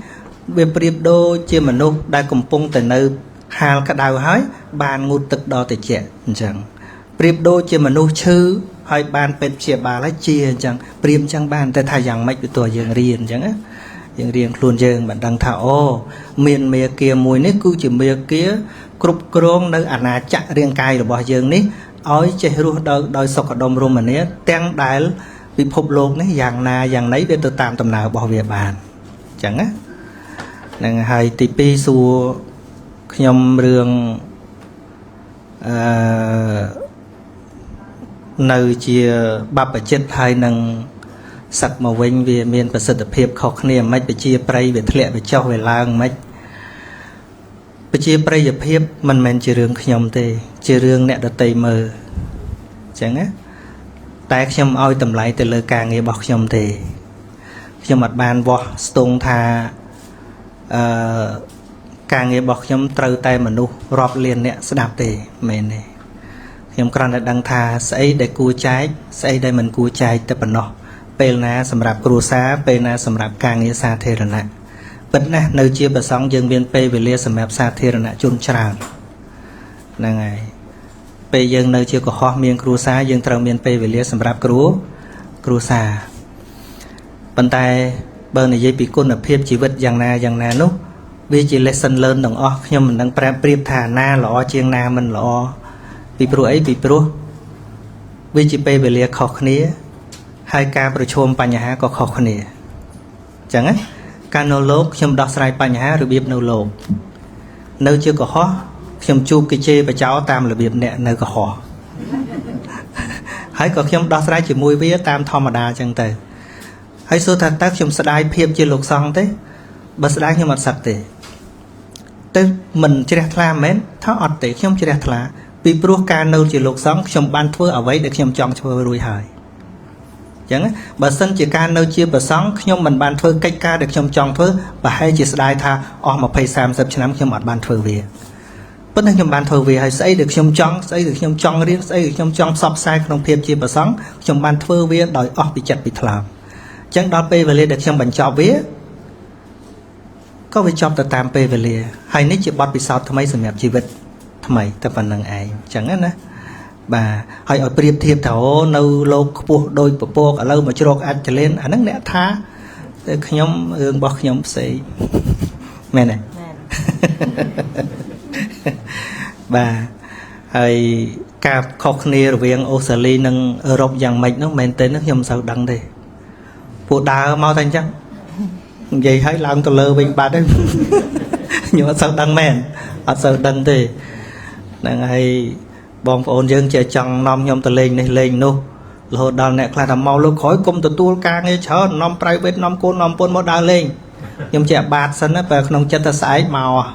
វាប្រៀបដូចជាមនុស្សដែលកំពុងតែនៅហាលក្តៅហើយបានងូតទឹកដល់ត្រជាក់អញ្ចឹងប្រៀបដូចជាមនុស្សឈឺ ហើយបានពេទ្យព្យាបាលហើយជាអញ្ចឹងព្រាមអញ្ចឹងបានតែថាយ៉ាងម៉េចទៅយើងរៀនអញ្ចឹងណាយើងរៀនខ្លួនយើងបានដឹងថាអូមានមេគាមួយនេះគឺជាមេគាគ្រប់គ្រងនៅអាណាចក្ររាងកាយរបស់យើងនេះឲ្យចេះរស់ដោយសុខដុមរមនាទាំងដែលពិភពលោកនេះយ៉ាងណាយ៉ាងណីវាទៅតាមដំណើររបស់វាបានអញ្ចឹងណានឹងហើយទី2សួរខ្ញុំរឿងនៅជាបព្វជិតហើយនឹងសឹកមកវិញវាមានប្រសិទ្ធភាពខុសគ្នាមិនបជាប្រៃវាធ្លាក់វាចុះវាឡើងមិនបជាប្រៃភាពមិនមែនជារឿងខ្ញុំទេជារឿងអ្នកដតីមើលអញ្ចឹងណាតែខ្ញុំឲ្យតម្លៃទៅលើការងាររបស់ខ្ញុំទេខ្ញុំអត់បានវាស់ស្ទង់ថាការងាររបស់ខ្ញុំត្រូវតែមនុស្សរាប់លានអ្នកស្ដាប់ទេមែនទេខ្ញុំគ្រាន់តែដឹងថាស្អីដែលគួរចែកស្អីដែលមិនគួរចែកតែប៉ុណ្ណោះពេលណាសម្រាប់គ្រួសារពេលណាសម្រាប់ការងារសាធារណៈពិតណាស់នៅជាប្រសង់យើងមានពេលវេលាសម្រាប់សាធារណជនច្រើនហ្នឹងហើយពេលយើងនៅជាកុហកមានគ្រួសារយើងត្រូវមានពេលវេលាសម្រាប់គ្រួសារប៉ុន្តែបើនិយាយពីគុណភាពជីវិតយ៉ាងណានោះវាជា lesson learn ទាំងអស់ខ្ញុំមិនដឹងប្រៀបថាណាល្អជាងណាមិនល្អពីព្រោះអីពីព្រោះវាជាពេលវេលាខុសគ្នាហើយការប្រឈមបញ្ហាក៏ខុសគ្នាអញ្ចឹងណាការនៅលោកខ្ញុំដោះស្រាយបញ្ហារបៀបនៅលោកនៅជាកុហកខ្ញុំជួបគេជេរបចោតាមរបៀបអ្នកនៅកុហកហើយក៏ខ្ញុំដោះស្រាយជាមួយវាតាមធម្មតាអញ្ចឹងទៅហើយសួរថាតើខ្ញុំស្ដាយភាពជាលោកសង្ឃទេបើស្ដាយខ្ញុំអត់សឹកទេទៅមិនជ្រះថ្លាមែនថាអត់ទេខ្ញុំជ្រះថ្លាពីព្រោះការនៅជាលោកសង្ឃខ្ញុំបានធ្វើអ្វីដែលខ្ញុំចង់ធ្វើរួចហើយអញ្ចឹងបើសិនជាការនៅជាព្រះសង្ឃខ្ញុំមិនបានធ្វើកិច្ចការដែលខ្ញុំចង់ធ្វើប្រហែលជាស្ដាយថាអស់20 30ឆ្នាំខ្ញុំអត់បានធ្វើវាប៉ុន្តែខ្ញុំបានធ្វើវាហើយស្អីដែលខ្ញុំចង់ស្អីដែលខ្ញុំចង់រៀនស្អីដែលខ្ញុំចង់ផ្សព្វផ្សាយក្នុងភាពជាព្រះសង្ឃខ្ញុំបានធ្វើវាដោយអស់ពីចិត្តពីថ្លើមអញ្ចឹងដល់ពេលវេលាដែលខ្ញុំបញ្ចប់វាក៏វាចប់ទៅតាមពេលវេលាហើយនេះជាបទពិសោធន៍ថ្មីសម្រាប់ជីវិតថ្មីតែប៉ុណ្្នឹងឯងអញ្ចឹងណាបាទហើយឲ្យប្រៀបធៀបថាអូនៅលោកខ្ពស់ដោយពពកឥឡូវមកជ្រកអាចលេនអាហ្នឹងអ្នកថាតែខ្ញុំរឿងរបស់ខ្ញុំផ្សេងមែនទេបាទហើយការខុសគ្នារវាងអូស្ត្រាលីនិងអឺរ៉ុបយ៉ាងម៉េចនោះមែនទេខ្ញុំមិនសូវដឹងទេពួកដើរមកតែអញ្ចឹងនិយាយឲ្យឡើងទៅលើវិញបាត់ហើយខ្ញុំអត់សូវដឹងមែនអត់សូវដឹងទេហ្នឹងហើយបងប្អូនយើងជាចង់នាំខ្ញុំទៅលេងនេះលេងនោះរហូតដល់អ្នកខ្លះថាមកលើក្រោយកុំទទួលការងារច្រើននាំ private នាំកូននាំពុនមកដើរលេងខ្ញុំជាអាបាតសិនណាបើក្នុងចិត្តថាស្អែកមក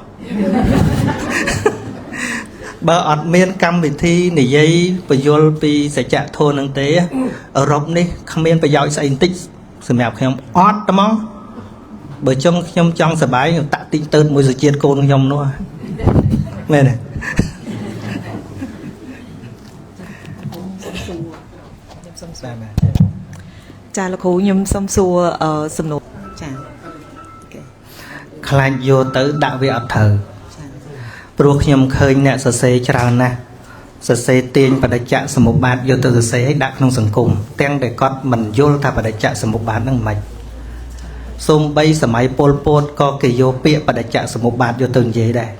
បើអត់មានកម្មវិធីនិយាយបញ្យលពីសច្ចធម៌នឹងទេអឺរ៉ុបនេះគ្មានប្រយោជន៍ស្អីបន្តិចសម្រាប់ខ្ញុំអត់ហ្មងបើចង់ខ្ញុំចង់សប្បាយខ្ញុំតាក់ទីងទៅមួយសុជាតិកូនខ្ញុំនោះមែនទេចាលោកគ្រូខ្ញុំសុំសួរសំណួរចាខ្លាចយកទៅដាក់វាអត់ត្រូវព្រោះខ្ញុំឃើញអ្នកសរសេរច្រើនណាស់សរសេរទាញបដិច្ចសមុបាទយកទៅសរសេរឲ្យដាក់ក្នុងសង្គមទាំងតែគាត់មិនយល់ថាបដិច្ចសមុបាទហ្នឹងមិនសូម្បីសម័យពលពតក៏គេយកពាក្យបដិច្ចសមុបាទយកទៅនិយាយដែរ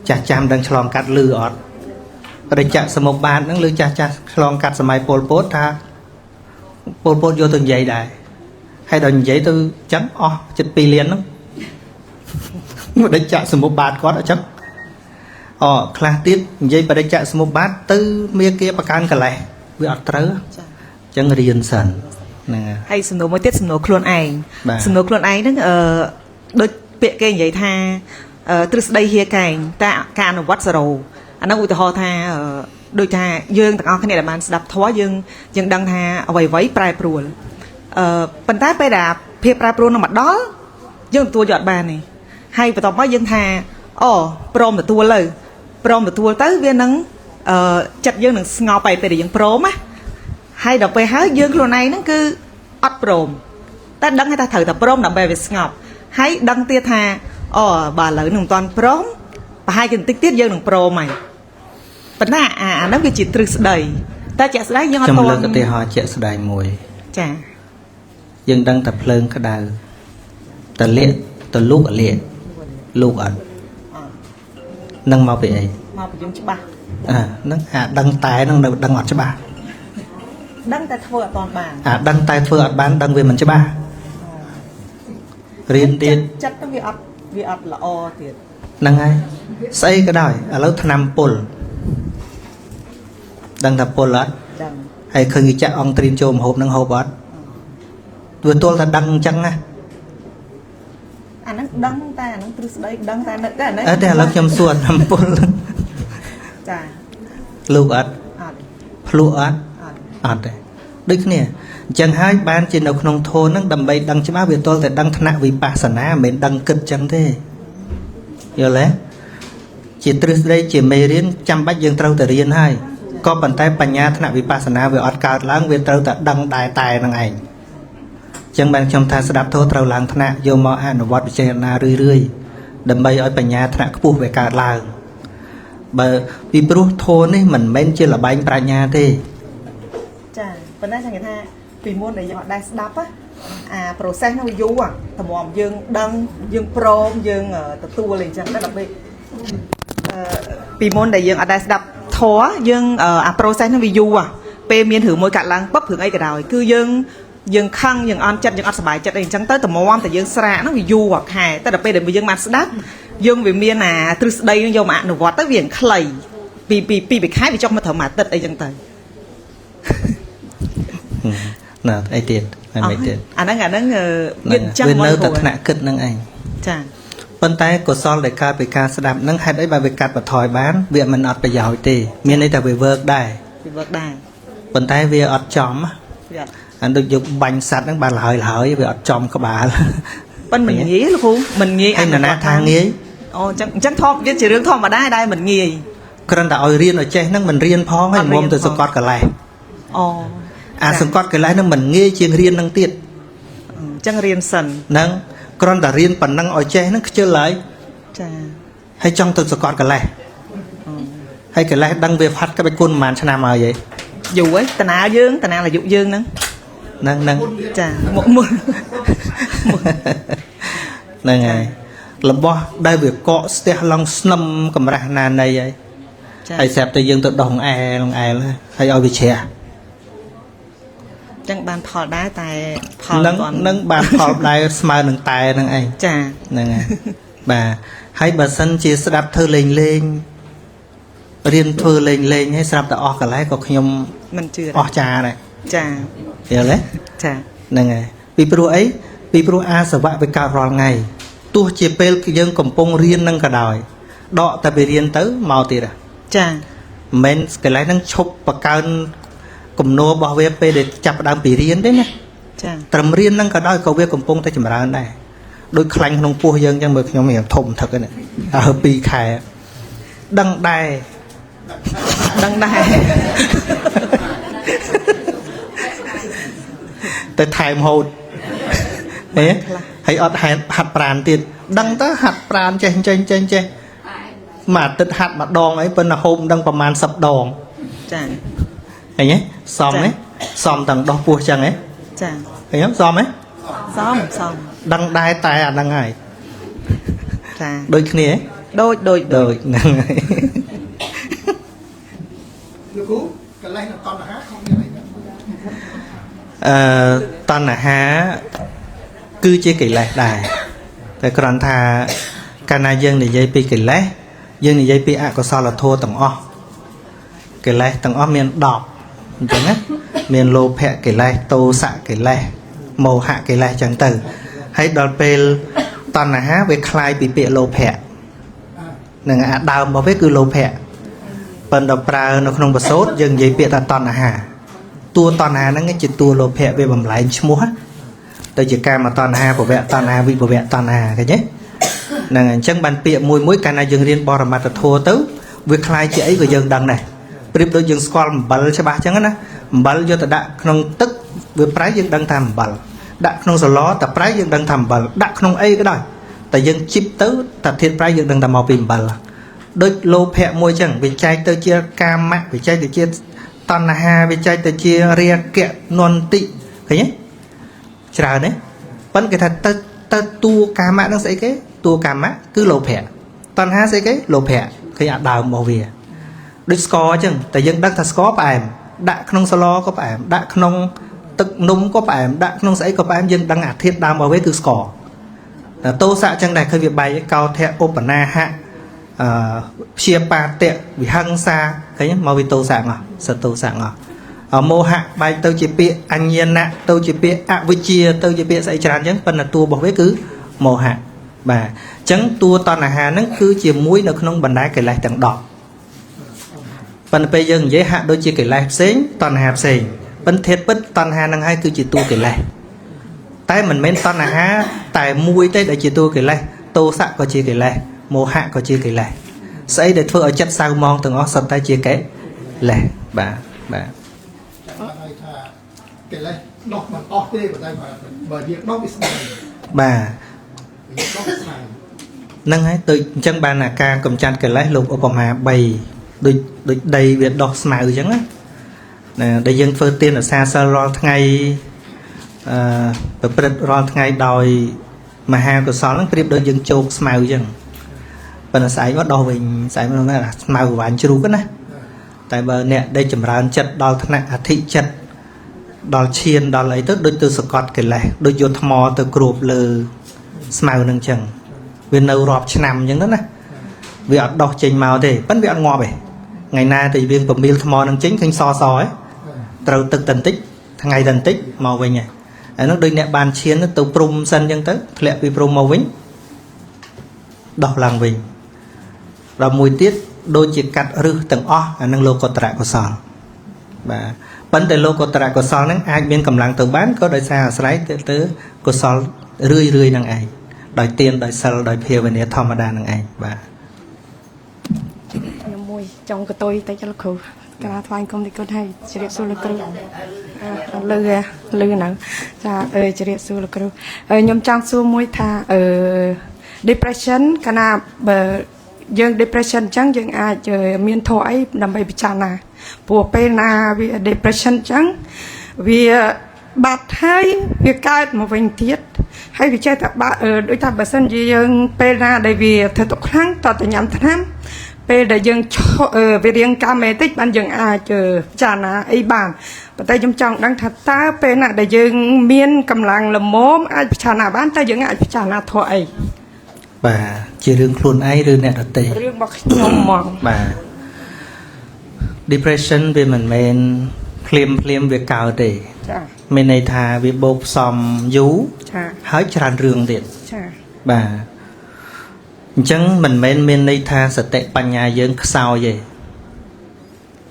ចាស់ចាំដឹងឆ្លងកាត់លឺអត់បដិច្ចសមុបាទហ្នឹងលឺចាស់ឆ្លងកាត់សម័យពលពតថាពលពតយកទៅនិយាយដែរហើយដល់និយាយទៅចឹងអស់ជិត2លានហ្នឹងបដិច្ចសមុបាទគាត់អញ្ចឹងខ្លះទៀតនិយាយបដិច្ចសមុបាទទៅមេគាបកានកលេសវាអត់ត្រូវអញ្ចឹងរៀនសិនហ្នឹងហើយសំណួរមួយទៀតសំណួរខ្លួនឯងសំណួរខ្លួនឯងហ្នឹងដូចពាក្យគេនិយាយថាទ្រឹស្ដីហៀកែងតែការអនុវត្ត0អានោះឧទាហរណ៍ថាដូចថាយើងទាំងអស់គ្នាដែលបានស្ដាប់ធម៌យើងដឹងថាអ្វីប្រែប្រួលប៉ុន្តែពេលដែលភាពប្រែប្រួលនឹងមកដល់យើងទទួលយកអត់បានទេហើយបន្ទាប់មកយើងថាព្រមទទួលទៅវានឹងចិត្តយើងនឹងស្ងប់ទៅពេលដែលយើងព្រមណាហើយដល់ពេលហើយយើងខ្លួនឯងហ្នឹងគឺអត់ព្រមតែដឹងថាត្រូវតែព្រមដើម្បីវាស្ងប់ហើយដឹងទៀតថាបើឥឡូវនឹងមិនទាន់ព្រមប្រហែលជាបន្តិចទៀតយើងនឹងព្រមហើយប៉ុន្តែអាហ្នឹងវាជាទ្រឹស្ដី តែជាក់ស្ដែងយើងអត់ ចំ ទា លើក ន់ ឧទាហរណ៍ជាក់ស្ដែងមួយ ចា យើងដឹងតែភ្លើងក្តៅតលាកតលូកអលាកលូកអត់នឹងមកពីអី មកពីយើងច្បាស់ ហ្នឹងអាដឹងតែហ្នឹងនៅដឹងអត់ច្បាស់ ដឹងតែធ្វើអត់ទាន់បាន អាដឹងតែធ្វើអត់បានដឹងវាមិនច្បាស់រៀនទៀត ចិត្តទៅវាអត់ល្អទៀត ហ្នឹងហើយស្អីក៏ដោយឥឡូវថ្នាំពុលដឹងថាពុលអត់ ដឹង ហើយឃើញគេចាក់អង្គត្រៀមចូលម្ហូបហ្នឹងហូបអត់វាទល់តែដឹងអញ្ចឹងណា អាហ្នឹងដឹងតែអាហ្នឹងទ្រឹស្ដីដឹងតែនៅតែអាហ្នឹង តែឥឡូវខ្ញុំសួរថ្នាំពុល ចា លូកអត់ អត់ ភ្លក់អត់អត់ទេដូចគ្នាអញ្ចឹងហើយបានជានៅក្នុងធម៌ហ្នឹងដើម្បីដឹងច្បាស់វាទល់តែដឹងថ្នាក់វិបស្សនាមិនមែនដឹងគិតអញ្ចឹងទេយល់ទេជាទ្រឹស្ដីជាមេរៀនចាំបាច់យើងត្រូវតែរៀនហើយក៏ប៉ុន្តែបញ្ញាថ្នាក់វិបស្សនាវាអត់កើតឡើងវាត្រូវតែដឹងដែរតែហ្នឹងឯងអញ្ចឹងបានខ្ញុំថាស្ដាប់ធម៌ត្រូវឡើងថ្នាក់យកមកអនុវត្តពិចារណារឿយៗដើម្បីឲ្យបញ្ញាថ្នាក់ខ្ពស់វាកើតឡើងបើពីព្រោះធម៌នេះមិនមែនជាលបែងប្រាជ្ញាទេ ចាប៉ុន្តែចង់និយាយថាពីមុនដែលយើងអត់ដែរស្ដាប់អា process នោះវាយូរតម្រាំយើងដឹងយើងព្រមយើងទទួលអីចឹងតែដល់ពេលពីមុនដែលយើងអត់ដែរស្ដាប់ធម៌យើងអា process នោះវាយូរពេលមានរឿងមួយកាត់ឡើងបបរឿងអីក៏ដោយគឺយើងខឹងយើងអន់ចិត្តយើងអត់សប្បាយចិត្តអីអញ្ចឹងទៅតម្រាំតែយើងស្រាកនោះវាយូរខែតែដល់ពេលដែលយើងបានស្ដាប់យើងវាមានអាទ្រឹស្ដីនឹងយកមកអនុវត្តទៅវាខ្លីពីខែវាចុះមកត្រឹមអាទិត្យអីចឹងទៅ ណាអីទៀតហើយមិនទៀត អាហ្នឹងវាអញ្ចឹង វានៅតែថ្នាក់គិតហ្នឹងឯង ចា ប៉ុន្តែកុសលដែលកើតពីការស្ដាប់ហ្នឹងហេតុអីបើវាកាត់បន្ថយបានវាមិនអត់ប្រយោជន៍ទេមានន័យថាវា work ដែរ វា work ដែរ ប៉ុន្តែវាអត់ចំ វាអត់ អាដូចយកបាញ់សัตว์ហ្នឹងបានលហើយវាអត់ចំក្បាល ប៉ុន្តែមិនងាយលោកគ្រូមិនងាយ ឯណាថាងាយ អូអញ្ចឹងធម្មវាជារឿងធម្មតាដែរមិនងាយ គ្រាន់តែឲ្យរៀនឲ្យចេះហ្នឹងមិនរៀនផងហើយមុំទៅសង្កត់កន្លែង អូ អាសង្កត់កន្លែងហ្នឹងមិនងាយជាងរៀនហ្នឹងទៀត អញ្ចឹងរៀនសិន ហ្នឹងគ្រាន់តែរៀនប៉ុណ្ណឹងឲ្យចេះហ្នឹងខ្ជិលហើយ ចា ហើយចង់ទៅសង្កត់កន្លែងហើយកន្លែងដឹងវាផាត់ក្បាច់គុណប្រហែលឆ្នាំហើយហី យូរហើយតាណាយើងតាណាអាយុយើងហ្នឹង ហ្នឹង ចាមុន ហ្នឹងហើយរបស់ដែលវាកកស្ទះឡងស្នឹមកម្រាស់ណានៃហើយហើយស្រាប់តែយើងទៅដោះអែលហើយឲ្យវាជ្រះ ចឹងបានផលដែរតែផល នឹងបានផលដែរស្មើនឹងតែហ្នឹងឯង ចា ហ្នឹងហើយបាទហើយបើសិនជាស្ដាប់ធ្វើលេងរៀនធ្វើលេងហើយស្រាប់តែអស់កន្លែងក៏ខ្ញុំ មិនជឿ អស់ចាដែរ ចា យល់ទេ ចា ហ្នឹងហើយពីព្រោះអីពីព្រោះអាសវៈវាកើតរាល់ថ្ងៃទោះជាពេលយើងកំពុងរៀននឹងក៏ដោយដកតែពីរៀនទៅមកទៀត ចា មិនកន្លែងហ្នឹងឈប់បកើនគំនោរបស់វាពេលដែលចាប់ផ្ដើមពីរៀនទេណា ចា ត្រឹមរៀនហ្នឹងក៏ដោយក៏វាកំពុងតែចម្រើនដែរដូចខ្លាញ់ក្នុងពោះយើងអញ្ចឹងមើលខ្ញុំរៀងធំថឹកហ្នឹងហើយ2ខែដឹងដែរ ទៅថែមហូតហេហើយអត់ហាត់ប្រាណទៀតដឹងទៅហាត់ប្រាណចេះមួយអាទិត្យហាត់ម្ដងអីប៉ុន្តែហូបមិនដឹងប្រហែល10ដង ចា ឃើញទេសមទេសមទាំងដោះពោះចឹងហ៎ ចា ឃើញទេសមទេ សម ដឹងដែរតែអាហ្នឹងហើយ ចា ដូចគ្នាហ៎ ដូចហ្នឹងហើយ លោកគ្រូកន្លែងតណ្ហាkhôngមានអី តណ្ហាគឺជាកិលេសដែរតែគ្រាន់ថាកាលណាយើងនិយាយពីកិលេសយើងនិយាយពីអកុសលធម៌ទាំងអស់កិលេសទាំងអស់មាន10អញ្ចឹងណាមានលោភៈកិលេសទោសៈកិលេសមោហៈកិលេសអញ្ចឹងទៅហើយដល់ពេលតណ្ហាវាคล้ายពីពាក្យលោភៈនឹងអាដើមរបស់វាគឺលោភៈប៉ុន្តែប្រើនៅក្នុងបទសូត្រយើងនិយាយពាក្យថាតណ្ហាតួតណ្ហាហ្នឹងជាតួលោភៈវាបំលែងឈ្មោះទៅជាកាមតណ្ហាភវៈតណ្ហាវិភវៈតណ្ហាឃើញទេហ្នឹងអញ្ចឹងបានពាក្យមួយកាលណាយើងរៀនបរមត្ថធម៌ទៅវាคล้ายជាអីក៏យើងដឹងដែរប្រៀបដូចយើងស្គាល់អំបិលច្បាស់អញ្ចឹងណាអំបិលយកទៅដាក់ក្នុងទឹកវាប្រៃយើងដឹងថាអំបិលដាក់ក្នុងសឡតែប្រៃយើងដឹងថាអំបិលដាក់ក្នុងអីក៏ដោយតែយើងជីបទៅតាធាតុប្រៃយើងដឹងថាមកពីអំបិលដូចលោភៈមួយអញ្ចឹងវាចែកទៅជាកាមៈវាចែកទៅជា តណ្ហាវាចែកទៅជារាគៈនន្តិឃើញទេច្រើនទេប៉ុន្តែគេថាទៅតួកាមៈនឹងស្អីគេតួកាមៈគឺលោភៈតណ្ហាស្អីគេលោភៈឃើញអាដើមរបស់វាដូចស្ករអញ្ចឹងតែយើងដឹងថាស្ករផ្អែមដាក់ក្នុងស្លក៏ផ្អែមដាក់ក្នុងទឹកនំក៏ផ្អែមដាក់ក្នុងស្អីក៏ផ្អែមយើងដឹងអាធាតុដើមរបស់វាគឺស្ករតែតោសៈអញ្ចឹងដែរឃើញវាបែកកោធៈឧបនាហៈព្យាបាទៈវិហិង្សាឃើញមកវាតោសៈអស់សតោសៈអស់មោហៈបែកទៅជាពាក្យអញ្ញាណៈទៅជាពាក្យអវិជ្ជាទៅជាពាក្យស្អីច្រើនអញ្ចឹងប៉ុន្តែតួរបស់វាគឺមោហៈបាទអញ្ចឹងតួតណ្ហាហ្នឹងគឺជានៅក្នុងបណ្ដាកិលេសទាំង10ប៉ុន្តែពេលយើងនិយាយហាក់ដូចជាកិលេសផ្សេងតណ្ហាផ្សេងប៉ុន្តែធាតុពិតតណ្ហាហ្នឹងហើយគឺជាតួកិលេសតែមិនមែនតណ្ហាតែមួយទេដែលជាតួកិលេសតោសៈក៏ជាកិលេសមោហៈក៏ជាកិលេសស្អីដែលធ្វើឲ្យចិត្តសៅមងទាំងអស់សុទ្ធតែជាកិលេសបាទបាទហើយថាកិលេសដោះមិនអស់ទេប៉ុន្តែបើយើងដោះវាស្ដាយបាទដោះស្ដាយហ្នឹងហើយដូចអញ្ចឹងបានអាការកំចាត់កិលេសលោកឧបមា3ដូចដីវាដោះស្មៅអញ្ចឹងណាដែលយើងធ្វើទានអាសាសិលរាល់ថ្ងៃប្រព្រឹត្តរាល់ថ្ងៃដោយមហាកុសលហ្នឹងប្រៀបដូចយើងជោគស្មៅអញ្ចឹងប៉ុន្តែស្អែកមកដោះវិញស្អែកមកស្មៅវាញជ្រូកណាតែបើអ្នកដែលចម្រើនចិត្តដល់ថ្នាក់អធិចិត្តដល់ឈានដល់អីទៅដូចទៅសកត់កិលេសដូចយកថ្មទៅគ្របលើស្មៅហ្នឹងអញ្ចឹងវានៅរាប់ឆ្នាំអញ្ចឹងណាវាអត់ដោះចេញមកទេប៉ុន្តែវាអត់ងាប់ទេថ្ងៃណាទៅយើងប្រមៀលថ្មហ្នឹងចេញឃើញសហ៎ត្រូវទឹកតន្តិចថ្ងៃតន្តិចមកវិញហើយហ្នឹងដូចអ្នកបានឈានទៅព្រំសិនអញ្ចឹងទៅធ្លាក់ពីព្រំមកវិញដោះឡើងវិញដល់មួយទៀតដូចជាកាត់រឹសទាំងអស់អានឹងលោកុត្តរកុសលបាទប៉ុន្តែលោកុត្តរកុសលហ្នឹងអាចមានកម្លាំងទៅបានក៏ដោយសារអាស្រ័យទៅកុសលរឿយហ្នឹងឯងដោយទានដោយសិលដោយភាវនាធម្មតាហ្នឹងឯងបាទខ្ញុំមួយចង់កតុយតែចលគ្រូកាលថ្វាយគុំទីគុណឲ្យជ្រាបសួរលោកគ្រូលឺហ្នឹងចាជ្រាបសួរលោកគ្រូខ្ញុំចង់សួរមួយថា depression កាលណាបើយើង depression អញ្ចឹងយើងអាចមានធម៌អីដើម្បីពិចារណាព្រោះពេលណាវា depression អញ្ចឹងវាបាត់ហើយវាកើតមកវិញទៀតហើយវាចេះតែបាក់ដូចថាបើសិនជាយើងពេលណាដែលវាធ្វើទុកខ្លាំងតើញ៉ាំថ្នាំពេលដែលយើងវារៀងកាមេតិចបានយើងអាចពិចារណាអីបានប៉ុន្តែខ្ញុំចង់ដឹងថាតើពេលណាដែលយើងមានកម្លាំងល្មមអាចពិចារណាបានតើយើងអាចពិចារណាធម៌អីបាទជារឿងខ្លួនឯងឬអ្នកដទៃរឿងរបស់ខ្ញុំហ្មងបាទ depression វាមិនមែនភ្លាមវាកើតទេចាមានន័យថាវាបូកផ្សំយូរចាហើយច្រើនរឿងទៀតចាបាទអញ្ចឹងមិនមែនមានន័យថាសតិបញ្ញាយើងខ្សោយទេ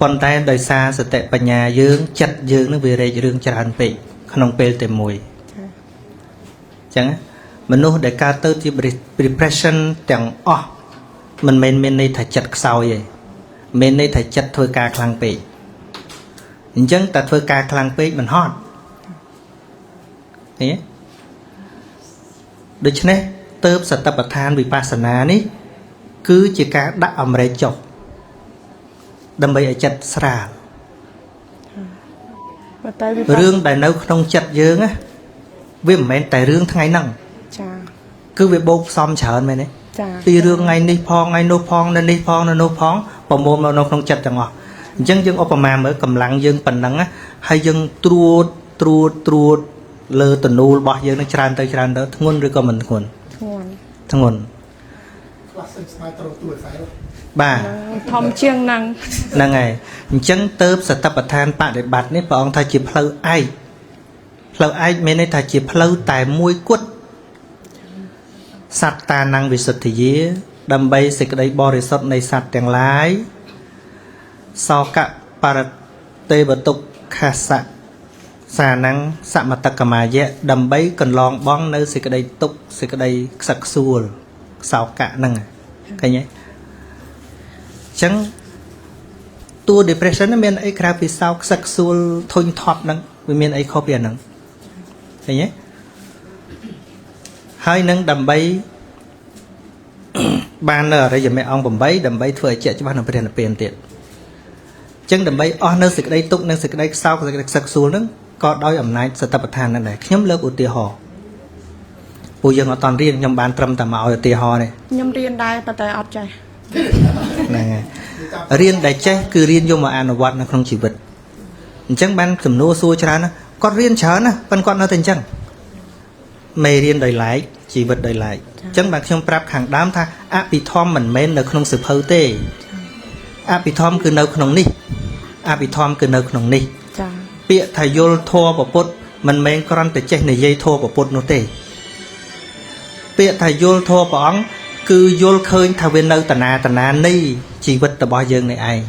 ប៉ុន្តែដោយសារសតិបញ្ញាយើងចិត្តយើងនឹងវារែករឿងច្រើនពេកក្នុងពេលតែមួយអញ្ចឹងមនុស្សដែលកើតទៅជា depression ទាំងអស់មិនមែនមានន័យថាចិត្តខ្សោយទេមានន័យថាចិត្តធ្វើការខ្លាំងពេកអញ្ចឹងតែធ្វើការខ្លាំងពេកមិនហត់ឃើញទេដូច្នេះទៅសតិប្បដ្ឋានវិបស្សនានេះគឺជាការដាក់អម្រែកចុះដើម្បីឲ្យចិត្តស្រាលរឿងដែលនៅក្នុងចិត្តយើងណាវាមិនមែនតែរឿងថ្ងៃហ្នឹងចាគឺវាបូកផ្សំច្រើនមែនទេចាពីរឿងថ្ងៃនេះផងថ្ងៃនោះផងនៅនេះផងនៅនោះផងប្រមូលមកនៅក្នុងចិត្តទាំងអស់អញ្ចឹងយើងឧបមាមើលកម្លាំងយើងប៉ុណ្ណឹងហើយយើងត្រួតលើតនូលរបស់យើងនឹងច្រើនទៅធ្ងន់ឬក៏មិនធ្ងន់ធ្ងន់ខ្លះសិនស្មាយត្រូវទួយខ្សែបាទធំជាងហ្នឹងហើយអញ្ចឹងទៅសតិប្បដ្ឋានបដិបត្តិនេះព្រះអង្គថាជាផ្លូវឯកមានន័យថាជាផ្លូវតែមួយគត់សត្តានังវិសុទ្ធិយាដើម្បីសេចក្តីបរិសុទ្ធនៃសត្វទាំងឡាយសោកបរតេវតុក្ខសៈសានังសមតកមាយៈដើម្បីកន្លងបងនៅសេចក្តីទុក្ខសេចក្តីខ្សឹកខ្សួលសោកៈហ្នឹងឃើញទេអញ្ចឹងតួ depression មានអីក្រៅពីសោកខ្សឹកខ្សួលធុញថប់ហ្នឹងវាមានអីខុសពីអាហ្នឹងឃើញទេហើយនឹងដើម្បីបាននៅអរិយមគ្គអង្គ8ដើម្បីធ្វើឲ្យជាក់ច្បាស់នៅព្រះនិព្វានទៀត ចឹងដើម្បីអស់នៅសេចក្តីទុកនិងសេចក្តីខ្សោយសេចក្តីខ្សឹកខ្សួលហ្នឹងក៏ដោយអំណាចសតិប្បដ្ឋានហ្នឹងដែរខ្ញុំលើកឧទាហរណ៍ពួកយើងអត់តរៀនខ្ញុំបានត្រឹមតែមកឲ្យឧទាហរណ៍ទេ ខ្ញុំរៀនដែរប៉ុន្តែអត់ចេះ ហ្នឹងហើយរៀនដែលចេះគឺរៀនយកមកអនុវត្តនៅក្នុងជីវិតអញ្ចឹងបានសំណួរសួរច្រើនណាគាត់រៀនច្រើនណាប៉ុន្តែគាត់នៅតែអញ្ចឹងមេរៀនដោយឡែកជីវិតដោយឡែកអញ្ចឹងបាទខ្ញុំប្រាប់ខាងដើមថាអភិធម្មមិនមែននៅក្នុងសៀវភៅទេអភិធម្មគឺនៅក្នុងនេះអភិធម្មគឺនៅក្នុងនេះ ចា ពាក្យថាយល់ធម៌ពុទ្ធមិនមែនគ្រាន់តែចេះនិយាយធម៌ពុទ្ធនោះទេពាក្យថាយល់ធម៌ព្រះអង្គគឺយល់ឃើញថាវានៅតាណានៃជីវិតរបស់យើងនេះឯង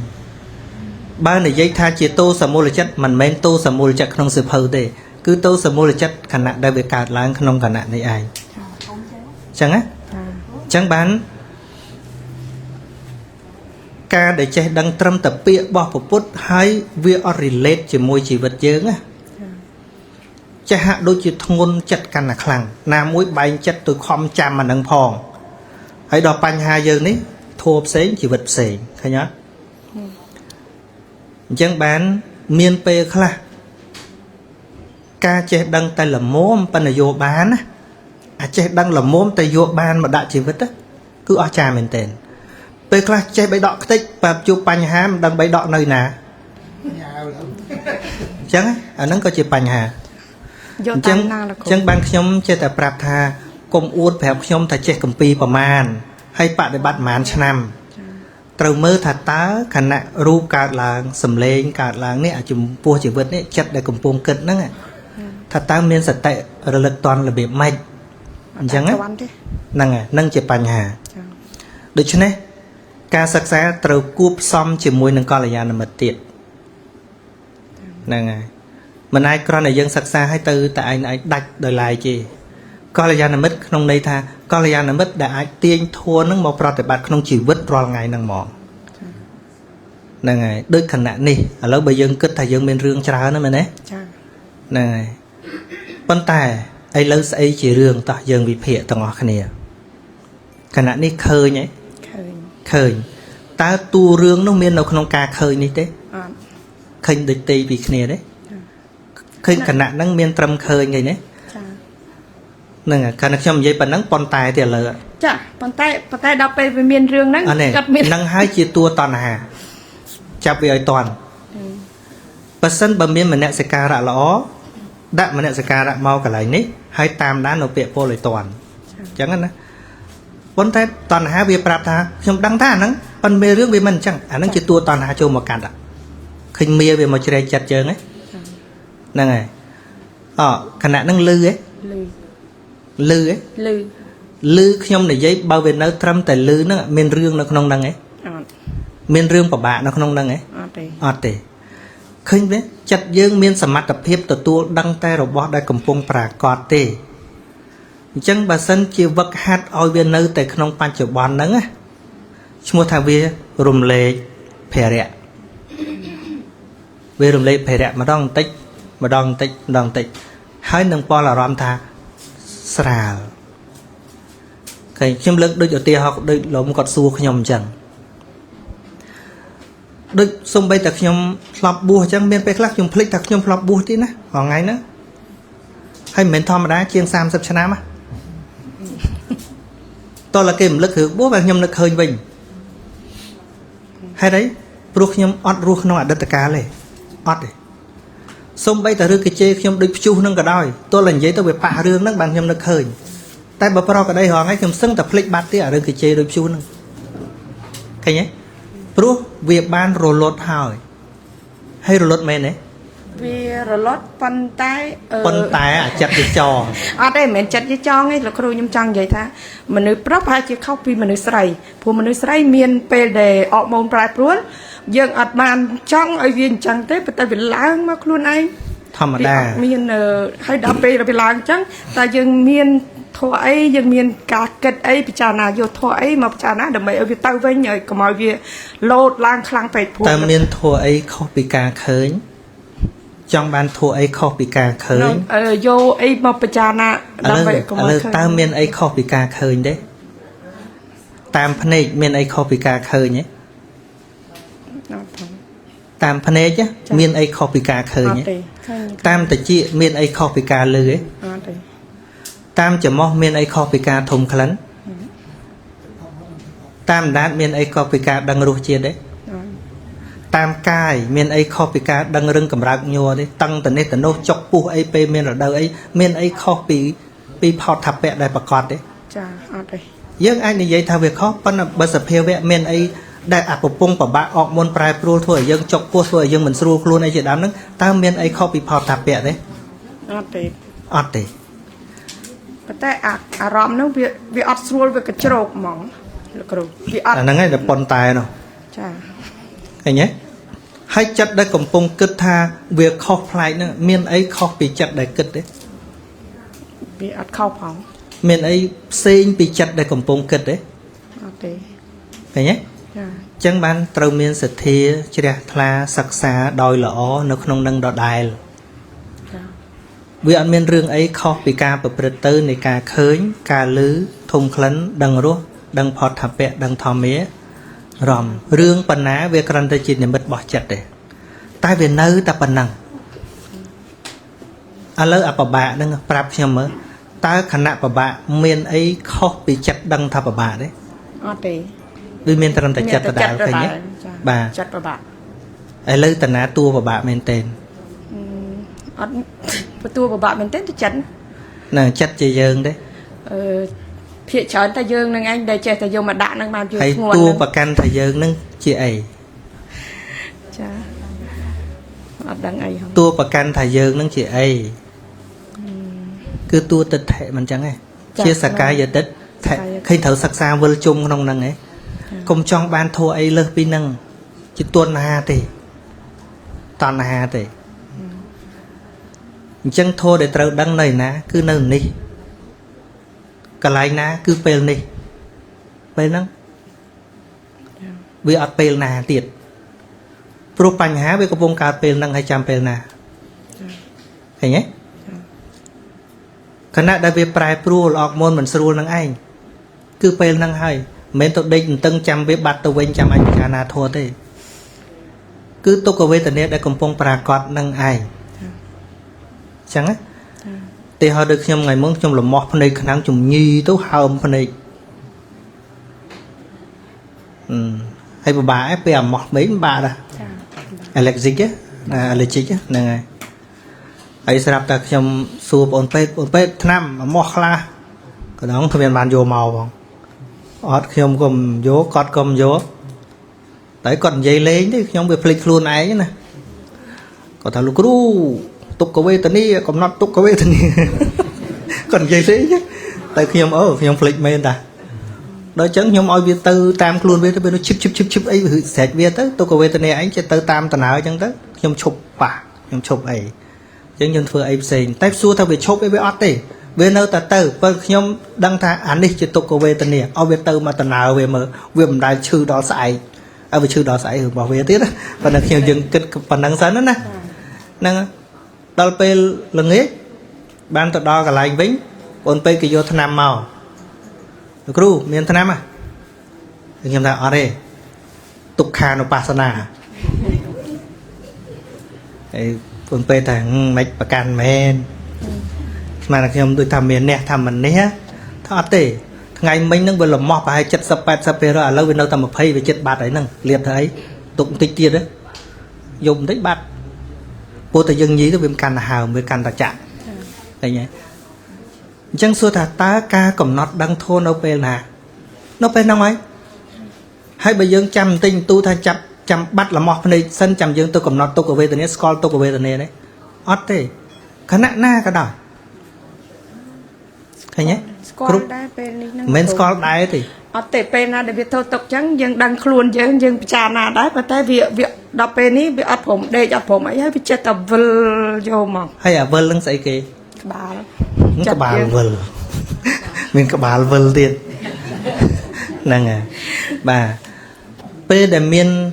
បើនិយាយថាជាតោសមូលចិត្តមិនមែនតោសមូលចិត្តក្នុងសៀវភៅទេគឺតោសមូលចិត្តខណៈដែលវាកើតឡើងក្នុងខណៈនេះឯងចឹងណាចឹងបានការដែលចេះដឹងត្រឹមតែពាក្យរបស់ពុទ្ធហើយវាអត់ relate ជាមួយជីវិតយើងណាចេះហាក់ដូចជាធ្ងន់ចិត្តកាន់តែខ្លាំងណាមួយបែងចិត្តទៅខំចាំអានឹងផងហើយដល់បញ្ហាយើងនេះធัวផ្សេងជីវិតផ្សេងឃើញអត់អញ្ចឹងបានមានពេលខ្លះការចេះដឹងតែល្មមប៉ុន្តែយកបានណាអាចចេះដឹងល្មមតែយកបានមកដាក់ជីវិតគឺអស្ចារ្យមែនទែនពេលខ្លះចេះបីដកខ្ទេចបែបជួបបញ្ហាមិនដឹងបីដកនៅណាអញ្ចឹងអាហ្នឹងក៏ជាបញ្ហាយកតាមណាលោកគ្រូ អញ្ចឹងបានខ្ញុំចេះតែប្រាប់ថាកុំអួតប្រាប់ខ្ញុំថាចេះកម្ពីប្រមាណហើយបដិបត្តិប្រមាណឆ្នាំត្រូវមើលថាតើខណៈរូបកើតឡើងសម្លេងកើតឡើងនេះអាចំពោះជីវិតនេះចិត្តដែលកំពុងគិតហ្នឹងថាតើមានសតិរលឹកតន់របៀបម៉េចអញ្ចឹងហ្នឹងហើយនឹងជាបញ្ហាដូច្នេះការសិក្សាត្រូវគួបផ្សំជាមួយនឹងកល្យាណមិត្តទៀតហ្នឹងហើយមិនអាចគ្រាន់តែយើងសិក្សាឲ្យទៅតែឯងដាច់ដោយឡែកទេកល្យាណមិត្តក្នុងន័យថាកល្យាណមិត្តដែលអាចទាញធัวនឹងមកប្រតិបត្តិក្នុងជីវិតរាល់ថ្ងៃហ្នឹងហ្មងហ្នឹងហើយដូចខណៈនេះឥឡូវបើយើងគិតថាយើងមានរឿងច្រើនណាស់មែនទេចាហ្នឹងហើយប៉ុន្តែឥឡូវស្អីជារឿងតោះយើងវិភាគទាំងអស់គ្នាខណៈនេះឃើញហ៎ឃើញតើតួរឿងនោះមាននៅក្នុងការឃើញនេះទេអត់ឃើញដូចទេពីគ្នាទេឃើញខណៈហ្នឹងមានត្រឹមឃើញទេណាហ្នឹងហើយខណៈខ្ញុំនិយាយប៉ុណ្ណឹងប៉ុន្តែទៀតឥឡូវចាប៉ុន្តែដល់ពេលវាមានរឿងហ្នឹងគាត់មានហ្នឹងហើយជាតួតណ្ហាចាប់វាឲ្យតន់បើសិនបើមានមនសិការៈល្អដាក់មនសិការៈមកកន្លែងនេះហើយតាមដាននៅពាក្យពលឲ្យតន់អញ្ចឹងណាប៉ុន្តែតណ្ហាវាប្រាប់ថាខ្ញុំដឹងថាអាហ្នឹងប៉ុន្តែរឿងវាមិនអញ្ចឹងអាហ្នឹងជាតួតណ្ហាចូលមកកាត់ឃើញមាវាមកជ្រែកចិត្តយើងហ្នឹងហើយខណៈហ្នឹងលឺហ៎លឺលឺខ្ញុំនិយាយបើវានៅត្រឹមតែលឺហ្នឹងមានរឿងនៅក្នុងហ្នឹងហ៎មានរឿងពិបាកនៅក្នុងហ្នឹងហ៎អត់ទេឃើញទេចិត្តយើងមានសមត្ថភាពទទួលដឹងតែរបស់ដែលកំពុងប្រាកដទេអញ្ចឹងបើសិនជាវឹកហាត់ឲ្យវានៅតែក្នុងបច្ចុប្បន្នហ្នឹងណាឈ្មោះថាវារំលែកភរៈវារំលែកភរៈម្ដងបន្តិចម្ដងបន្តិចម្ដងបន្តិចហើយនឹងពលអារម្មណ៍ថាស្រាលឃើញខ្ញុំលើកដូចឧទាហរណ៍ដូចលោកគាត់សួរខ្ញុំអញ្ចឹងដូចសំបីតែខ្ញុំធ្លាប់បួសអញ្ចឹងមានពេលខ្លះខ្ញុំភ្លេចថាខ្ញុំធ្លាប់បួសទៀតណារាល់ថ្ងៃហ្នឹងហើយមិនមែនធម្មតាជាង30ឆ្នាំណាតើគេរំលឹករឿងបួសបើខ្ញុំនឹកឃើញវិញហេតុអីព្រោះខ្ញុំអត់រស់ក្នុងអតីតកាលទេអត់ទេសំបីតែរឿងគេជេរខ្ញុំដូចព្យុះហ្នឹងក៏ដោយទោះតែនិយាយទៅវាប៉ះរឿងហ្នឹងបានខ្ញុំនឹកឃើញតែបើប្រកក្តីរងហើយខ្ញុំសឹងតែភ្លេចបាត់ទៀតអារឿងគេជេរដូចព្យុះហ្នឹងឃើញទេព្រោះវាបានរលត់ហើយរលត់មែនទេវារលត់ប៉ុន្តែអាចិត្តវាចងអត់ទេមិនមែនចិត្តវាចងទេលោកគ្រូខ្ញុំចង់និយាយថាមនុស្សប្រុសប្រហែលជាខុសពីមនុស្សស្រីព្រោះមនុស្សស្រីមានពេលដែលអរម៉ូនប្រែប្រួលយើងអត់បានចង់ឲ្យវាអញ្ចឹងទេប៉ុន្តែវាឡើងមកខ្លួនឯងធម្មតាមានហើយដល់ពេលវាឡើងអញ្ចឹងតែយើងមានធម៌អីយើងមានការគិតអីពិចារណាយកធម៌អីមកពិចារណាដើម្បីឲ្យវាទៅវិញឲ្យកុំឲ្យវាលោតឡើងខ្លាំងពេកព្រោះតែមានធម៌អីខុសពីការឃើញចង់បានធัวអីខុសពីការឃើញយកអីមកពិចារណាដើម្បីកុំឲ្យឃើញតើមានអីខុសពីការឃើញទេតាមភ្នែកមានអីខុសពីការឃើញទេ tam phane chứ miền ấy khó bị cá khơi nhé tam tự chi miền ấy khó bị cá lưới ấy tam chỉ mò miền ấy khó bị cá thùng khấn tam đát miền ấy khó bị cá đằng ruột chia đấy tam cai miền ấy khó bị cá đằng rừng cầm rác nhua đấy tăng từ này từ nô chọc pu ấy pe miền ở đâu ấy miền ấy khó bị phọt thập bẹ đại bạc cọt đấy dương anh như vậy thao việc khó bắt là bớt sập heo vẹ miền ấy đại áp bông của bạn ọt môn prai pro thôi dương chọc pu thôi dương mình sưu luôn ấy chỉ đám nữa tam miền ấy khó bị phọt thập bẹ đấy ọt đấyแต่อารมณ์นั้นวิอัดสโลวิกระโจกมองครูวิอัด นั่นไงเดี๋ยวปนตายเนาะ จ้า ไอ้เนี่ยให้จัดได้กำปงกึศธาเวียข้อพลายเนี่ยเมียนไอ้ข้อปีจัดได้กึศเด้ วิอัดเข้าเผา เมียนไอ้เซนปีจัดได้กำปงกึศเด้ ไอ้เนี่ย จ้า จังบ้านเติมเมียนเสถียรเฉลี่ยทลาศักษาดอยหล่อในขนมนังดอได้วิอันเมียนเรื่องไอ้ข้อปีกาเปิดประตูในการเคยการลื้อทงคลันดังรั้วดังพอดทับเปะดังทอมเมะรอมเรื่องปัญหาเวกรันตจิตเนี่ยมันบ่จัดเลยใต้เวียนนื้อตาปันนังอะไรอัปบะนั่งปรับเชื่อมใต้ขณะปบะเมียนไอ้ข้อปีจัดดังทับปบะเลยด้วยเมียนตรันตจัดตะดาวใครเนี้ยบ่าจัดปบะไอ้เลยตนาตัวปบะเมนเตนประตูปบะเมนเต้นจะจัดน่ะจัดจะเยิงได้เพียเฉินแต่ยืงนั่งไงได้เจแต่ยืงมาด่านั่งมายืง ไอ้ งวน ตัวประกันแต่เยิงนั่งเจี๋ยจ้าอัดดังไอ้ตัวประกันแต่เยิงนั่งเจี๋ยคือตัวติดแถมันจังไงเชี่ยสกายอย่าติดแถเคยเถาศักษาเวลจุ่มขนมนั่งไงกรมจองบานโทไอ้เลิกปีนั่งจิตตัวนาเตตอนนาเตจังโทได้เติร์ดังเลยนะคือหนึ่งนี่กะไรนะคือเปลนี่เปลนั่งวิอัดเปลนาเตียดปลุกปัญหาวิกบวงการเปลนั่งให้จำเปลนาเห็นไหมขณะได้เวปลายปลุกออกมนเหมือนสรูนั่งไอ้คือเปลนั่งให้เมนตัวเด็กตึงจำเวบัตตัวเวงจำอันจานาโทเต้คือตุกเวตเนี้ยได้กำปงปรากฏนั่งไอ้chẳng á, thì họ được nhom ngày mốt trong là mọt phần này khả năng chủng nhi tố hầm phần này, hay bà ấy bây mọt mấy bà đó, allergic á, allergic á, này, ấy sẽ đặt trong sup ổn pet năm mọt la, cái đó không phải bàn vô màu không, ọt nhom gồm vô cọt gồm vô, đấy còn dây lấy đấy nhom bị flick luôn ấy nè, còn thằng lục ru tục có về tận đi còn nát tục có về tận đi còn gì thế chứ tại khi ông flick men ta đó chẳng nhom oi việt từ tam luôn về tới nó chip ấy sẹt về tới tục có về tận này anh sẽ tới tam tận nào chẳng tới nhom chụp bạc nhom chụp ấy chẳng nhom phơi ấy xây tay xua theo về chụp với ót đi về nơi ta từ vâng nhom đăng thà anh đi chỉ tục có về tận này oi việt từ mà tận nào về mà về mình đại chư đó sai ở về chư đó sai bảo về tiếp và là khi dừng kết phần năng sẵn đó nè năng đôi pe lần ấy ban tự đo cả lại vĩnh còn pe cái vô thân nam màu kêu miền thân nam à nhưng mà ở đây tục khà nó pasana còn pe thằng mạch bạc can men mà là khi tôi tham miền nè tham mình nè thọ tệ ngày mình nâng về làm mò phải chất sập rồi lâu về đâu tầm một phay về chất bát ấy nâng liệt thấy tụng tích tiền đấy dùng đấy bát bộ tự dân nhí tới viêm can là hào với can là chạm đây nhé chẳng xua thà ta ca cầm nót đăng thôn đâu pe nè nó pe năm ấy hay bây giờ chăm tinh tu tha chăm bắt là mọt này sân chăm dương tôi cầm nót tôi có về từ nét scroll tôi có về từ nét đấy ót thế khả năng na cả đời thấy nhé men scroll đái thì ở tệ pe na để việc thâu tục chẳng dân đăng luôn dân trà na đấy và tại việc đọc pe ní việc ấpผมđể ấpผมấy bị chết tập vơ vô mà hay à vơ lưng sấy kì cái bà vơ mình cái bà vơ tiền năng à bà pe để miên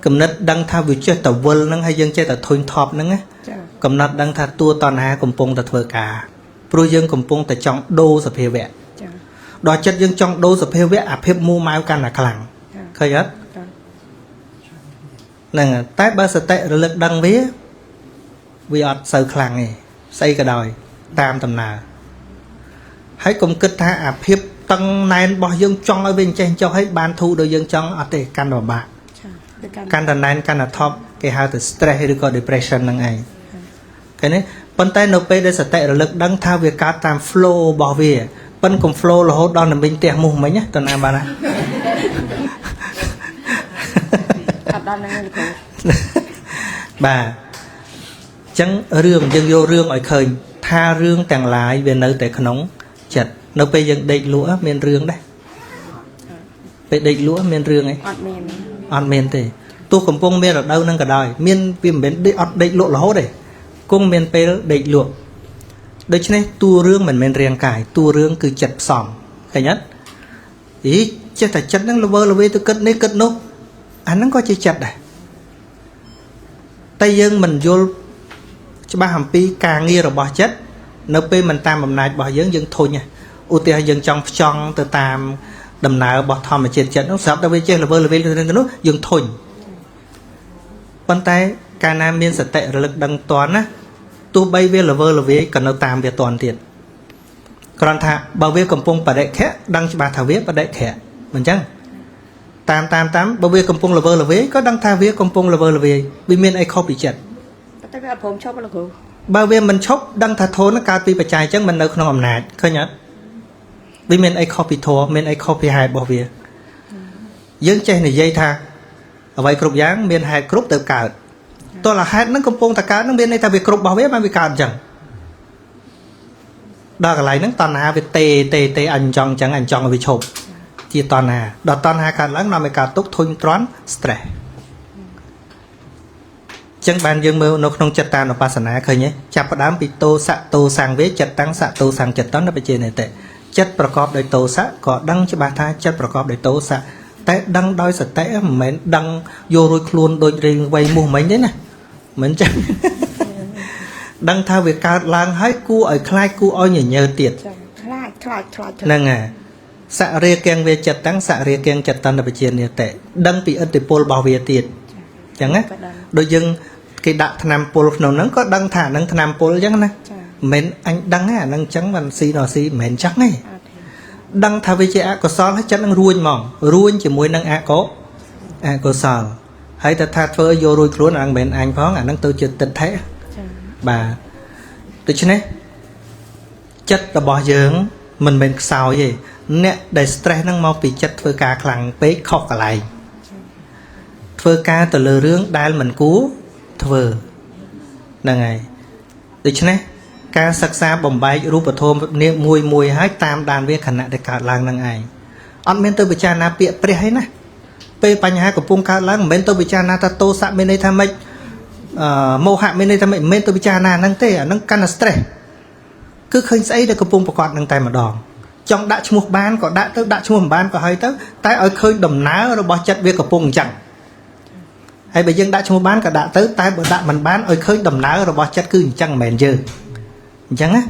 cầm nát đăng thao việc chết tập vơ năng hay dân chết tập thôi thọp năng á cầm nát đăng thao tua toàn hà cầm pong tập thưa cả pro dân cầm pong tập trong đô sập hề vẹn đòi chất dân trong đô sập heo vẽ áp hiệp mua máu can là khẳng khơi hết nè tái ba sợ tệ rồi lực đăng vía vì ọt sâu khlang này xây cái đòi tam tầm nào hãy cùng kết tha áp hiệp tăng này bỏ dương trong ở bên trên cho hết ban thu đôi dương trong ở đây căn vào bạc căn tầm này căn là top cái how to stress hay có depression năng ấy cái này bên tay nộp để sợ tệ rồi lực đăng thao việc cá tam flow bỏ về bên cùng flow là hốt đo là mình tiền mù mấy nhá tuần nào bà này bà chẳng rương dân vô rương ở khơi tha rương tàng lại về nơi tại nóng chật nó bây giờ đầy lúa miền rương đấy về đầy lúa miền rương ấy on miền thì tôi cầm bông miền ở đâu nâng cả đời miền viêm miền đầy ọt đầy lúa là hốt đấy cung miền pe đầy lúa đấy chứ này tu rương mình miền riêng cải tu rương cứ chật sòng cái nhất ý chứ tại chật năng là vơi tôi cất nấy cất nốt anh nó có chơi chật này tay dân mình vô cho ba hàm pi càng nghi rồi bỏ chất nó pe mình tam bầm này bỏ dân thôi nha ưu tiên dân trong từ tam đầm nào bỏ thò mà chết nó sập đâu về chơi là vơi nó dân thôi bàn tay cả nam miên sẽ tệ rồi lực đăng toán á tu bay về là vơi cần nó tam về toàn tiền còn thà bảo vệ cầm pung bà đại khẽ đăng cho bà thảo viết bà đại khẽ mình chăng tám bảo vệ cầm pung là vơi có đăng thà viết cầm pung là vơi vì miền ai không bị chật bảo vệ mình chốc đăng thà thốn nó cao pi bạch trai chắc mình đâu không làm nạt khơi nhớ vì miền ai không bị thua miền ai không bị hại bảo vệ dân chơi này dây tha ở vậy cục dáng miền hai cục tự cả tôi là hai nó cầm pung tất cả nó miền này ta bị cục bảo vệ mà bị cả chẳng đó là lại nó toàn hà về tê anh chọn ở vị chụp chỉ toàn hà đó toàn hà cả lắm nó mới cả tốt thôi toán stress chẳng bàn dương mơ nó không chặt tan nó pasana khơi nhé chặt đám bị tô sang vế chặt tăng xạ tô sang chặt tán nó bị trên này tệ chấtประกอบ ដោយ tô xạ có đăng cho bà tha chất ประกอบ ដោយ tô xạ té đăng đôi sạch té mến đăng vô rồi luôn đôi riêng quay mua mấy đấy nè mến chẳng đăng thao việc cao lang hãy cu ở khai cu oi nhờ tiệt nè à xạ ria keng về chặt tăng xạ ria keng chặt tan là bị trên này tệ đăng bị ớt pol bảo vệ tiệt chẳng á đôi dân cái đạo tham pol nó nó có đăng thả đăng tham pol chẳng nè mến anh đăng á đăng trắng bằng xì nọ xì mến trắng này đăng thao về trẻ có sao hết chắc đăng ruin chỉ mùi đăng có sao hãy ta tha phơi vô rồi luôn ăn mến anh phóng đăng tôi chưa tình thế bà tôi chứ này chất là bỏ dưỡng mình sao vậy nè để stress năng mau bị chất phơi cá khẳng bế khóc cả lại phơi cá từ lừa rướng đai mình cú thưa là ngày tôi chứ này cá sắc xa bồng bay rúp vào thôm niệm mùi hái tam đàn với khả năng để cả làng năng ngày ăn men tôi bị cha na bịa pre hay nè pe bánh hai của pung cá làng men tôi bị cha na ta tô sạ bên đây tham mấy mô hạ bên đây tham mấy tôi bị cha na năng tê năng căn stress cứ khơi say được cái pung bọc quạt năng tay mà đòn trong đã chung một ban có đã chung một ban có hơi tới tại ở khơi đầm ná rồi bỏ chất việc của pung chẳng hay bây giờ đã chung một ban cả đã tới tại bữa đã mình bán ở khơi đầm ná rồi bỏ chất cứ chẳng mền dơ chẳng á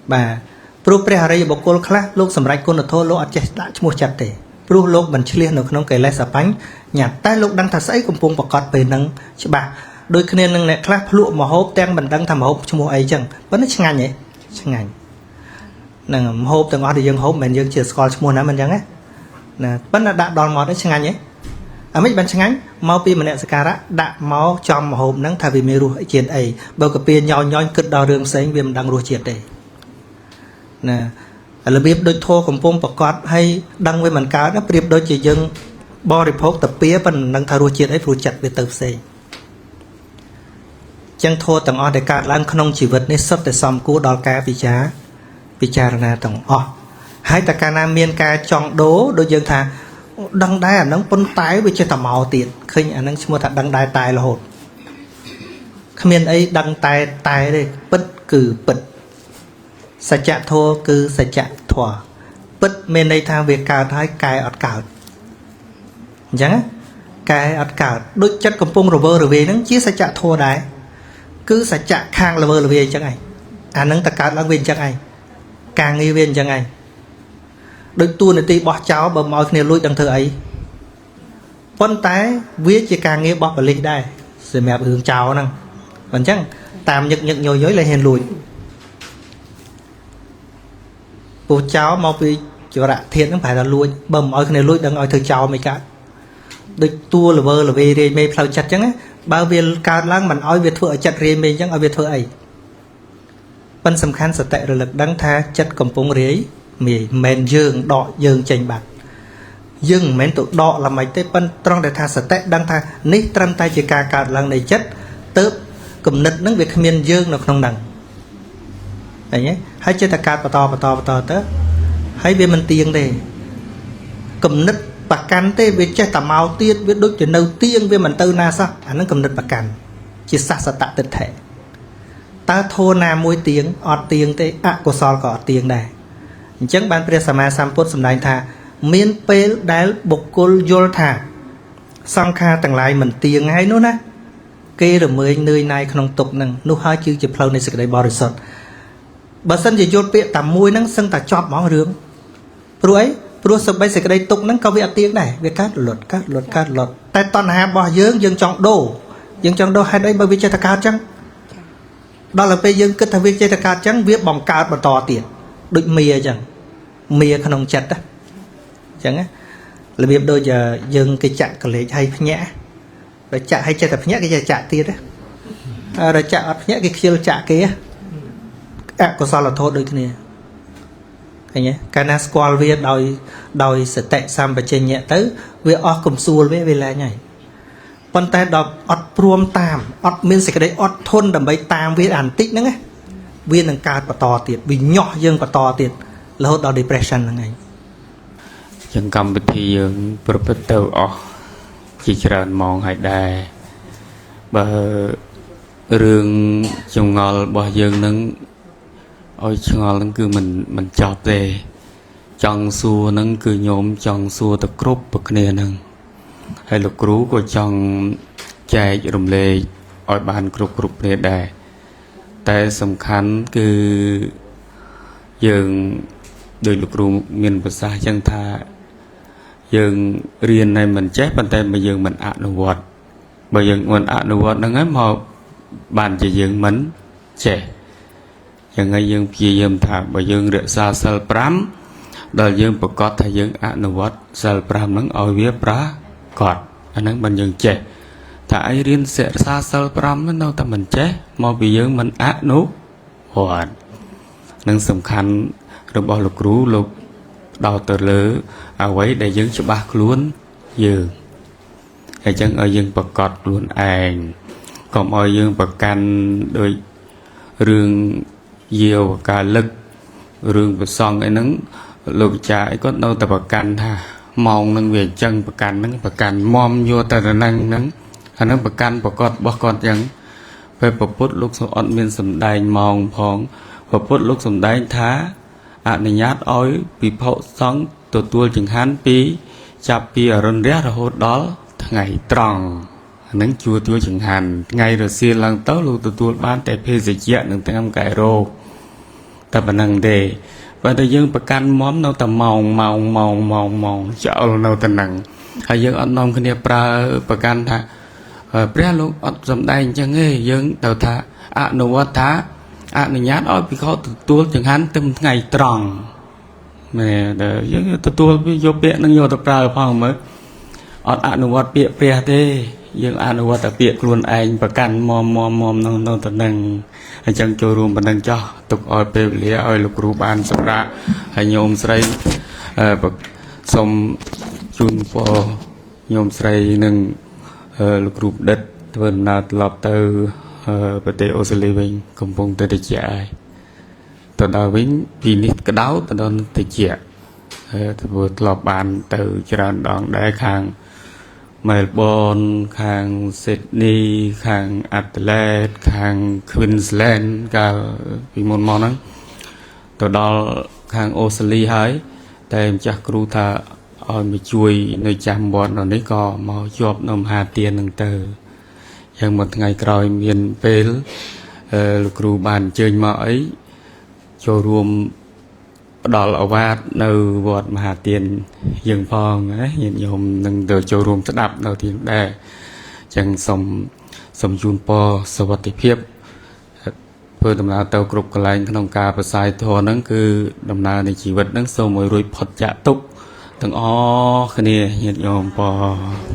bà pro pre hari bọc cô khla lúc sầm rai cô nó thôi lúc chết đã chung một chặt để pro lúc mình chia được không cái lẽ sập bánh nhặt tại lúc đang thật say cùng pung bọc quạt về nâng chứ bà đôi khi nên này khla lụa mà hộp tem mình đang thầm hộp chung một ấy chẳng vẫn nó chẳng ngành vậy chẳng ngành nè hộp từng ngõ thì dân hộp mình dân chưa score mua nữa mình chẳng á nè vẫn là đã đòn mọt đấy chẳng anh nhé à mấy bạn chẳng anh mau pi mình sẽ cà đã máu trong hộp nắng thay vì mê ruột chuyện ấy bao cái pin nhoi cực đo đường sáng vì mình đang ruột chuyện đây nè là biết đôi thô cùng phong bọc quạt hay đăng với mình cá nó biết đôi chỉ dân body post tập pía mình đang thay ruột chuyện ấy ruột chặt về tập xây chẳng thô từng ngõ để cả lan không chỉ vật nên sắp để xong cú đo cá vì giá Picharana tổng hai ta ca nam miên ca chọn đố đôi dân thà đăng đai à nắng pôn tái với chơi tầm màu tiền khinh à nắng mua thật đăng đai tài là hột miền ấy đăng tài đây bất cử bật sa chạ thô cứ sa chạ thỏa bất miền đây tham việc cào thái cài ọt cào chẳng cài ọt cào đôi chất cầm pung rồi về nắng chia sa chạ thô đái cứ sa chạ khang là về chẳng ai à nắng ta cào đang bên chẳng ai càng nghi viên chẳng ai đôi tu này ti bỏ cháu bầm mỏi này lùi đằng thơ ấy ប៉ុន្តែវាជាការងារបោះបលិសដែរសម្រាប់រឿងចោលហ្នឹងអញ្ចឹងតាមញឹកញយយលែងហ៊ានលួចពូចោលមកពីចរៈធាតុហ្នឹងប្រហែលថាលួចបើមិនឲ្យគ្នាលួចដឹងឲ្យធ្វើចោលមិនកើតដូចតួល្វើល្វីរាយមេផ្លូវចិត្តអញ្ចឹងបើវាកើតឡើងមិនឲ្យវាធ្វើឲ្យចិត្តរាយមេអញ្ចឹងឲ្យវាធ្វើអីប៉ិនសំខាន់សតិរលឹកដឹងថាចិត្តកំពុងរាយមេមិនមែនយើងដកយើងចេញបាត់យើងមិនមែនទៅដកល្មិចទេប៉ិនត្រង់តែថាសតិដឹងថានេះត្រឹមតែជាការកើតឡើងនៃចិត្តទៅគំនិតហ្នឹងវាគ្មានយើងនៅក្នុងហ្នឹងឃើញទេហើយចិត្តតែកើតបន្តទៅហើយវាមិនទៀងទេគំនិតប្រកាន់ទេវាចេះតែមកទៀតវាដូចជានៅទៀងវាមិនទៅណាសោះអាហ្នឹងគំនិតប្រកាន់ជាសសតតិដ្ឋិតើធម៌ណាមួយទៀងអត់ទៀងទេអកុសលក៏អត់ទៀងដែរអញ្ចឹងបានព្រះសម្មាសម្ពុទ្ធសម្ដែងថាមានពេលដែលបុគ្គលយល់ថាសង្ខារទាំងឡាយមិនទៀងហើយនោះណាគេរមើងនឿយណាយក្នុងទុក្ខហ្នឹងនោះហើយគឺជាផ្លូវនៃសេចក្តីបរិសុទ្ធបើសិនជាយល់ពាក្យតែមួយហ្នឹងសឹងតែចប់ហ្មងរឿងព្រោះអីព្រោះសម្បីសេចក្តីទុក្ខហ្នឹងក៏វាអត់ទៀងដែរវាកើតលត់តែតណ្ហារបស់យើងចង់ដូរហេតុអីបើវាចេះតែកើតចឹងដល់ទៅពេលយើងគិតថាវាចេះតែកើតចឹងវាបង្កើតបន្តទៀតដូចមាអញ្ចឹងមាក្នុងចិត្តណាអញ្ចឹងរបៀបដូចយើងគេចាក់កលេចឲ្យភ្ញាក់ដល់ចាក់ឲ្យចេះតែភ្ញាក់គេចេះចាក់ទៀតណាដល់ចាក់អត់ភ្ញាក់គេខ្ជិលចាក់គេអកុសលធម៌ដូចគ្នាឃើញទេកាលណាស្គាល់វាដោយសតិសម្បជញ្ញៈទៅវាអស់កំសួលវាលែងហើយប៉ុន្តែដល់អត់ព្រមតាមអត់មានសេចក្តីអត់ធន់ដើម្បីតាមវាអាបន្តិចហ្នឹងណាវានឹងកើតបន្តទៀតវាញាស់យើងបន្តទៀតរហូតដល់ depression ហ្នឹងឯងចឹងកម្មវិធីយើងប្រព្រឹត្តទៅអស់ជាច្រើនម៉ោងហើយដែរបើរឿងចម្ងល់របស់យើងនឹងឲ្យឆ្ងល់ហ្នឹងគឺមិនចប់ទេចង់សួរហ្នឹងគឺញោមចង់សួរទៅគ្រប់ប្រគ្នាហ្នឹងហើយលោកគ្រូក៏ចង់ចែករំលែកឲ្យបានគ្រប់គ្នាដែរតែសំខាន់គឺយើងដោយលោកគ្រូមានប្រសាសន៍ចឹងថាយើងរៀនហើយមិនចេះប៉ុន្តែបើយើងមិនអនុវត្តបើយើងមិនអនុវត្តហ្នឹងហើយមកបានជាយើងមិនចេះយ៉ាងហើយយើងព្យាយាមថាបើយើងរក្សាសិល5ដល់យើងប្រកាសថាយើងអនុវត្តសិល5ហ្នឹងឲ្យវាប្រាកដអាហ្នឹងបានយើងចេះថាអីរៀនសិក្សាសិល5នៅតែមិនចេះមកពីយើងមិនអនុវត្តនឹងសំខាន់របស់លោកគ្រូលោកដោតទៅលើអ្វីដែលយើងច្បាស់ខ្លួនយើងហើយចឹងឲ្យយើងប្រកាសខ្លួនឯងកុំឲ្យយើងប្រកាន់ដោយរឿងយាវការលឹករឿងប្រសងអីហ្នឹងលោកចាអីគាត់នៅតែប្រកាន់ថាម៉ោងហ្នឹងវាអញ្ចឹងប្រកាន់ហ្នឹងប្រកាន់មុំយកតែហ្នឹងអាហ្នឹងប្រកាន់ប្រកាសរបស់គាត់អញ្ចឹងពេលប្រពុតលោកអត់មានសម្ដែងម៉ោងផងប្រពុតលោកសម្ដែងថាអនុញ្ញាតឲ្យពិភពសង្ឃទទួលចង្ហាន់ពីចាប់ពីអរុណរះរហូតដល់ថ្ងៃត្រង់អាហ្នឹងជួទទួលចង្ហាន់ថ្ងៃរសៀលឡើងទៅលោកទទួលបានតែភេសជ្ជៈនិងថ្នាំកែរោគតែប៉ុណ្ណឹងទេបើតែយើងប្រកាន់មុំនៅតែម៉ោងចោលនៅតែហ្នឹងហើយយើងអត់នាំគ្នាប្រើប្រកាន់ថាព្រះលោកអត់សំដែងអញ្ចឹងទេយើងទៅថាអនុវត្តថាអនុញ្ញាតឲ្យភិក្ខុទទួលចង្ហាន់ទៅថ្ងៃត្រង់មែនតែយើងទទួលយកពាក្យនឹងយកទៅប្រើផងមើលអត់អនុវត្តពាក្យព្រះទេយើងអនុវត្តតែពាក្យខ្លួនឯងប្រកាន់មុំនៅទៅនឹងអញ្ចឹងចូលរួមប៉ុណ្ណឹងចោះទុកឲ្យពេលវេលាឲ្យលោកគ្រូបានសម្រាប់ហើយញោមស្រីសូមជូនពរញោមស្រីនិងលោកគ្រូដិតធ្វើដំណើរត្រឡប់ទៅប្រទេសអូស្ត្រាលីវិញកំពុងតែតិចហើយទៅដល់វិញពីនេះក្តៅទៅដល់តិចធ្វើធ្លាប់បានទៅច្រើនដងដែរខាងមែលប៊នខាងស៊ីដនីខាងអាត់ឡេតខាងឃ្វីនស្លែនកាលពីមុនមកហ្នឹងទៅដល់ខាងអូស្ត្រាលីហើយតែម្ចាស់គ្រូថាឲ្យមកជួយនៅចាំវត្តនៅនេះក៏មកជាប់នៅមហាទានហ្នឹងទៅយ៉ាងមួយថ្ងៃក្រោយមានពេលលោកគ្រូបានអញ្ជើញមកអីចូលរួម ផ្ដល់ឱវាទនៅវត្តមហាទានយើងផងណាញាតិញោមនឹងទៅចូលរួមស្ដាប់នៅទីនោះដែរចឹងសូមជូនពរសុវត្ថិភាពធ្វើដំណើរទៅគ្រប់កន្លែងក្នុងការប្រសាយធម៌ហ្នឹងគឺដំណើរនៃជីវិតហ្នឹងសូមឲ្យរួចផុតចាកទុក្ខទាំងអស់គ្នាញាតិញោមពរ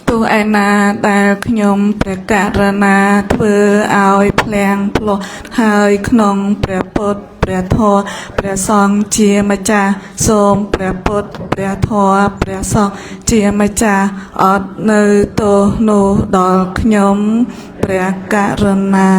ទោះឯណាដែលខ្ញុំព្រះករុណាធ្វើឲ្យភ្លៀងផ្លោះហើយក្នុងព្រះពុទ្ធព្រះធម៌ព្រះសង្ឃជាម្ចាស់សូមព្រះពុទ្ធព្រះធម៌ព្រះសង្ឃជាម្ចាស់អត់នៅទោសនោះដល់ខ្ញុំព្រះករុណា